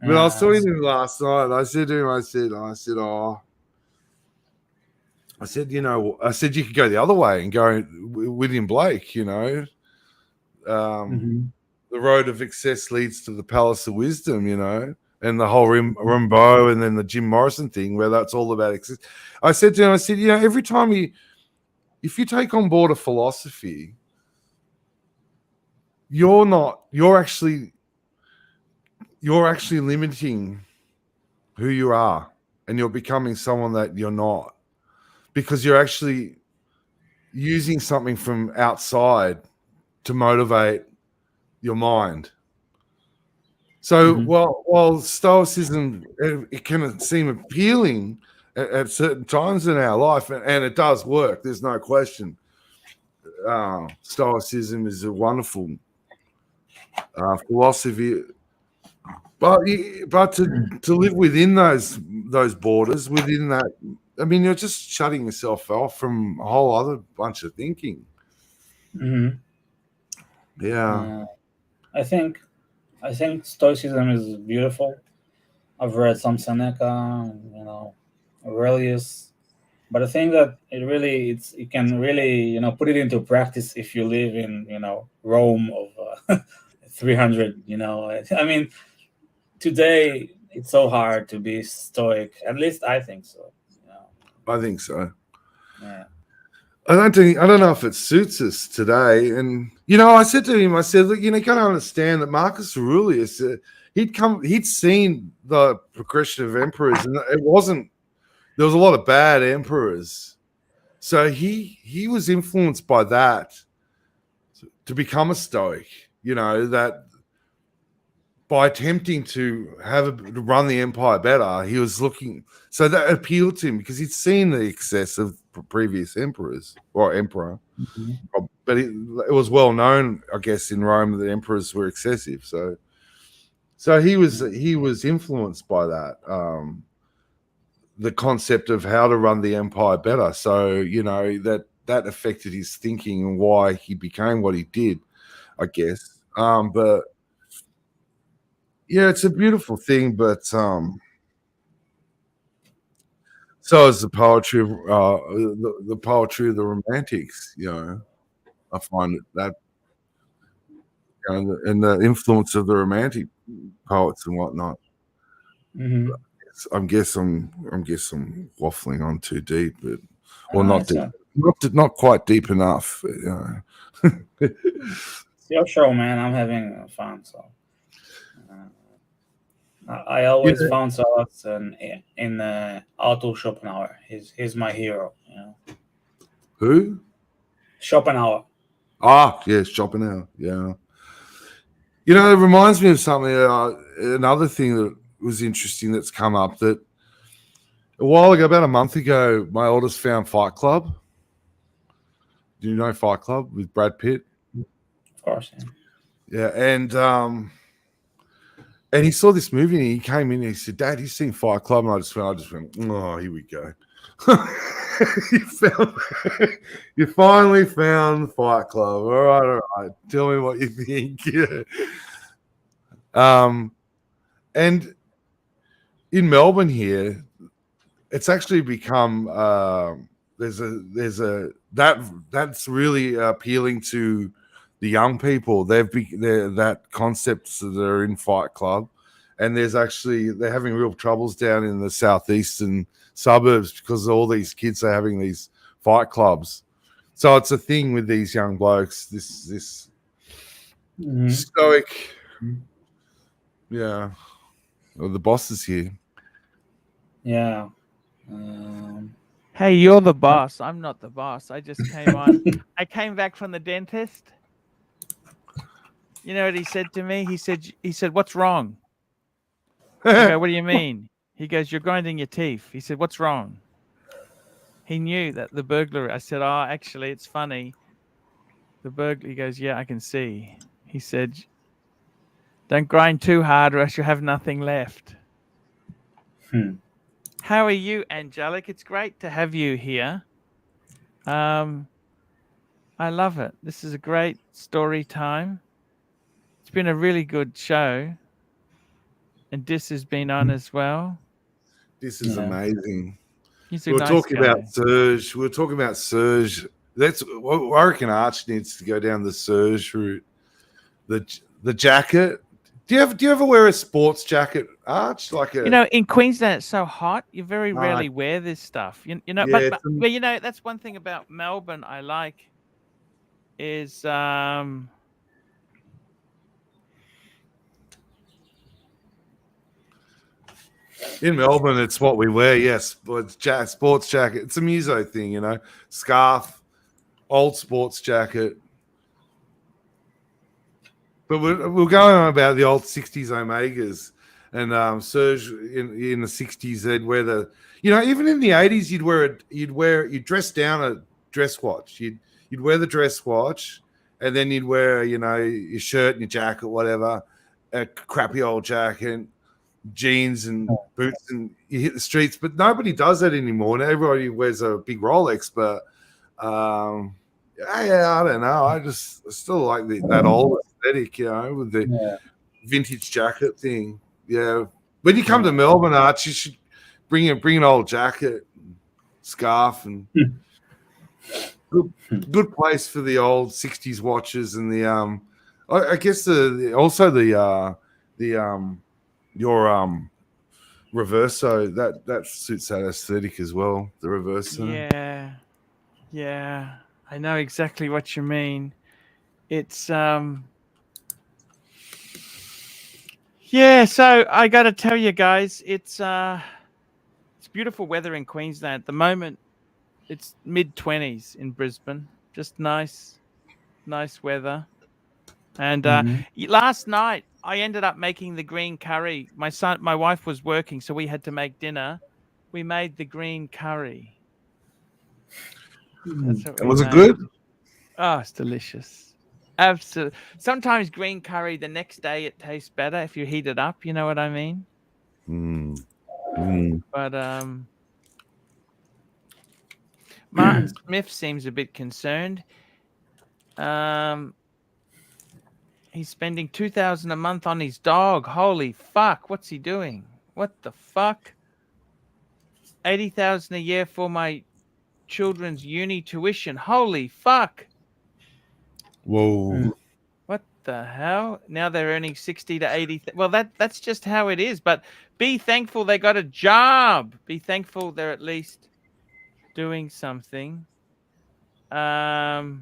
But I was talking to him last night, and I said to him, I said, oh, I said, you could go the other way and go William Blake, the road of excess leads to the palace of wisdom, and the whole Rimbaud and then the Jim Morrison thing where that's all about excess. I said to him, every time if you take on board a philosophy, you're actually limiting who you are, and you're becoming someone that you're not, because you're actually using something from outside to motivate your mind. So while Stoicism, it can seem appealing at certain times in our life, and it does work, there's no question. Stoicism is a wonderful philosophy, but to live within those borders, within that, I mean, you're just shutting yourself off from a whole other bunch of thinking. Yeah. I think Stoicism is beautiful. I've read some Seneca, Aurelius, but I think that you can really, put it into practice if you live in, Rome of 300. I mean, today it's so hard to be stoic. At least I think so. I think so. Yeah. I don't know if it suits us today. And I said to him, look, you got to understand that Marcus Aurelius, he'd seen the progression of emperors, and there was a lot of bad emperors. So he was influenced by that to become a Stoic, that by attempting to run the empire better, he was looking. So that appealed to him because he'd seen the excess of previous emperors or emperor, but it was well known, I guess, in Rome that emperors were excessive. So he was influenced by that, the concept of how to run the empire better. So that affected his thinking and why he became what he did, I guess. But yeah, it's a beautiful thing, but so is the poetry of the poetry of the Romantics. I find that and the influence of the Romantic poets and whatnot. I guess I'm waffling on too deep, or not deep, not quite deep enough. It's your show, man. I'm having fun, so. I always found solace in Arthur Schopenhauer. He's my hero. Who? Schopenhauer. Ah, yes, Schopenhauer. Yeah. It reminds me of something. Another thing that was interesting that's come up, that a while ago, about a month ago, my oldest found Fight Club. Do you know Fight Club with Brad Pitt? Of course. Yeah, and he saw this movie and he came in and he said, "Dad, you seen Fight Club?" And I just went, "Oh, here we go." You finally found Fight Club. All right. Tell me what you think. And in Melbourne here, it's actually become that's really appealing to the young people. They're that concepts that are in Fight Club, and they're having real troubles down in the southeastern suburbs because all these kids are having these fight clubs. So it's a thing with these young blokes. This stoic, yeah. Well, the boss is here. Yeah. Hey, you're the boss. I'm not the boss. I just came on. I came back from the dentist. You know what he said to me? He said, "What's wrong?" I go, "What do you mean?" He goes, "You're grinding your teeth." He said, "What's wrong?" He knew that the burglary. I said, "Oh, actually, it's funny. The burglar." He goes, "Yeah, I can see." He said, "Don't grind too hard or else you'll have nothing left." How are you, Angelic? It's great to have you here. I love it. This is a great story time. It's been a really good show. And Dis has been on as well. This is amazing. He's a We were nice talking guy. about Surge. We were talking about Surge. That's I reckon Arch needs to go down the Surge route. The jacket. Do you ever wear a sports jacket, Arch? Like a You know, in Queensland, it's so hot. You very rarely wear this stuff. You know, yeah, but you know, that's one thing about Melbourne I like is in Melbourne, it's what we wear. Yes, but it's sports jacket. It's a muso thing, you know. Scarf, old sports jacket. But we're going on about the old '60s Omegas and Surge in the '60s. They'd wear the, you know, even in the '80s, you'd dress down a dress watch. You'd wear the dress watch, and then you'd wear, you know, your shirt and your jacket, whatever, a crappy old jacket, jeans and boots, and you hit the streets. But nobody does that anymore. And everybody wears a big Rolex. But yeah, I don't know. I still like that old aesthetic, you know, with the vintage jacket thing. Yeah. When you come to Melbourne, Arch, you should bring an old jacket, scarf, and good place for the old '60s watches and the I guess your Reverso that suits that aesthetic as well. The Reverso. Yeah. I know exactly what you mean. It's yeah, so I got to tell you guys, it's beautiful weather in Queensland at the moment. It's mid-20s in Brisbane. Just nice weather. And last night I ended up making the green curry. My wife was working, so we had to make dinner. We made the green curry. Was it good? Oh, it's delicious. Absolutely. Sometimes green curry, the next day it tastes better if you heat it up. You know what I mean? But Martin Smith seems a bit concerned. He's spending $2,000 a month on his dog. Holy fuck! What's he doing? What the fuck? $80,000 a year for my children's uni tuition. Holy fuck! Whoa. What the hell? Now they're earning 60 to 80. Well, that's just how it is. But be thankful they got a job. Be thankful they're at least doing something. You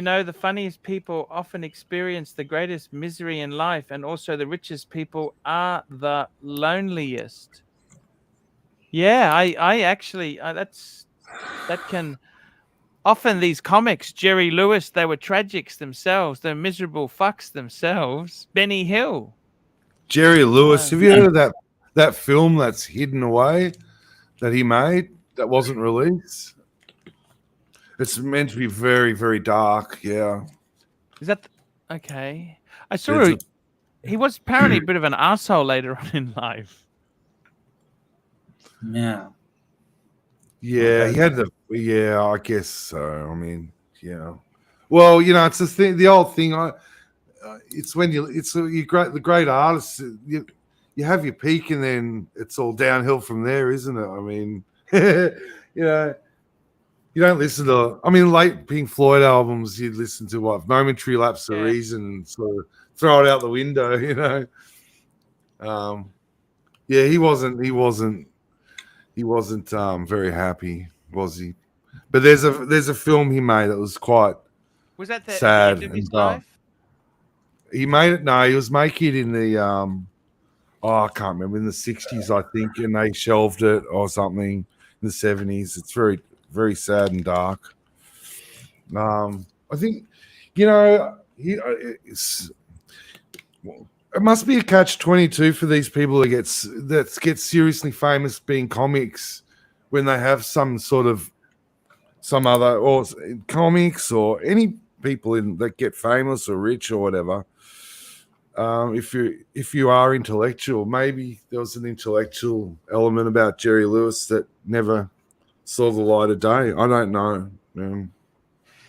know, the funniest people often experience the greatest misery in life, and also the richest people are the loneliest. Yeah, I actually that can. Often these comics, Jerry Lewis, they were tragics themselves. They're miserable fucks themselves. Benny Hill. Jerry Lewis. Have you heard of that film that's hidden away that he made that wasn't released? It's meant to be very, very dark. Yeah. Is that okay? I saw he was apparently a bit of an asshole later on in life. Yeah. Yeah, he had I guess so. I mean, yeah. Well, you know, it's the thing. The old thing. It's when the great artists. You have your peak, and then it's all downhill from there, isn't it? I mean, you know, you don't listen to. I mean, late Pink Floyd albums, you'd listen to what Momentary Lapse of Reason, and sort of throw it out the window, you know. Yeah, he wasn't very happy, was he? But there's a film he made that was quite sad at the end of his life? He made it. No, he was making it in the I can't remember, in the 60s, I think, and they shelved it or something in the 70s. It's very, very sad and dark. I think, you know, it must be a catch-22 for these people that get seriously famous being comics when they have some other or comics or any people that get famous or rich or whatever. If you are intellectual, maybe there was an intellectual element about Jerry Lewis that never saw the light of day. I don't know.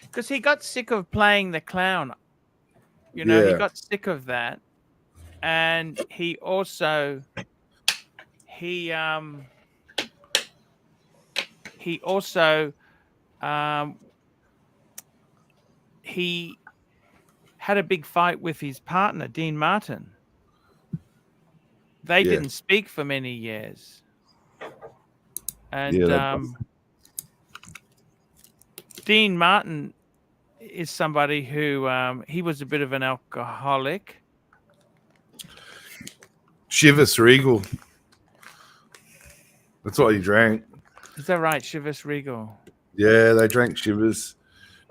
Because he got sick of playing the clown. You know, he got sick of that. And he also he also he had a big fight with his partner, Dean Martin. They didn't speak for many years. And Dean Martin is somebody who he was a bit of an alcoholic. Chivas Regal. That's what he drank. Is that right, Chivas Regal? Yeah, they drank Chivas.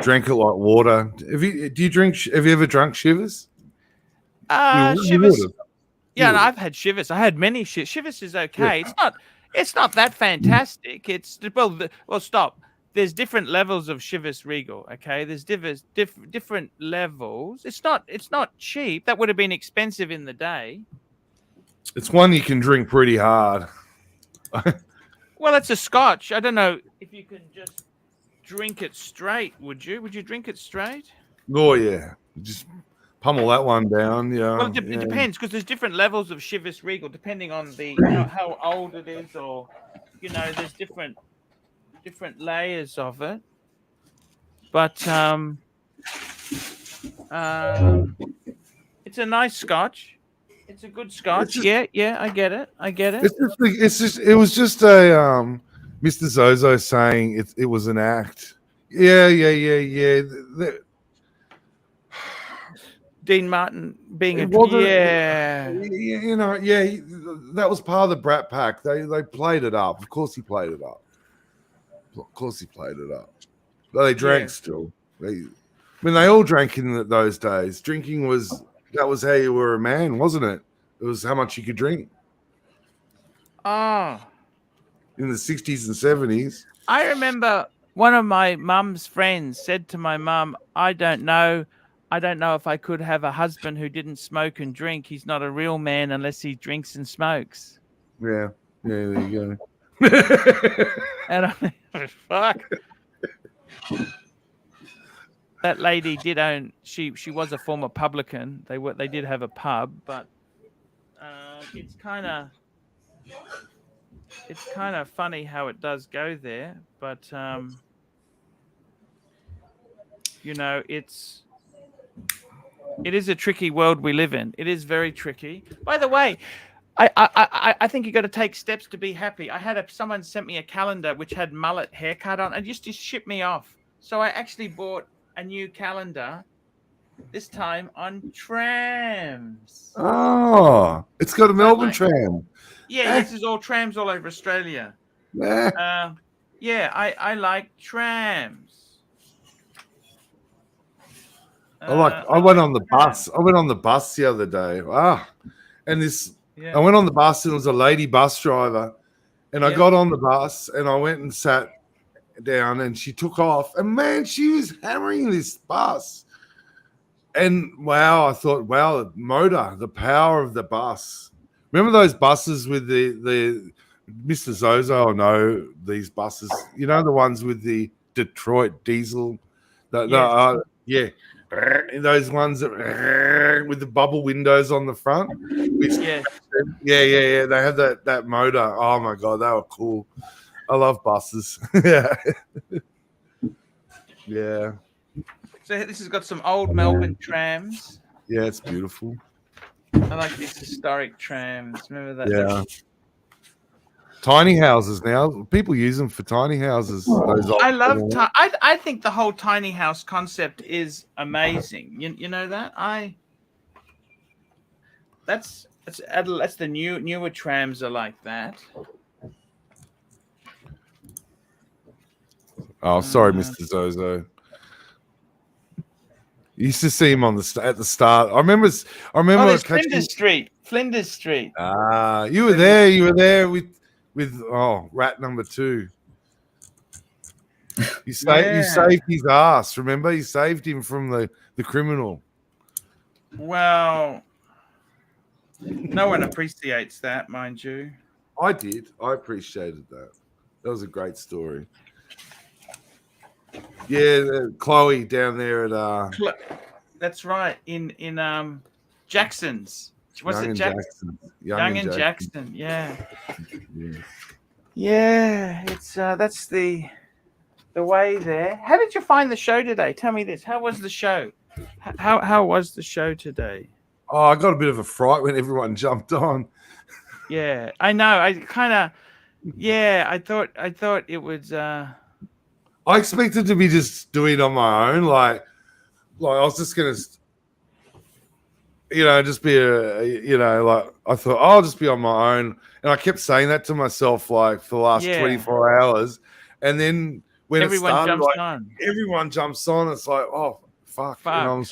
Drank it like water. Have you ever drunk Chivas? Chivas. Yeah, no, I've had Chivas. I had many Chivas is okay. Yeah. It's not that fantastic. It's well, stop. There's different levels of Chivas Regal. Okay, there's different levels. It's not cheap. That would have been expensive in the day. It's one you can drink pretty hard. Well, it's a Scotch. I don't know if you can just drink it straight. Would you? Would you drink it straight? Oh yeah, just pummel that one down. Yeah. Well, it depends because there's different levels of Chivas Regal depending on the how old it is, or there's different layers of it. But it's a nice Scotch. It's a good Scotch. Yeah, I get it. It was just a Mr. Zozo saying it was an act. Yeah. Dean Martin being that was part of the Brat Pack. They played it up. Of course he played it up. But they drank still. They all drank in those days. Drinking was how you were a man, wasn't it? It was how much you could drink. Oh. In the 60s and 70s. I remember one of my mum's friends said to my mum, I don't know if I could have a husband who didn't smoke and drink. He's not a real man unless he drinks and smokes. Yeah, there you go. And I fuck. That lady did own. She was a former publican. They did have a pub, but it's kind of funny how it does go there. But it is a tricky world we live in. It is very tricky. By the way, I think you got to take steps to be happy. Someone sent me a calendar which had mullet haircut on, and just to ship me off. So I actually bought a new calendar, this time on trams. Oh, it's got a Melbourne tram. Yeah, this is all trams all over Australia. I like trams. I went on the bus. I went on the bus the other day. I went on the bus and it was a lady bus driver. And I got on the bus and I went and sat down and she took off. And man, she was hammering this bus. And wow, I thought, wow, the motor, the power of the bus. Remember those buses with the Mr. Zozo? I know these buses. You know the ones with the Detroit diesel? Yeah. Those ones that with the bubble windows on the front. Yeah. They have that motor. Oh my god, they were cool. I love buses. Yeah. So this has got some old Melbourne trams. Yeah, it's beautiful. I like these historic trams. Remember that? Yeah. Tiny houses now. People use them for tiny houses. I love. I think the whole tiny house concept is amazing. You know that? That's the newer trams are like that. Oh, sorry, Mr. Zozo. You used to see him at the start. I remember. Flinders Street. Flinders Street. You were there. You were there with rat number 2. You saved his ass. Remember, you saved him from the criminal. Well, no one appreciates that, mind you. I did. I appreciated that. That was a great story. Yeah, Chloe down there at that's right. In Jackson's. Was it Jackson? Young and Jackson. Yeah. Yeah, it's that's the way there. How did you find the show today? Tell me this. How was the show? How was the show today? Oh, I got a bit of a fright when everyone jumped on. Yeah, I know. I kind of, yeah. I thought it was. I expected to be just doing it on my own, like I was just gonna, just be like I thought I'll just be on my own, and I kept saying that to myself like for the last 24 hours, and then when everyone it started, jumps like on. everyone jumps on. It's like, oh fuck. And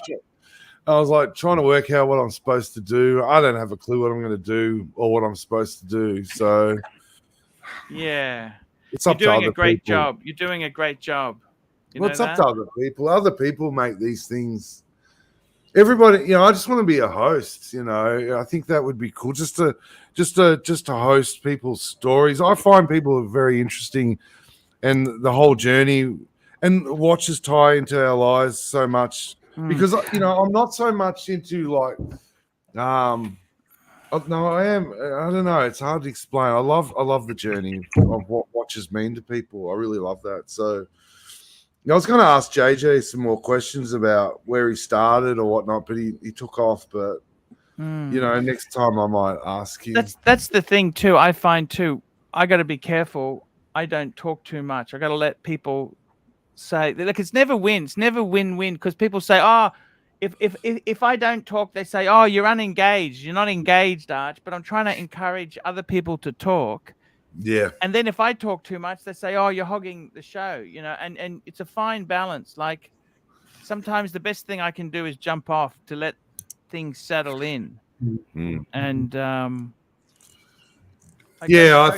I was like trying to work out what I'm supposed to do. I don't have a clue what I'm going to do or what I'm supposed to do. So yeah, it's up to other people. You're doing a great job. You're doing a great job. Well, it's up to other people. Other people make these things. Everybody, I just want to be a host. I think that would be cool. Just to host people's stories. I find people very interesting, and the whole journey, and watches tie into our lives so much. Because I'm not so much into like, no, I am. I don't know. It's hard to explain. I love the journey of what watches mean to people. I really love that. So, I was going to ask JJ some more questions about where he started or whatnot, but he took off. But next time I might ask him. That's the thing too. I find too. I got to be careful. I don't talk too much. I got to let people say, like, it's never win-win, because people say, oh, if I don't talk, they say, oh, you're unengaged, you're not engaged, Arch. But I'm trying to encourage other people to talk. Yeah. And then if I talk too much, they say, oh, you're hogging the show, and it's a fine balance. Like, sometimes the best thing I can do is jump off to let things settle in. And I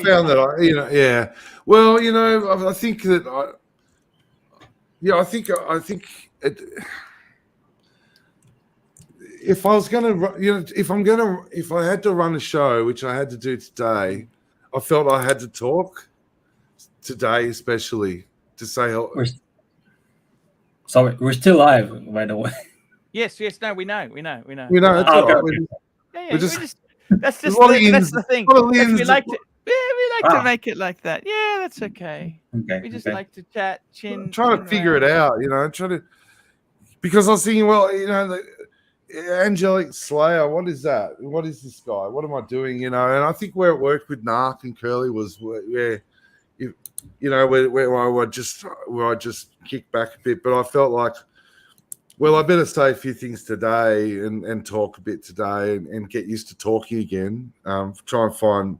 found that well, I think that I think if I was gonna, if I had to run a show, which I had to do today, I felt I had to talk today, especially to say hello. Sorry, we're still live, by the way. Yes, no, we know. We know. It's all right. We're just that's the thing. We like to make it like that. Yeah, that's okay. We just like to chat. I'm trying to figure it out, because I was thinking, well, the Angelic Slayer, what is that? What is this guy? What am I doing? And I think where it worked with Narc and Curly was where I just kicked back a bit, but I felt like, well, I better say a few things today and talk a bit today and get used to talking again. Try and find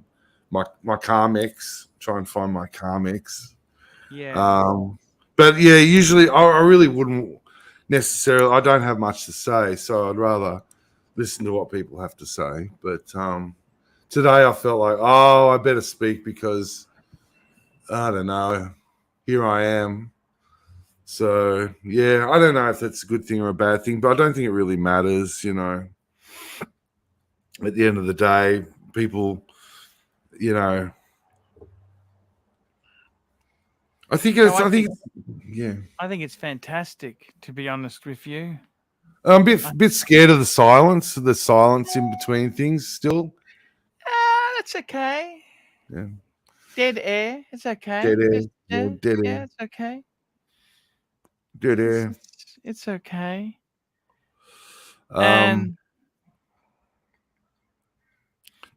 my calm mix. Yeah. But yeah, usually I really wouldn't necessarily. I don't have much to say, so I'd rather listen to what people have to say. But today I felt like, I better speak because I don't know. Here I am. So, yeah, I don't know if that's a good thing or a bad thing, but I don't think it really matters, At the end of the day, people, I think it's fantastic, to be honest with you. I'm a bit scared of the silence in between things still. That's okay. Yeah. Dead air, it's okay. Dead air. Yeah, it's okay. Dead air. It's okay.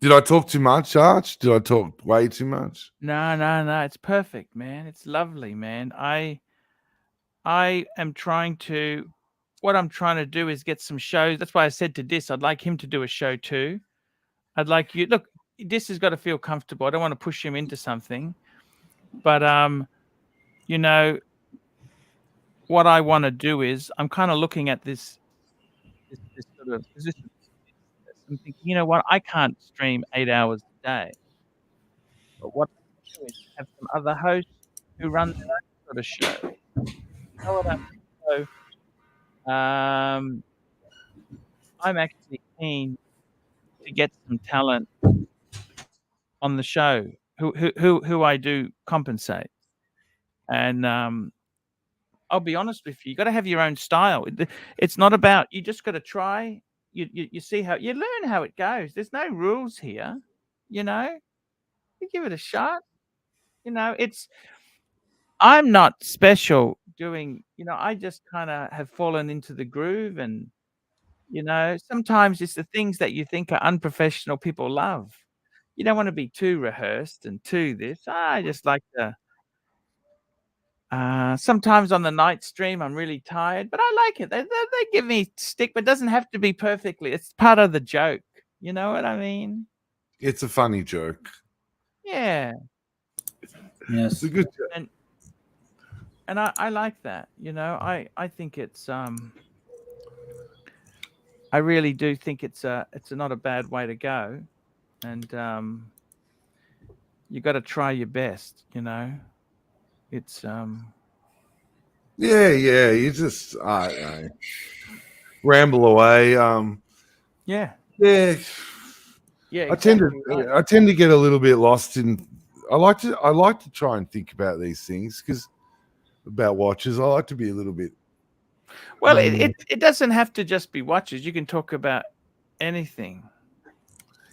Did I talk too much, Arch? Did I talk way too much? No. It's perfect, man. It's lovely, man. I am trying to. What I'm trying to do is get some shows. That's why I said to Dis, I'd like him to do a show too. I'd like you. Look, Dis has got to feel comfortable. I don't want to push him into something, but what I want to do is I'm kind of looking at this sort of position. I'm thinking, you know what? I can't stream 8 hours a day. But what I do is have some other hosts who run their own sort of show. You know what I mean? So, I'm actually keen to get some talent on the show who I do compensate. And I'll be honest with you, you got to have your own style. It's not about, you just got to try. You see how you learn how it goes. There's no rules here, you give it a shot. You know, I'm not special doing, I just kind of have fallen into the groove. And, sometimes it's the things that you think are unprofessional people love. You don't want to be too rehearsed and too this. I just like to. Sometimes on the night stream, I'm really tired, but I like it. They give me stick, but it doesn't have to be perfectly. It's part of the joke. You know what I mean? It's a funny joke. Yeah. Yes. It's a good joke. And I like that. I think it's I really do think it's not a bad way to go, and you got to try your best. It's Yeah, you just ramble away. Yeah. Yeah. I tend to get a little bit lost in. I like to try and think about these things about watches. I like to be a little bit. Well, it doesn't have to just be watches. You can talk about anything.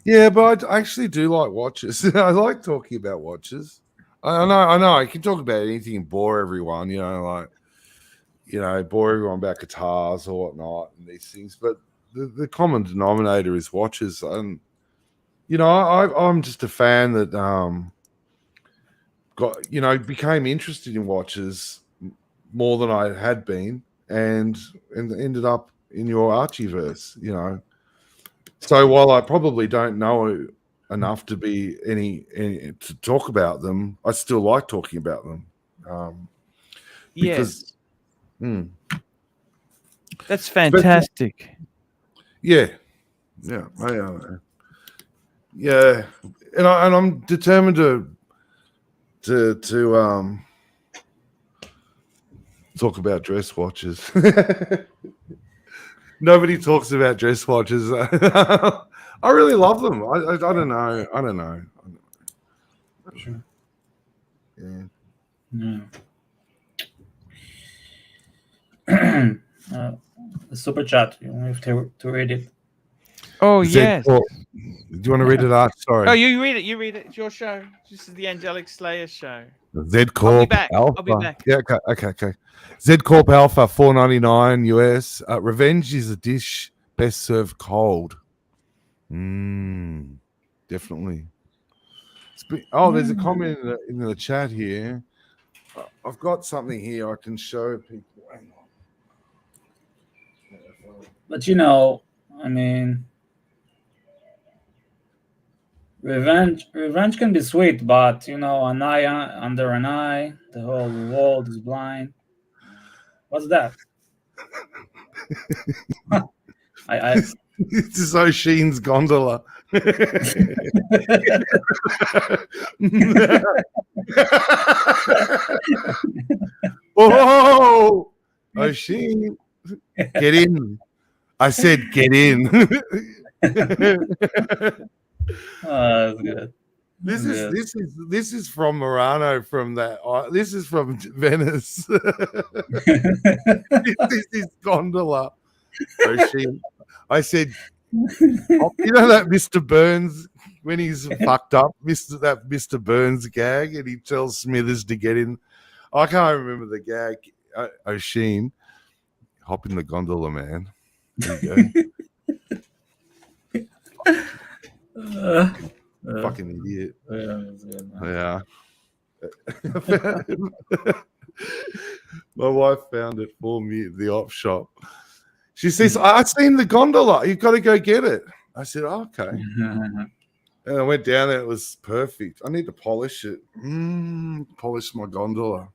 Yeah, but I actually do like watches. I like talking about watches. I know. I can talk about anything and bore everyone. Bore everyone about guitars or whatnot and these things. But the common denominator is watches. And I'm just a fan that became interested in watches more than I had been, and ended up in your Archieverse. So while I probably don't know enough to be any to talk about them, I still like talking about them. Because that's fantastic. Yeah, yeah, and I'm determined to talk about dress watches. Nobody talks about dress watches. I really love them. I don't know. Sure. Yeah. The super chat. You have to read it. Oh, yes. Do you want to read it out? Sorry. Oh, you read it. You read it. It's your show. This is the Angelic Slayer show. Z Corp Alpha. I'll be back. Yeah, okay. Z Corp Alpha, $4.99 US. Revenge is a dish best served cold. Definitely. There's a comment in the chat here. I've got something here I can show people. Hang on. But I mean, revenge can be sweet, but an eye under an eye, the whole world is blind. What's that? This is O'Sheen's gondola. Oh, O'Sheen, get in. I said, get in. Oh, that's good. This is from Murano from that. This is from Venice. This is gondola. O'Sheen. I said, that Mr. Burns when he's fucked up, Mr. Burns gag, and he tells Smithers to get in. I can't remember the gag. O'Sheen, hop in the gondola, man. There you go. Fucking idiot. Yeah. My wife found it for me at the op shop. She says, I've seen the gondola. You've got to go get it. I said, okay. And I went down there. It was perfect. I need to polish it. Polish my gondola.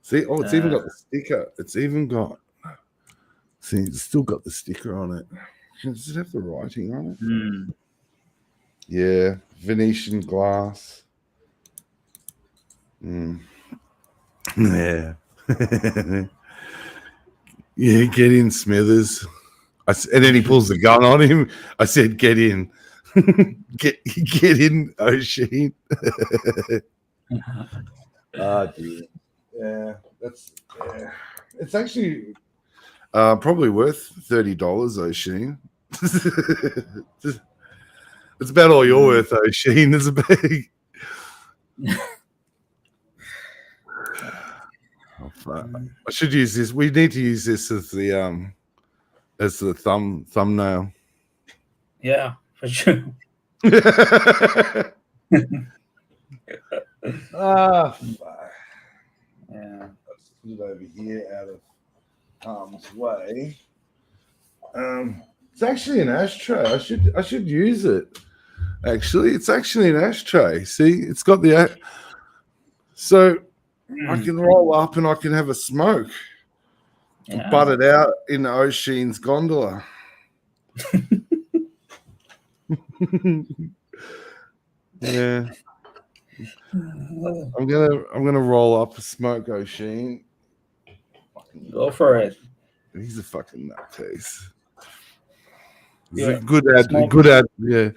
See, it's even got the sticker. It's still got the sticker on it. Does it have the writing on it? Yeah, Venetian glass. Yeah. Yeah, get in, Smithers. And then he pulls the gun on him. I said, get in. get in, O'Sheen. Dear. Yeah, it's actually probably worth $30, O'Sheen. It's about all you're worth, though, Sheen. There's a big. I should use this. We need to use this as the thumbnail. Yeah, for sure. Ah, Yeah. let's put it over here out of harm's way. It's actually an ashtray. I should use it. Actually, it's actually an ashtray. See, it's got the so I can roll up and I can have a smoke. Yeah. Butt it out in O'Sheen's gondola. Yeah. I'm gonna roll up a smoke, O'Sheen. Go for it. He's a fucking nutcase. He's Yeah. a good ad. Smoke. Good ad. Yeah.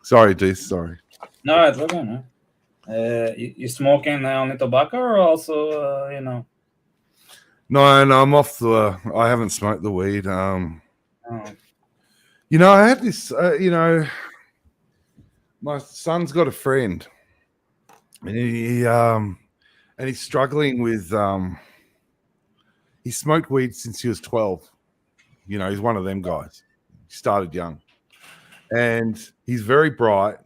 Sorry, D. Sorry. No, it's okay, man. You smoking only tobacco or also, No, I'm off the. I haven't smoked the weed. Oh. I had this. My son's got a friend, and he's struggling with. He smoked weed since he was 12. He's one of them guys. He started young, and he's very bright.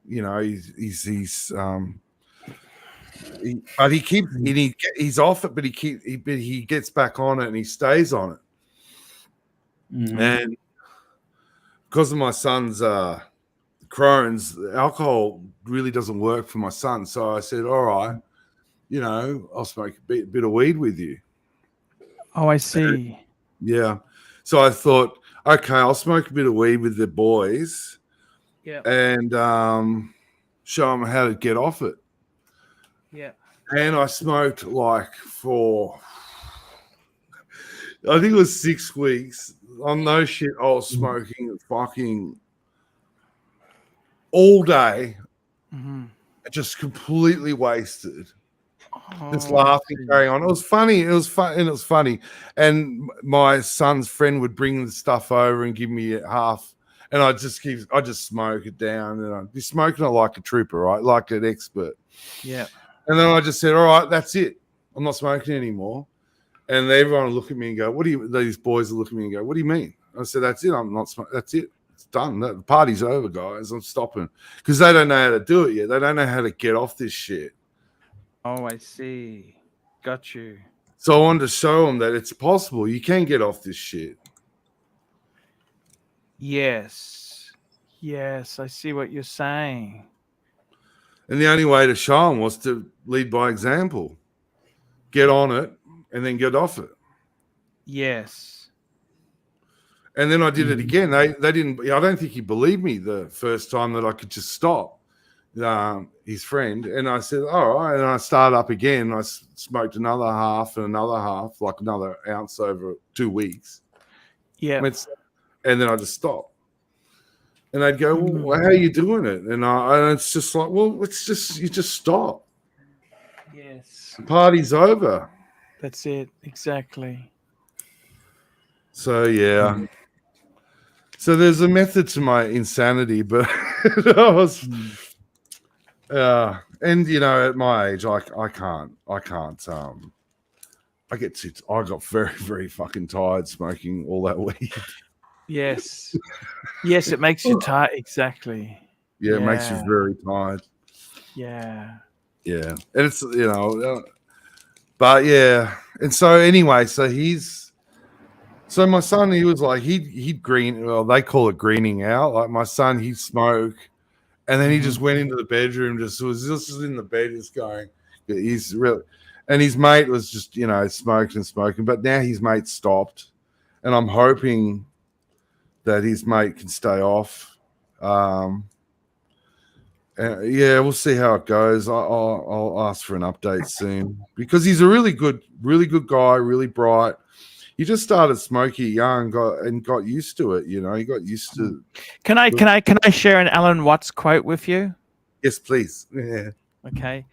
But he keeps he's off it, but he gets back on it and he stays on it. Mhm. And because of my son's Crohn's, alcohol really doesn't work for my son. So I said, all right, I'll smoke a bit of weed with you. Oh, I see. Yeah. So I thought, okay, I'll smoke a bit of weed with the boys. Yeah. And show them how to get off it. Yeah. And I smoked for, I think it was 6 weeks. On no shit, I was smoking fucking all day, just completely wasted. Just laughing, carrying on. It was funny. It was fun, and it was funny. And my son's friend would bring the stuff over and give me half, and I just smoke it down, and I'd be smoking it like a trooper, right, like an expert. Yeah. And then I just said, all right, that's it. I'm not smoking anymore. And everyone would look at me and go, these boys will look at me and go, what do you mean? I said, that's it. I'm not smoking. That's it. It's done. The party's over, guys. I'm stopping. Because they don't know how to do it yet. They don't know how to get off this shit. Oh, I see. Got you. So I wanted to show them that it's possible. You can get off this shit. Yes. Yes, I see what you're saying. And the only way to show them was to lead by example. Get on it and then get off it. Yes. And then I did it again. They didn't. I don't think he believed me the first time that I could just stop. His friend, and I said, all right, and I started up again. I smoked another half and another half, like another ounce over 2 weeks. Yeah. And then I just stopped. And they'd go, well, how are you doing it? And it's just like, well, you just stop. Yes. The party's over. That's it. Exactly. So, yeah. So there's a method to my insanity, but I was... and at my age, I can't. I got very, very fucking tired smoking all that weed. Yes. Yes, it makes you tired. Exactly. Yeah, it makes you very tired. Yeah. Yeah. And it's, but yeah. And so anyway, so my son, he was like, he'd green, well, they call it greening out. Like my son, he'd smoke. And then he just went into the bedroom, just in the bed, just going, he's really, and his mate was just, smoking. But now his mate stopped. And I'm hoping that his mate can stay off. We'll see how it goes. I'll ask for an update soon because he's a really good guy, really bright. He just started smoking young, got used to it. He got used to. Can I share an Alan Watts quote with you? Yes, please. Yeah. Okay.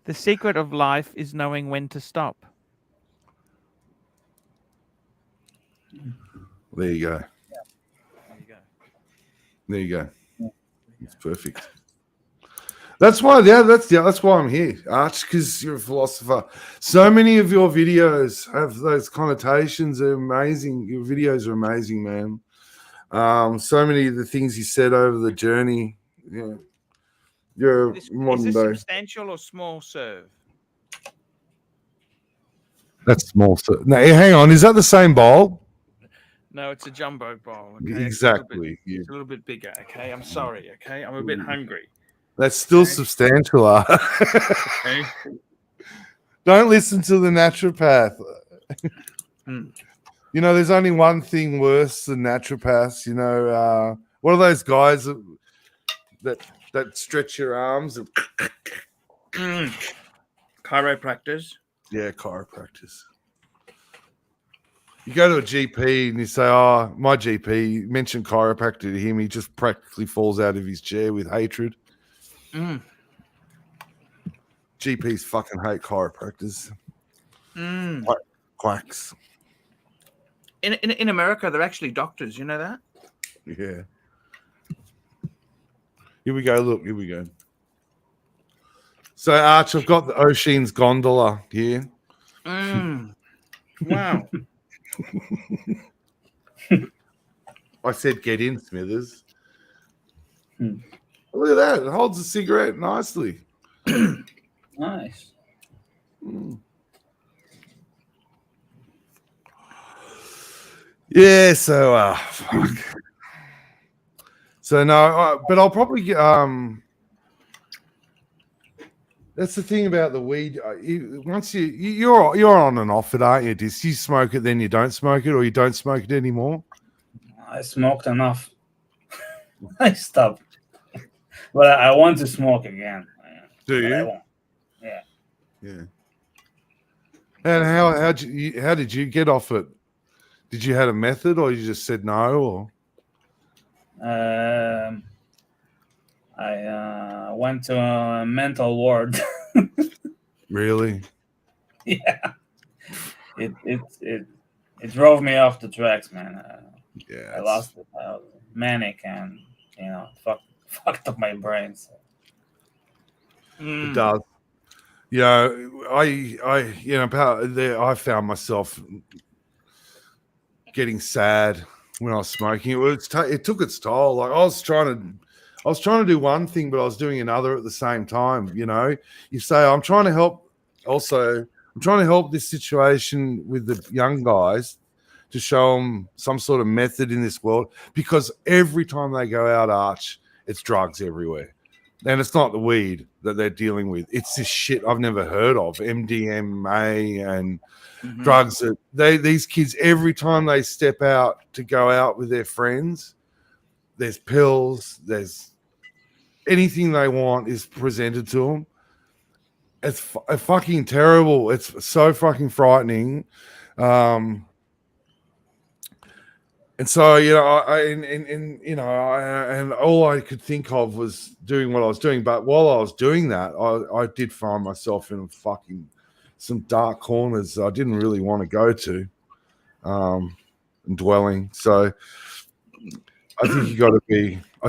The secret of life is knowing when to stop. There you go. There you go. There you go. It's perfect. That's why, that's why I'm here, Arch, because you're a philosopher. So many of your videos have those connotations. They're amazing. Your videos are amazing, man. So many of the things you said over the journey. Yeah, you're modern Is this day. substantial or small serve? That's small. So, no, hang on. Is that the same bowl? No, it's a jumbo bowl. Okay? Exactly. It's a little bit bigger. Okay, I'm sorry. Okay, I'm a bit hungry. That's still substantial. Okay. Don't listen to the naturopath. You know, there's only one thing worse than naturopaths. You know, what are those guys that stretch your arms? Chiropractors. Yeah, chiropractors. You go to a GP and you say, "Oh, my GP mentioned chiropractor to him." He just practically falls out of his chair with hatred. GPs fucking hate chiropractors. Quacks. In America, they're actually doctors. You know that? Yeah. Here we go. Look, here we go. So, Arch, I've got the Ocean's gondola here. Wow. I said get in, Smithers. Look at that. It holds a cigarette nicely. Nice. Yeah, so fuck. So no, but I'll probably get that's the thing about the weed. Once you're on and off it, aren't you? Do you smoke it, then you don't smoke it, or you don't smoke it anymore? I smoked enough. I stopped. But I want to smoke again. Do you? I won't. Yeah. Yeah. And how did you get off it? Did you have a method, or you just said no? Or I went to a mental ward. Really? Yeah. It drove me off the tracks, man. Yeah. I lost it. I was manic, and fucked up my brain. So. It does. I found myself getting sad when I was smoking. It took its toll. Like I was trying to do one thing, but I was doing another at the same time. You know, you say I'm trying to help. Also, I'm trying to help this situation with the young guys to show them some sort of method in this world, because every time they go out, Arch, it's drugs everywhere. And it's not the weed that they're dealing with. It's this shit I've never heard of, MDMA and drugs that these kids, every time they step out to go out with their friends, there's pills, there's anything they want is presented to them. It's fucking terrible. It's so fucking frightening. And so, you know, and all I could think of was doing what I was doing. But while I was doing that, I did find myself in fucking some dark corners I didn't really want to go to, and dwelling. So I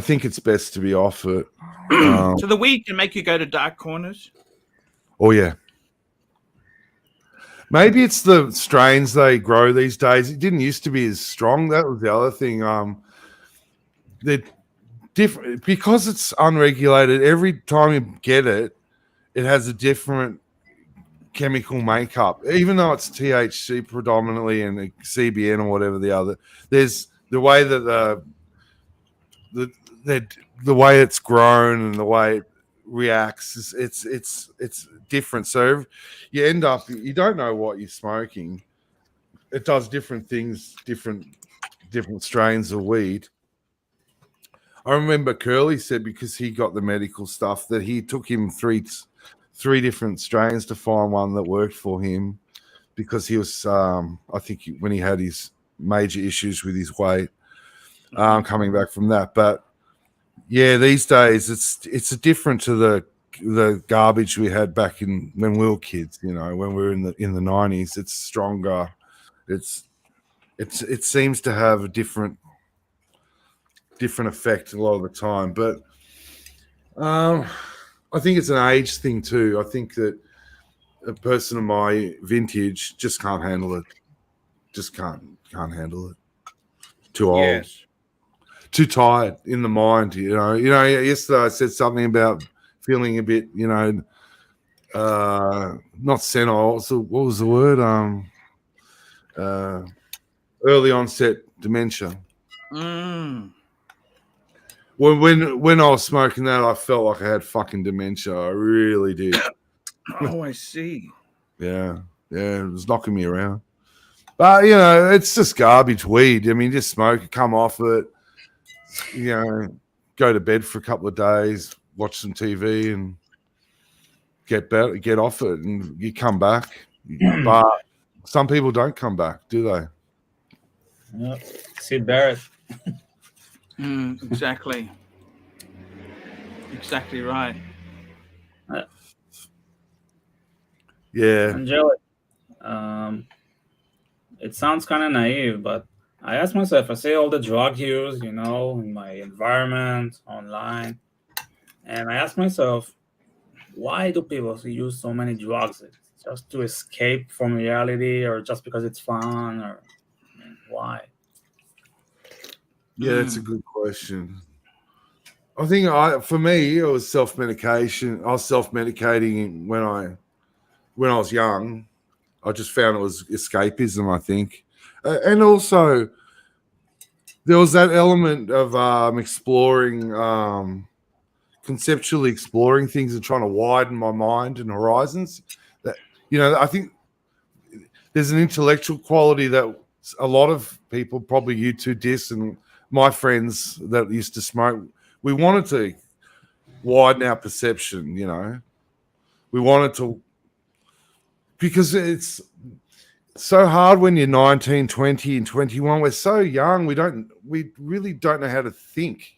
think it's best to be off it. So the weed can make you go to dark corners? Oh, yeah. Maybe it's the strains they grow these days. It didn't used to be as strong. That was the other thing. They're different because it's unregulated. Every time you get it, it has a different chemical makeup. Even though it's THC predominantly and CBN or whatever the other, there's the way that the way it's grown and the way it reacts. It's different. So you end up, you don't know what you're smoking. It does different things, different strains of weed. I remember Curly said, because he got the medical stuff, that he took him three different strains to find one that worked for him, because he was I think when he had his major issues with his weight, coming back from that. But yeah, these days it's different to the garbage we had back in when we were kids. You know, when we were in the 90s, it's stronger. It seems to have a different different effect a lot of the time. But I think it's an age thing too. I think that a person of my vintage just can't handle it. Just can't handle it. Too old. Yes. Too tired in the mind. Yesterday I said something about feeling a bit, not senile. What was the word? Early onset dementia. Mm. When I was smoking that, I felt like I had fucking dementia. I really did. Oh, I see. Yeah, it was knocking me around. But it's just garbage weed. I mean, just smoke it, come off it. Go to bed for a couple of days, watch some TV, and get off it, and you come back. But some people don't come back, do they? Yeah. Sid Barrett. Exactly. Exactly right. Yeah. Angelic. It sounds kind of naive, but I ask myself, I see all the drug use, in my environment, online, and I ask myself, why do people use so many drugs? Just to escape from reality, or just because it's fun, or why? Yeah, that's a good question. I think for me, it was self-medication. I was self-medicating when I was young. I just found it was escapism, I think. And also, there was that element of conceptually exploring things and trying to widen my mind and horizons. That I think there's an intellectual quality that a lot of people, probably you two, Dis, and my friends that used to smoke, we wanted to widen our perception, We wanted to, because it's so hard when you're 19, 20, and 21. We're so young. We really don't know how to think,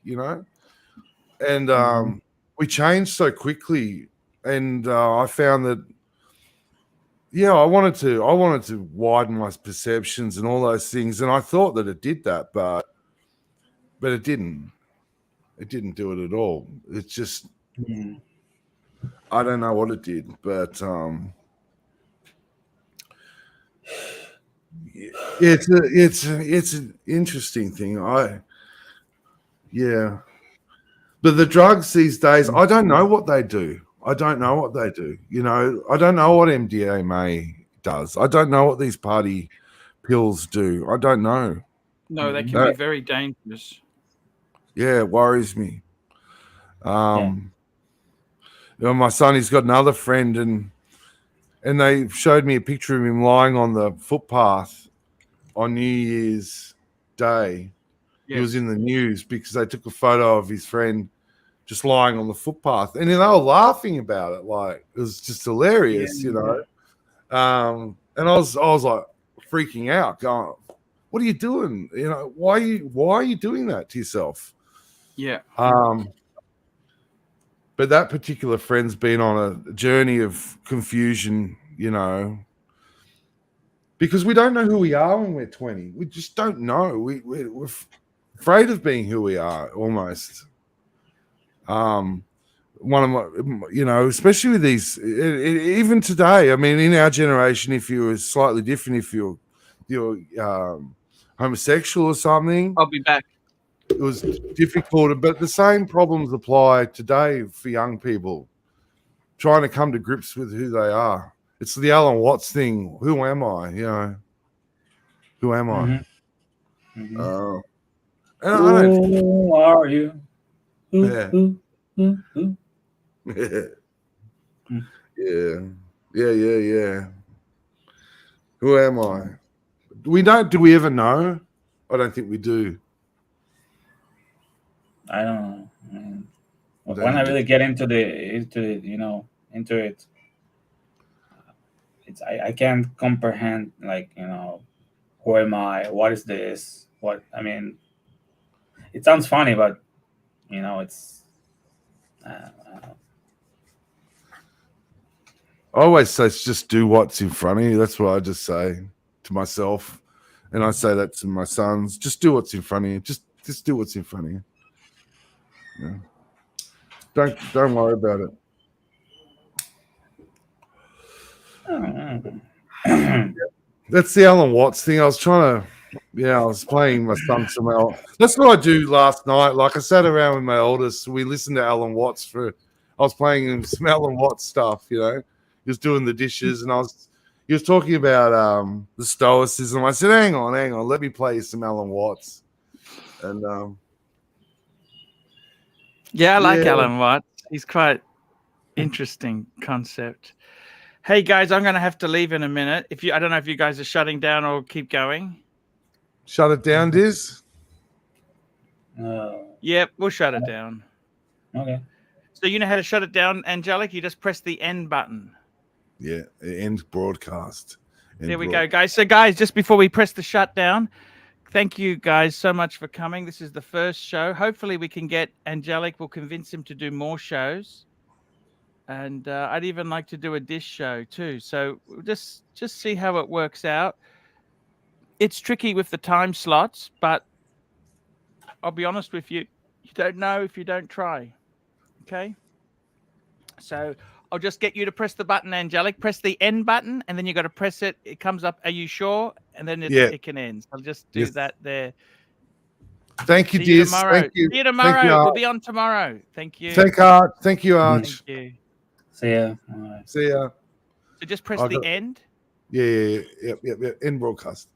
And we change so quickly. And I found that, I wanted to widen my perceptions and all those things. And I thought that it did that, but it didn't. It didn't do it at all. It's just, I don't know what it did, but it's an interesting thing. But the drugs these days, I don't know what they do. I don't know what they do. I don't know what MDMA does. I don't know what these party pills do. I don't know. No, they can be very dangerous. Yeah, it worries me. My son, he's got another friend, and they showed me a picture of him lying on the footpath on New Year's Day. He was in the news because they took a photo of his friend just lying on the footpath, and then they were laughing about it. Like, it was just hilarious, And I was like freaking out, going, "What are you doing? Why are you doing that to yourself?" Yeah. But that particular friend's been on a journey of confusion, because we don't know who we are when we're 20. We just don't know. We're afraid of being who we are, almost. One of my, especially with these, even today. I mean, in our generation, if you were slightly different, if you're homosexual or something, I'll be back. It was difficult, but the same problems apply today for young people trying to come to grips with who they are. It's the Alan Watts thing. Who am I? Who am I? Mm-hmm. Who are you? Yeah. Yeah. Who am I? Do we ever know? I don't think we do. I don't know. When I really get into it, I can't comprehend, who am I? What is this? It sounds funny, but it's. I always say, just do what's in front of you. That's what I just say to myself, and I say that to my sons. Just do what's in front of you. Just do what's in front of you. Yeah. Don't worry about it. That's the Alan Watts thing. I was trying to, I was playing my son some Alan. That's what I do last night. Like I sat around with my oldest. We listened to Alan Watts I was playing him some Alan Watts stuff. He was doing the dishes, and he was talking about the Stoicism. I said, hang on, let me play some Alan Watts. And yeah, I like Alan Watts. He's quite interesting concept. Hey guys, I'm going to have to leave in a minute. I don't know if you guys are shutting down or keep going. Shut it down, Diz. Yep, we'll shut it down. Okay. So you know how to shut it down, Angelic? You just press the end button. Yeah, end broadcast. There we go, guys. So guys, just before we press the shutdown, thank you guys so much for coming. This is the first show. Hopefully we can get Angelic. We'll convince him to do more shows. And I'd even like to do a dish show too. So we'll just see how it works out. It's tricky with the time slots, but I'll be honest with you. You don't know if you don't try. Okay? So I'll just get you to press the button, Angelic. Press the end button, and then you got to press it. It comes up, are you sure? And then it can end. So I'll just do that there. Thank you, See you Diz. tomorrow. Thank you. See you tomorrow. Thank you, We'll be on tomorrow. Thank you. Thank you, Arch. Thank you. See ya. See ya. So just press the end. Yeah. End broadcast.